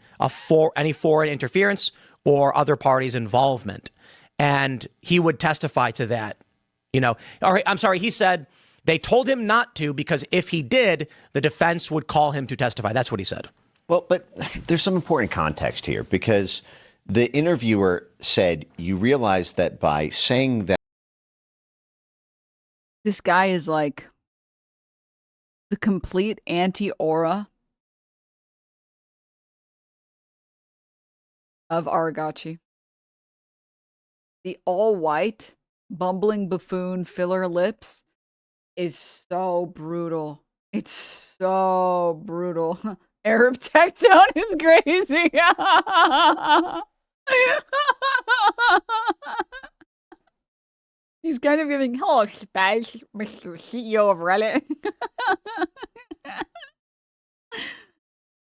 any foreign interference or other parties' involvement. And he would testify to that. You know, all right, I'm sorry. He said they told him not to because if he did, the defense would call him to testify. That's what he said. Well, but there's some important context here because the interviewer said you realize that by saying that. This guy is like the complete anti-aura of Aragachi. The all-white, bumbling buffoon filler lips is so brutal. It's so brutal. Arab tectone is crazy. He's kind of giving, hello, spies, Mr. CEO of Reddit.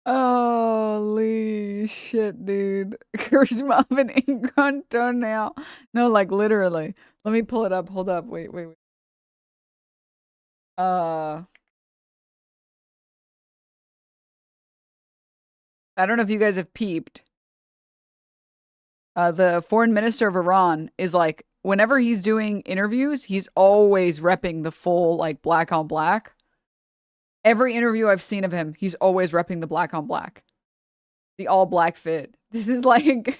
Holy shit, dude. Charisma of an ingrown toenail. No, like literally. Let me pull it up. Hold up. Wait. I don't know if you guys have peeped. The foreign minister of Iran is like, whenever he's doing interviews, he's always repping the full, like, black on black. Every interview I've seen of him, he's always repping the black on black. The all black fit. This is like...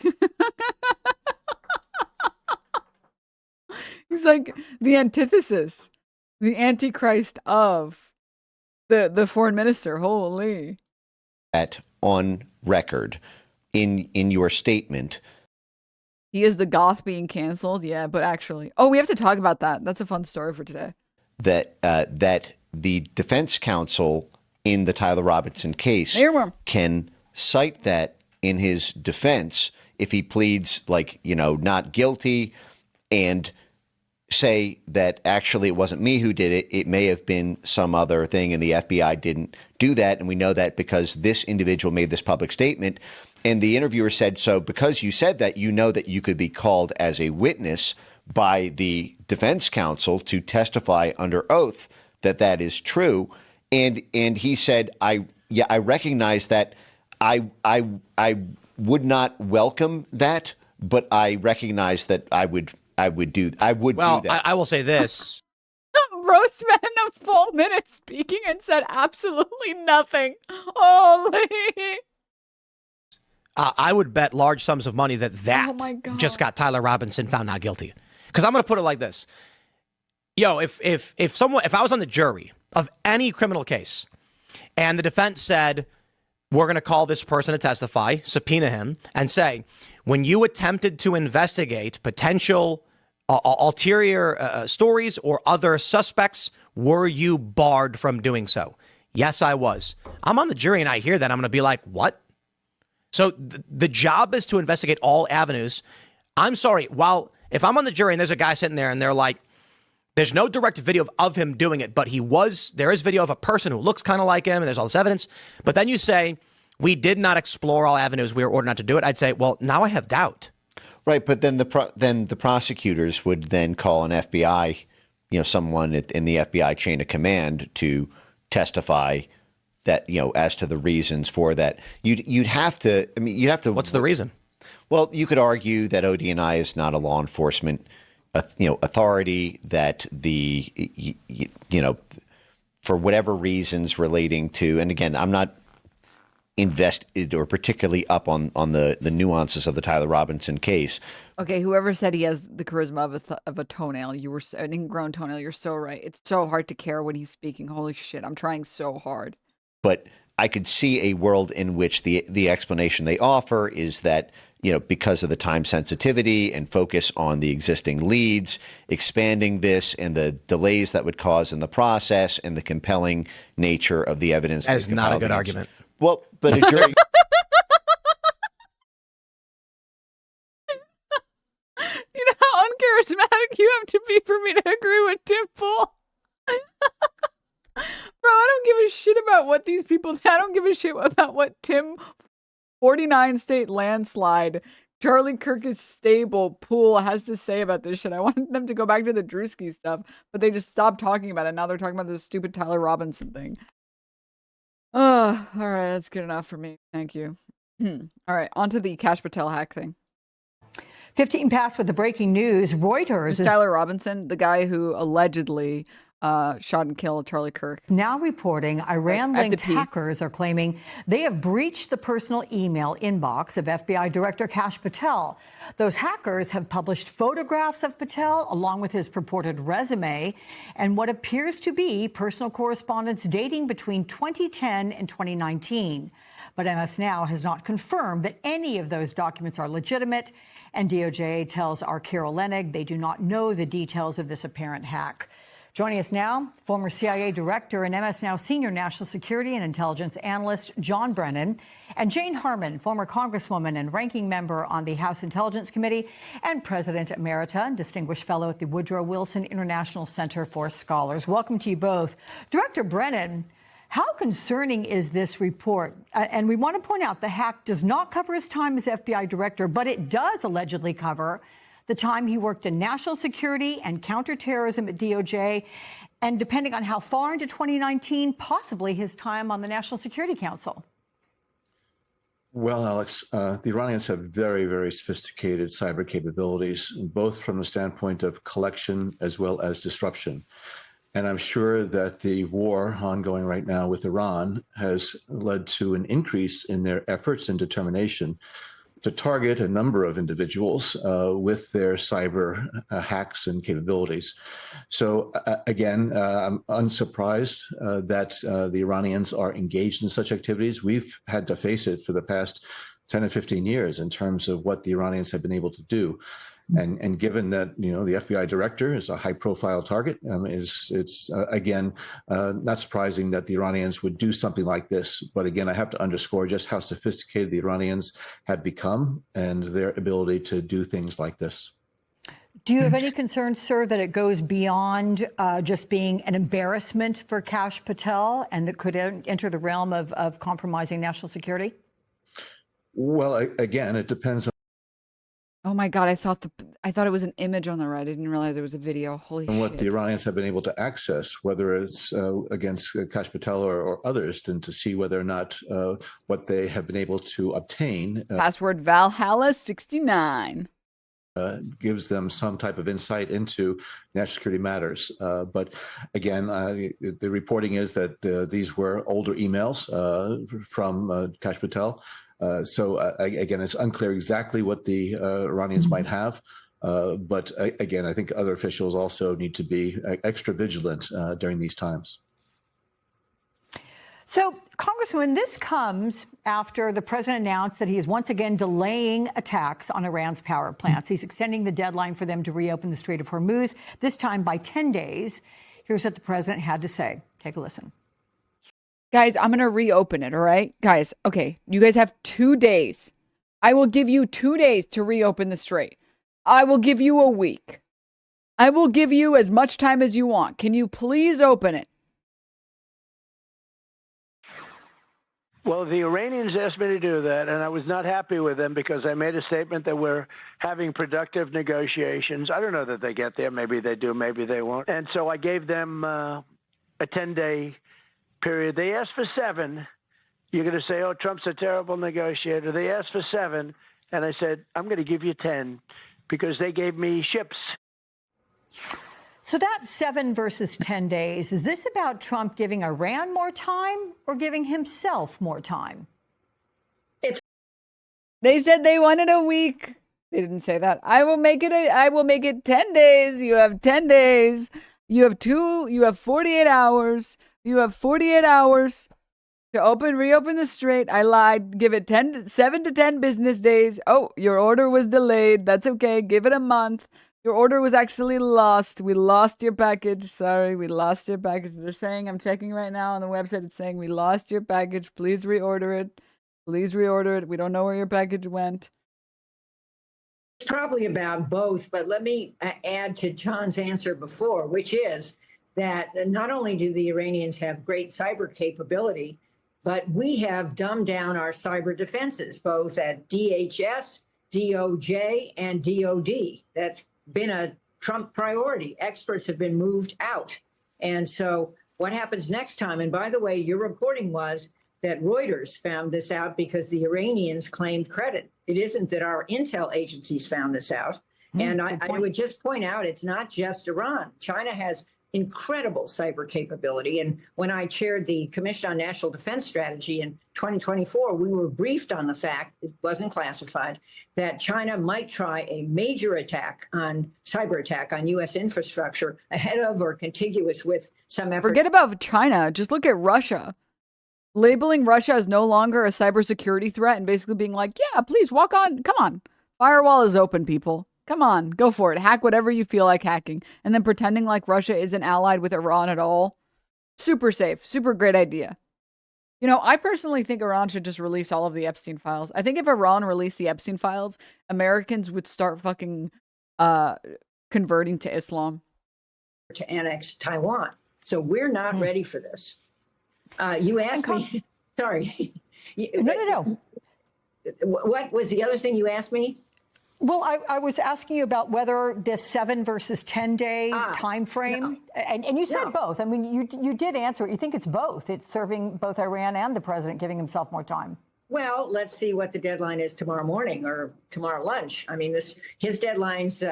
he's like the antithesis. The antichrist of the foreign minister. Holy. That on record in your statement. He is the goth being canceled. Yeah, but actually, oh, we have to talk about that. That's a fun story for today. That the defense counsel in the Tyler Robinson case can cite that in his defense if he pleads like, you know, not guilty and say that actually it wasn't me who did it. It may have been some other thing and the FBI didn't do that. And we know that because this individual made this public statement. And the interviewer said, so because you said that, you know that you could be called as a witness by the defense counsel to testify under oath that that is true. And he said, I recognize that I would not welcome that, but I recognize that I would do that. I will say this. Bro spent a full minute speaking and said absolutely nothing. Holy. I would bet large sums of money that just got Tyler Robinson found not guilty. Because I'm going to put it like this. Yo, if I was on the jury of any criminal case and the defense said, we're going to call this person to testify, subpoena him, and say, when you attempted to investigate potential ulterior stories or other suspects, were you barred from doing so? Yes, I was. I'm on the jury and I hear that. I'm going to be like, what? So the job is to investigate all avenues. I'm sorry. If I'm on the jury and there's a guy sitting there and they're like, there's no direct video of him doing it, but there is video of a person who looks kind of like him and there's all this evidence. But then you say, we did not explore all avenues. We were ordered not to do it. I'd say, well, now I have doubt. Right. But then the prosecutors would then call an FBI, someone in the FBI chain of command to testify that, as to the reasons for that. You'd have to. What's the reason? Well, you could argue that ODNI is not a law enforcement, authority, that for whatever reasons relating to, and again, I'm not invested or particularly up on the nuances of the Tyler Robinson case. Okay, whoever said he has the charisma of a toenail, an ingrown toenail, you're so right. It's so hard to care when he's speaking. Holy shit, I'm trying so hard. But I could see a world in which the explanation they offer is that, because of the time sensitivity and focus on the existing leads, expanding this and the delays that would cause in the process and the compelling nature of the evidence. That is not a good argument. Well, but a jury. You know how uncharismatic you have to be for me to agree with Tim Pool? Bro, I don't give a shit about what these people. I don't give a shit about what Tim 49 state landslide, Charlie Kirk's stable Pool has to say about this shit. I wanted them to go back to the Druski stuff, but they just stopped talking about it. Now they're talking about this stupid Tyler Robinson thing. Oh, all right, that's good enough for me. Thank you. All right, on to the Kash Patel hack thing. 15 past with the breaking news. Reuters is Tyler Robinson, the guy who allegedly shot and killed Charlie Kirk. Now reporting Iran-linked hackers are claiming they have breached the personal email inbox of FBI Director Kash Patel. Those hackers have published photographs of Patel along with his purported resume and what appears to be personal correspondence dating between 2010 and 2019. But MSNOW has not confirmed that any of those documents are legitimate, and DOJ tells our Carol Lenig they do not know the details of this apparent hack. Joining us now, former CIA Director and MSNOW Senior National Security and Intelligence Analyst John Brennan, and Jane Harman, former Congresswoman and Ranking Member on the House Intelligence Committee and President Emerita and Distinguished Fellow at the Woodrow Wilson International Center for Scholars. Welcome to you both. Director Brennan, how concerning is this report? And we want to point out the hack does not cover his time as FBI Director, but it does allegedly cover the time he worked in national security and counterterrorism at DOJ, and depending on how far into 2019, possibly his time on the National Security Council. Well, Alex, the Iranians have very, very sophisticated cyber capabilities, both from the standpoint of collection as well as disruption. And I'm sure that the war ongoing right now with Iran has led to an increase in their efforts and determination to target a number of individuals with their cyber hacks and capabilities. So again, I'm unsurprised that the Iranians are engaged in such activities. We've had to face it for the past 10 and 15 years in terms of what the Iranians have been able to do. And given that, the FBI director is a high-profile target, it's again, not surprising that the Iranians would do something like this. But again, I have to underscore just how sophisticated the Iranians have become and their ability to do things like this. Do you have any concerns, sir, that it goes beyond just being an embarrassment for Kash Patel and that could enter the realm of compromising national security? Well, again, it depends on. Oh my God! I thought it was an image on the right. I didn't realize it was a video. Holy shit! What the Iranians have been able to access, whether it's against Kash Patel or others, and to see whether or not what they have been able to obtain. Password Valhalla69. Gives them some type of insight into national security matters. But again, the reporting is that these were older emails from Kash Patel. Again, it's unclear exactly what the Iranians might have. But again, I think other officials also need to be extra vigilant during these times. So, Congresswoman, this comes after the president announced that he is once again delaying attacks on Iran's power plants. He's extending the deadline for them to reopen the Strait of Hormuz, this time by 10 days. Here's what the president had to say. Take a listen. Guys, I'm going to reopen it, all right? Guys, okay, you guys have 2 days. I will give you 2 days to reopen the strait. I will give you a week. I will give you as much time as you want. Can you please open it? Well, the Iranians asked me to do that, and I was not happy with them because I made a statement that we're having productive negotiations. I don't know that they get there. Maybe they do. Maybe they won't. And so I gave them a 10-day period. They asked for 7. You're going to say, oh, Trump's a terrible negotiator. They asked for 7, and I said, I'm going to give you 10 because they gave me ships. So that 7 versus 10 days, is this about Trump giving Iran more time or giving himself more time? They said they wanted a week. They didn't say that. I will make it 10 days. You have 10 days. You have 48 hours. You have 48 hours to reopen the strait. I lied. Give it 7 to 10 business days. Oh, your order was delayed. That's okay. Give it a month. Your order was actually lost. We lost your package. Sorry, we lost your package. They're saying, I'm checking right now on the website. It's saying we lost your package. Please reorder it. Please reorder it. We don't know where your package went. It's probably about both, but let me add to John's answer before, which is that not only do the Iranians have great cyber capability, but we have dumbed down our cyber defenses, both at DHS, DOJ, and DOD. That's been a Trump priority. Experts have been moved out. And so what happens next time? And by the way, your reporting was that Reuters found this out because the Iranians claimed credit. It isn't that our intel agencies found this out. And I would just point out, it's not just Iran. China has incredible cyber capability. And when I chaired the Commission on National Defense Strategy in 2024, we were briefed on the fact, it wasn't classified, that China might try a major cyber attack on U.S. infrastructure ahead of or contiguous with some effort. Forget about China. Just look at Russia. Labeling Russia as no longer a cybersecurity threat and basically being like, yeah, please walk on. Come on. Firewall is open, people. Come on, go for it. Hack whatever you feel like hacking. And then pretending like Russia isn't allied with Iran at all. Super safe. Super great idea. You know, I personally think Iran should just release all of the Epstein files. I think if Iran released the Epstein files, Americans would start fucking converting to Islam. To annex Taiwan. So we're not ready for this. You asked me, sorry. No. What was the other thing you asked me? Well, I was asking you about whether this 7 versus 10 day time frame, and you said both. I mean, you did answer it. You think it's both. It's serving both Iran and the president, giving himself more time. Well, let's see what the deadline is tomorrow morning or tomorrow lunch. I mean, his deadlines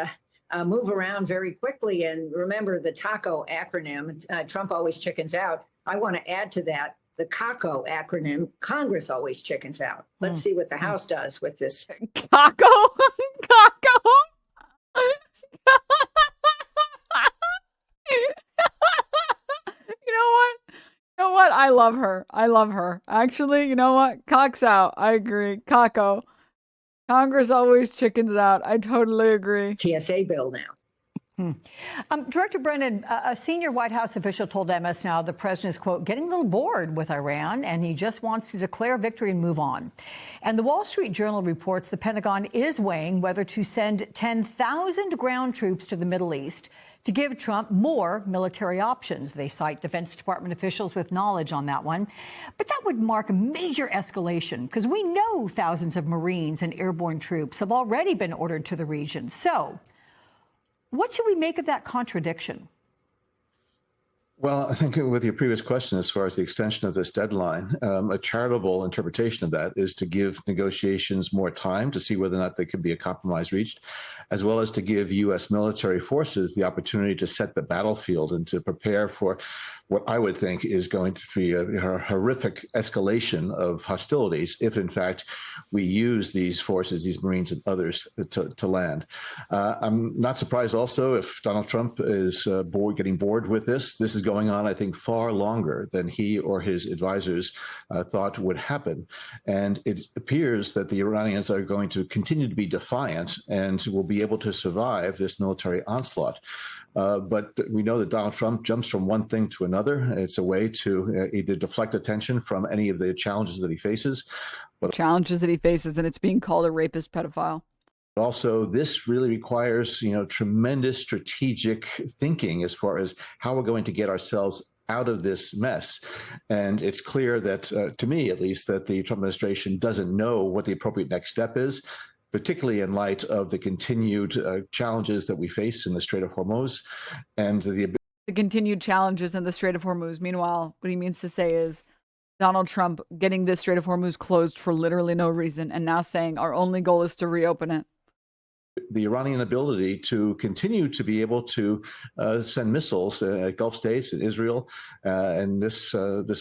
move around very quickly. And remember the TACO acronym, Trump always chickens out. I want to add to that. The CACO acronym, Congress always chickens out. Let's see what the House does with this. CACO? CACO? You know what? I love her. Actually, you know what? Cock's out. I agree. CACO. Congress always chickens out. I totally agree. TSA bill now. Director Brennan, a senior White House official told MSNOW the president is, quote, getting a little bored with Iran, and he just wants to declare victory and move on. And the Wall Street Journal reports the Pentagon is weighing whether to send 10,000 ground troops to the Middle East to give Trump more military options. They cite Defense Department officials with knowledge on that one. But that would mark a major escalation because we know thousands of Marines and airborne troops have already been ordered to the region. So what should we make of that contradiction? Well, I think with your previous question, as far as the extension of this deadline, a charitable interpretation of that is to give negotiations more time to see whether or not there could be a compromise reached, as well as to give U.S. military forces the opportunity to set the battlefield and to prepare for what I would think is going to be a horrific escalation of hostilities if, in fact, we use these forces, these Marines and others, to land. I'm not surprised also if Donald Trump is getting bored with this. This is going on, I think, far longer than he or his advisors thought would happen. And it appears that the Iranians are going to continue to be defiant and will be able to survive this military onslaught. But we know that Donald Trump jumps from one thing to another. It's a way to either deflect attention from any of the challenges that he faces. And it's being called a rapist pedophile. Also, this really requires, tremendous strategic thinking as far as how we're going to get ourselves out of this mess. And it's clear that, to me at least, that the Trump administration doesn't know what the appropriate next step is, particularly in light of the continued challenges that we face in the Strait of Hormuz and the continued challenges in the Strait of Hormuz. Meanwhile, what he means to say is Donald Trump getting the Strait of Hormuz closed for literally no reason and now saying our only goal is to reopen it. The Iranian ability to continue to be able to send missiles at Gulf states and Israel, and this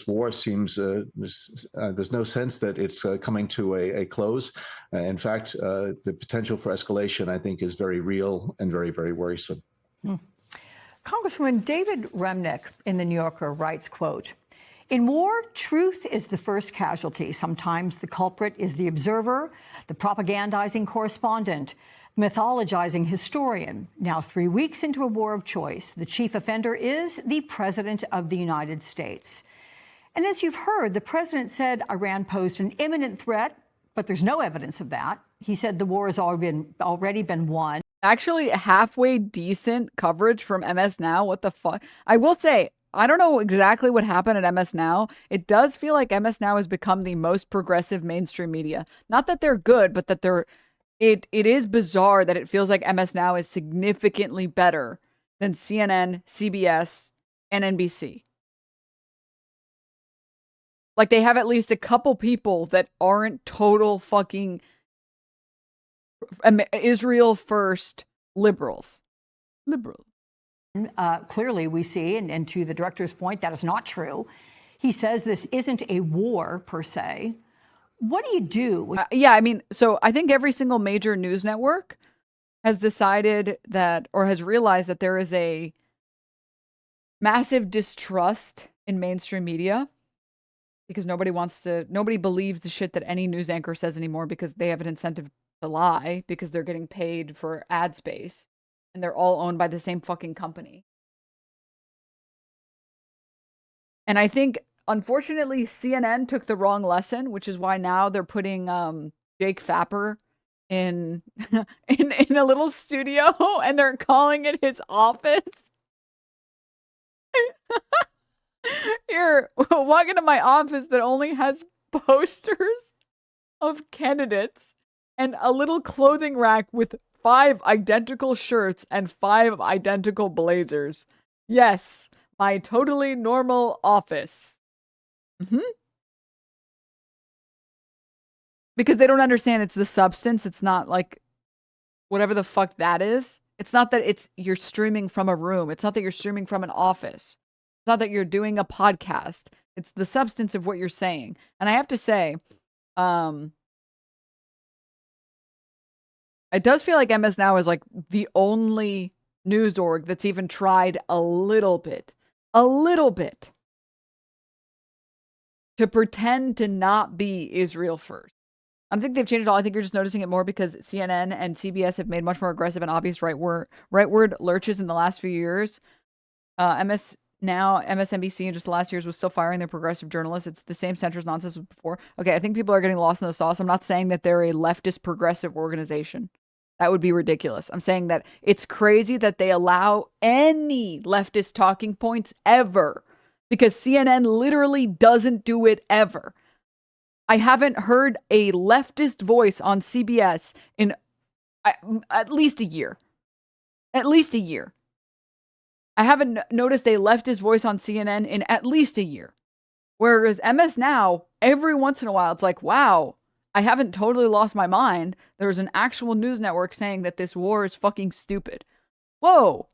war seems there's no sense that it's coming to a close. In fact, the potential for escalation, I think, is very real and very, very worrisome. Congresswoman David Remnick in The New Yorker writes, quote, "In war, truth is the first casualty. Sometimes the culprit is the observer, the propagandizing correspondent, mythologizing historian. Now, 3 weeks into a war of choice, the chief offender is the President of the United States." And as you've heard, the president said Iran posed an imminent threat, but there's no evidence of that. He said the war has already been won. Actually, halfway decent coverage from MSNOW. What the fuck? I will say, I don't know exactly what happened at MSNOW. It does feel like MSNOW has become the most progressive mainstream media. Not that they're good, but that they're... It is bizarre that it feels like MSNOW is significantly better than CNN, CBS, and NBC. Like, they have at least a couple people that aren't total fucking Israel first liberals. Clearly, we see, and to the director's point, that is not true. He says this isn't a war per se. What do you do? Yeah, I mean, so I think every single major news network has decided that, or has realized that there is a massive distrust in mainstream media because nobody believes the shit that any news anchor says anymore because they have an incentive to lie because they're getting paid for ad space and they're all owned by the same fucking company. And I think, unfortunately, CNN took the wrong lesson, which is why now they're putting Jake Fapper in in a little studio and they're calling it his office. Here, walk into my office that only has posters of candidates and a little clothing rack with 5 identical shirts and 5 identical blazers. Yes, my totally normal office. Because they don't understand it's the substance. It's not like whatever the fuck that is. It's not that you're streaming from a room. It's not that you're streaming from an office. It's not that you're doing a podcast. It's the substance of what you're saying. And I have to say, it does feel like MSNOW is like the only news org that's even tried a little bit to pretend to not be Israel first. I don't think they've changed it all. I think you're just noticing it more because CNN and CBS have made much more aggressive and obvious rightward lurches in the last few years. MSNBC in just the last years was still firing their progressive journalists. It's the same centrist nonsense as before. Okay, I think people are getting lost in the sauce. I'm not saying that they're a leftist progressive organization. That would be ridiculous. I'm saying that it's crazy that they allow any leftist talking points ever. Because CNN literally doesn't do it ever. I haven't heard a leftist voice on CBS in at least a year. At least a year. I haven't noticed a leftist voice on CNN in at least a year. Whereas MSNOW, every once in a while, it's like, wow, I haven't totally lost my mind. There's an actual news network saying that this war is fucking stupid. Whoa.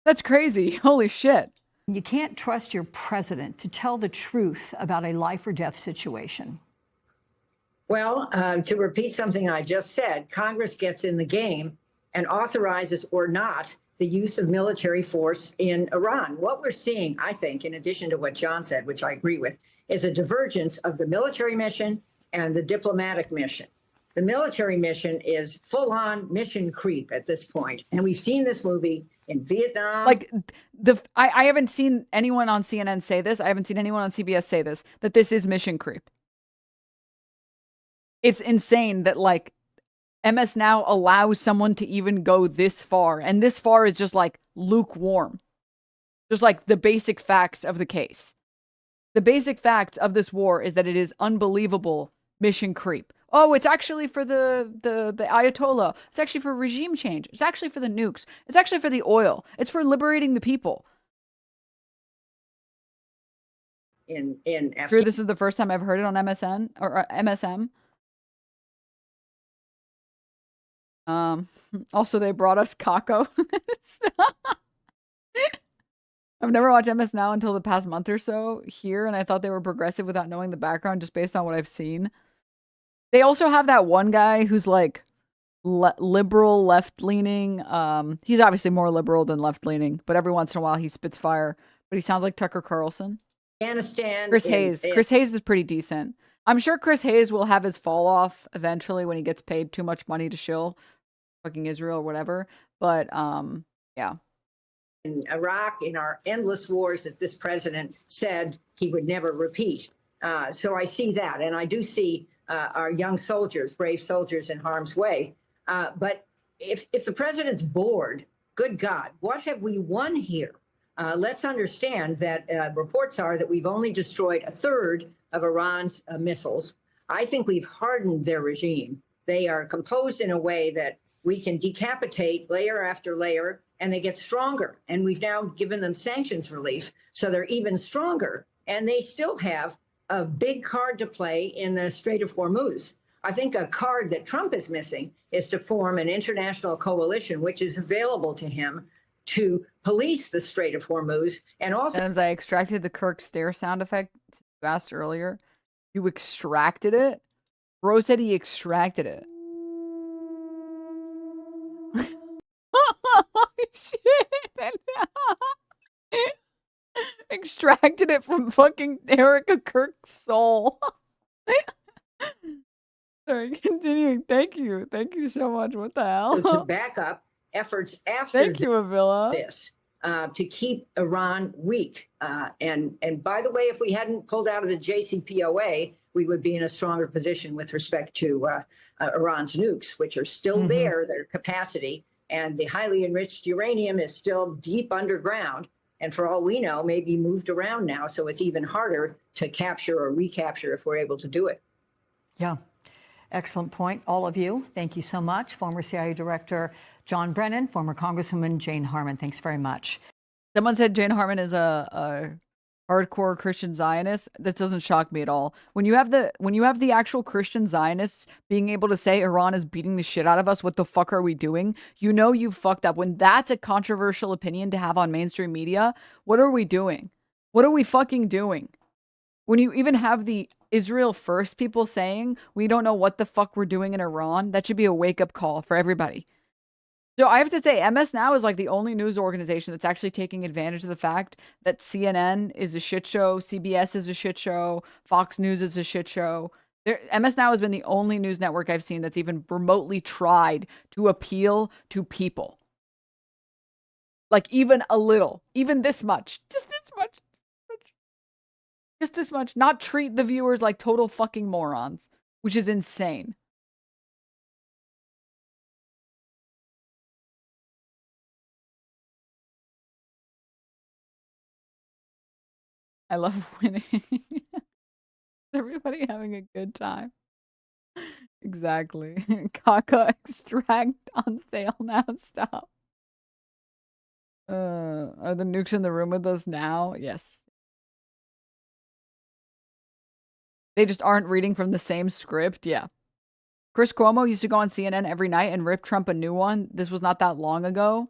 That's crazy. Holy shit. You can't trust your president to tell the truth about a life or death situation. Well, to repeat something I just said, Congress gets in the game and authorizes or not the use of military force in Iran. What we're seeing, I think, in addition to what John said, which I agree with, is a divergence of the military mission and the diplomatic mission. The military mission is full-on mission creep at this point. And we've seen this movie in Vietnam. Like, I haven't seen anyone on CNN say this. I haven't seen anyone on CBS say this, that this is mission creep. It's insane that, like, MS Now allows someone to even go this far. And this far is just, like, lukewarm. Just, like, the basic facts of the case. The basic facts of this war is that it is unbelievable mission creep. Oh, it's actually for the Ayatollah. It's actually for regime change. It's actually for the nukes. It's actually for the oil. It's for liberating the people. In Sure, this is the first time I've heard it on MSN or MSM. Also, they brought us Kako. I've never watched MS Now until the past month or so here, and I thought they were progressive without knowing the background just based on what I've seen. They also have that one guy who's like liberal, left-leaning. He's obviously more liberal than left-leaning, but every once in a while he spits fire. But he sounds like Tucker Carlson. Afghanistan. Chris Hayes. Chris Hayes is pretty decent. I'm sure Chris Hayes will have his fall off eventually when he gets paid too much money to shill fucking Israel or whatever. But yeah. In Iraq, in our endless wars that this president said he would never repeat. So I see that, and I do see our young soldiers, brave soldiers in harm's way. But if the president's bored, good God, what have we won here? Let's understand that reports are that we've only destroyed a third of Iran's missiles. I think we've hardened their regime. They are composed in a way that we can decapitate layer after layer, and they get stronger. And we've now given them sanctions relief, so they're even stronger. And they still have a big card to play in the Strait of Hormuz. I think a card that Trump is missing is to form an international coalition, which is available to him to police the Strait of Hormuz. And also, Denims, I extracted the Kirk stare sound effect you asked earlier. You extracted it? Bro said he extracted it. Oh, shit. Extracted it from fucking Erika Kirk's soul. Sorry, continuing. Thank you. Thank you so much. What the hell? to back up efforts after Thank you, Avila. this to keep Iran weak. And by the way, if we hadn't pulled out of the JCPOA, we would be in a stronger position with respect to Iran's nukes, which are still there, their capacity. And the highly enriched uranium is still deep underground. And for all we know, maybe moved around now. So it's even harder to capture or recapture if we're able to do it. Yeah. Excellent point, all of you. Thank you so much. Former CIA Director John Brennan, former Congresswoman Jane Harman. Thanks very much. Someone said Jane Harman is a hardcore Christian Zionist. That doesn't shock me at all. When you have the actual Christian Zionists being able to say Iran is beating the shit out of us, what the fuck are we doing? You know you've fucked up. When that's a controversial opinion to have on mainstream media, what are we doing? What are we fucking doing? When you even have the Israel first people saying we don't know what the fuck we're doing in Iran, that should be a wake-up call for everybody. So I have to say, MS Now is like the only news organization that's actually taking advantage of the fact that CNN is a shit show, CBS is a shit show, Fox News is a shit show. MS Now has been the only news network I've seen that's even remotely tried to appeal to people. Like even a little, even this much, just this much. Just this much. Not treat the viewers like total fucking morons, which is insane. I love winning. Everybody having a good time. Exactly. Caca extract on sale now. Stop. Are the nukes in the room with us now? Yes. They just aren't reading from the same script. Yeah. Chris Cuomo used to go on CNN every night and rip Trump a new one. This was not that long ago.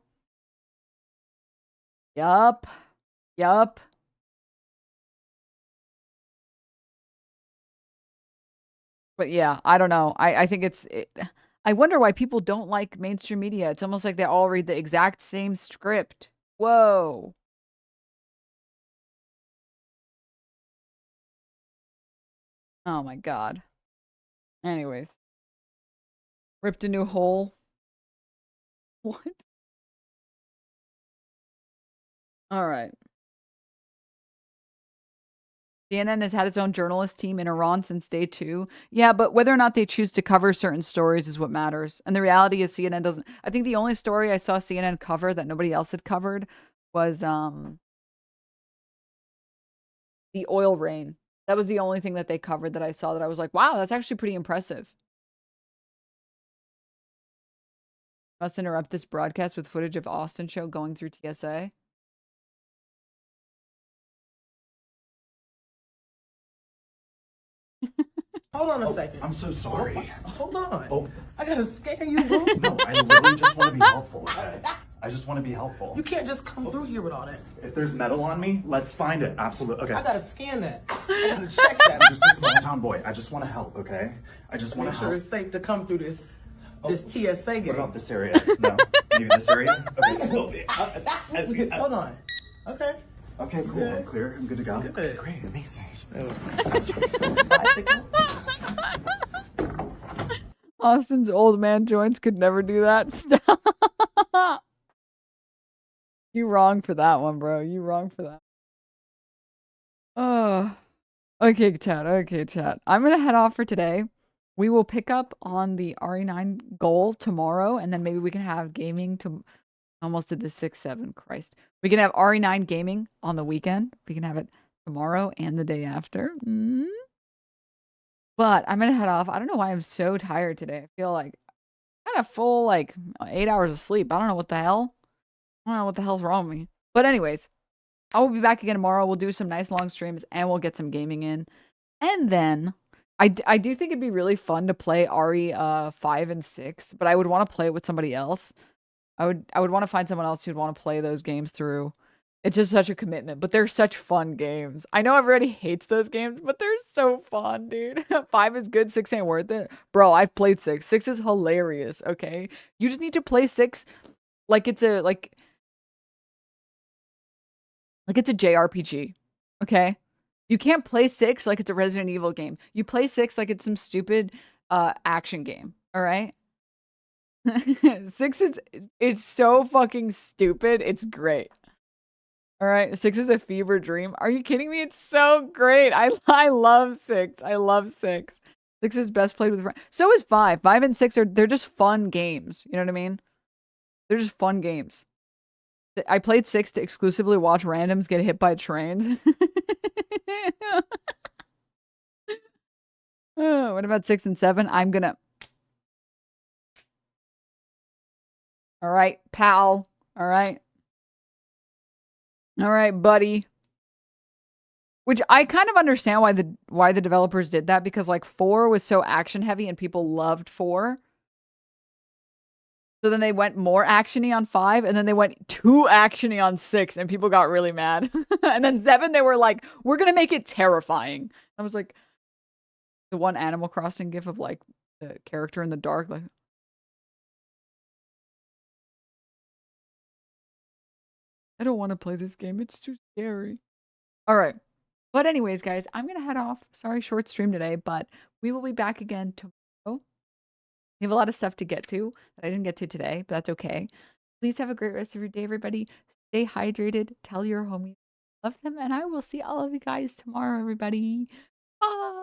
Yup. Yup. But yeah, I don't know. I think I wonder why people don't like mainstream media. It's almost like they all read the exact same script. Whoa. Oh my God. Anyways. Ripped a new hole. What? All right. CNN has had its own journalist team in Iran since day 2. Yeah, but whether or not they choose to cover certain stories is what matters. And the reality is CNN doesn't. I think the only story I saw CNN cover that nobody else had covered was the oil rain. That was the only thing that they covered that I saw that I was like, wow, that's actually pretty impressive. Must interrupt this broadcast with footage of Austin show going through TSA. Hold on a second. I'm so sorry. Hold on. Oh. I gotta scan you, bro. No, I literally just want to be helpful. Okay? I just want to be helpful. You can't just come through here with all that. If there's metal on me, let's find it. Absolutely. Okay. I gotta scan that. I gotta check that. I'm just a small town boy. I just want to help, okay? I just want to help. Make sure it's safe to come through this TSA gate. What about this area? No. Maybe this area? Okay. Hold on. Okay. Okay, cool. I'm clear. I'm good to go. Good. Okay, great. Amazing. Austin's old man joints could never do that. Stop. You wrong for that one, bro. You wrong for that. Oh. Okay, chat. Okay, chat. I'm going to head off for today. We will pick up on the RE9 goal tomorrow, and then maybe we can have gaming to... Almost did the 6-7. Christ. We can have RE9 gaming on the weekend. We can have it tomorrow and the day after. But I'm going to head off. I don't know why I'm so tired today. I feel like I had a full, 8 hours of sleep. I don't know what the hell. I don't know what the hell's wrong with me. But anyways, I will be back again tomorrow. We'll do some nice long streams and we'll get some gaming in. And then I do think it'd be really fun to play RE 5 and 6, but I would want to play it with somebody else. I would want to find someone else who'd want to play those games through. It's just such a commitment, but they're such fun games. I know everybody hates those games, but they're so fun, dude. 5 is good, 6 ain't worth it. Bro, I've played 6. 6 is hilarious, okay? You just need to play 6 like it's a it's a JRPG, okay? You can't play 6 like it's a Resident Evil game. You play 6 like it's some stupid action game, all right? 6 it's so fucking stupid. It's great. All right, 6 is a fever dream. Are you kidding me? It's so great. I love 6. I love 6. 6 is best played with friends. So is 5. 5 and 6 they're just fun games. You know what I mean? They're just fun games. I played 6 to exclusively watch randoms get hit by trains. Oh, what about 6 and 7? I'm gonna... All right, pal. All right. All right, buddy. Which I kind of understand why the developers did that, because 4 was so action heavy and people loved 4. So then they went more actiony on 5, and then they went too actiony on 6, and people got really mad. And then 7, they were like, we're gonna make it terrifying. I was like, the one Animal Crossing gif of the character in the dark, I don't want to play this game. It's too scary. All right. But anyways, guys, I'm going to head off. Sorry, short stream today, but we will be back again tomorrow. We have a lot of stuff to get to that I didn't get to today, but that's okay. Please have a great rest of your day, everybody. Stay hydrated. Tell your homies love them, and I will see all of you guys tomorrow, everybody. Bye.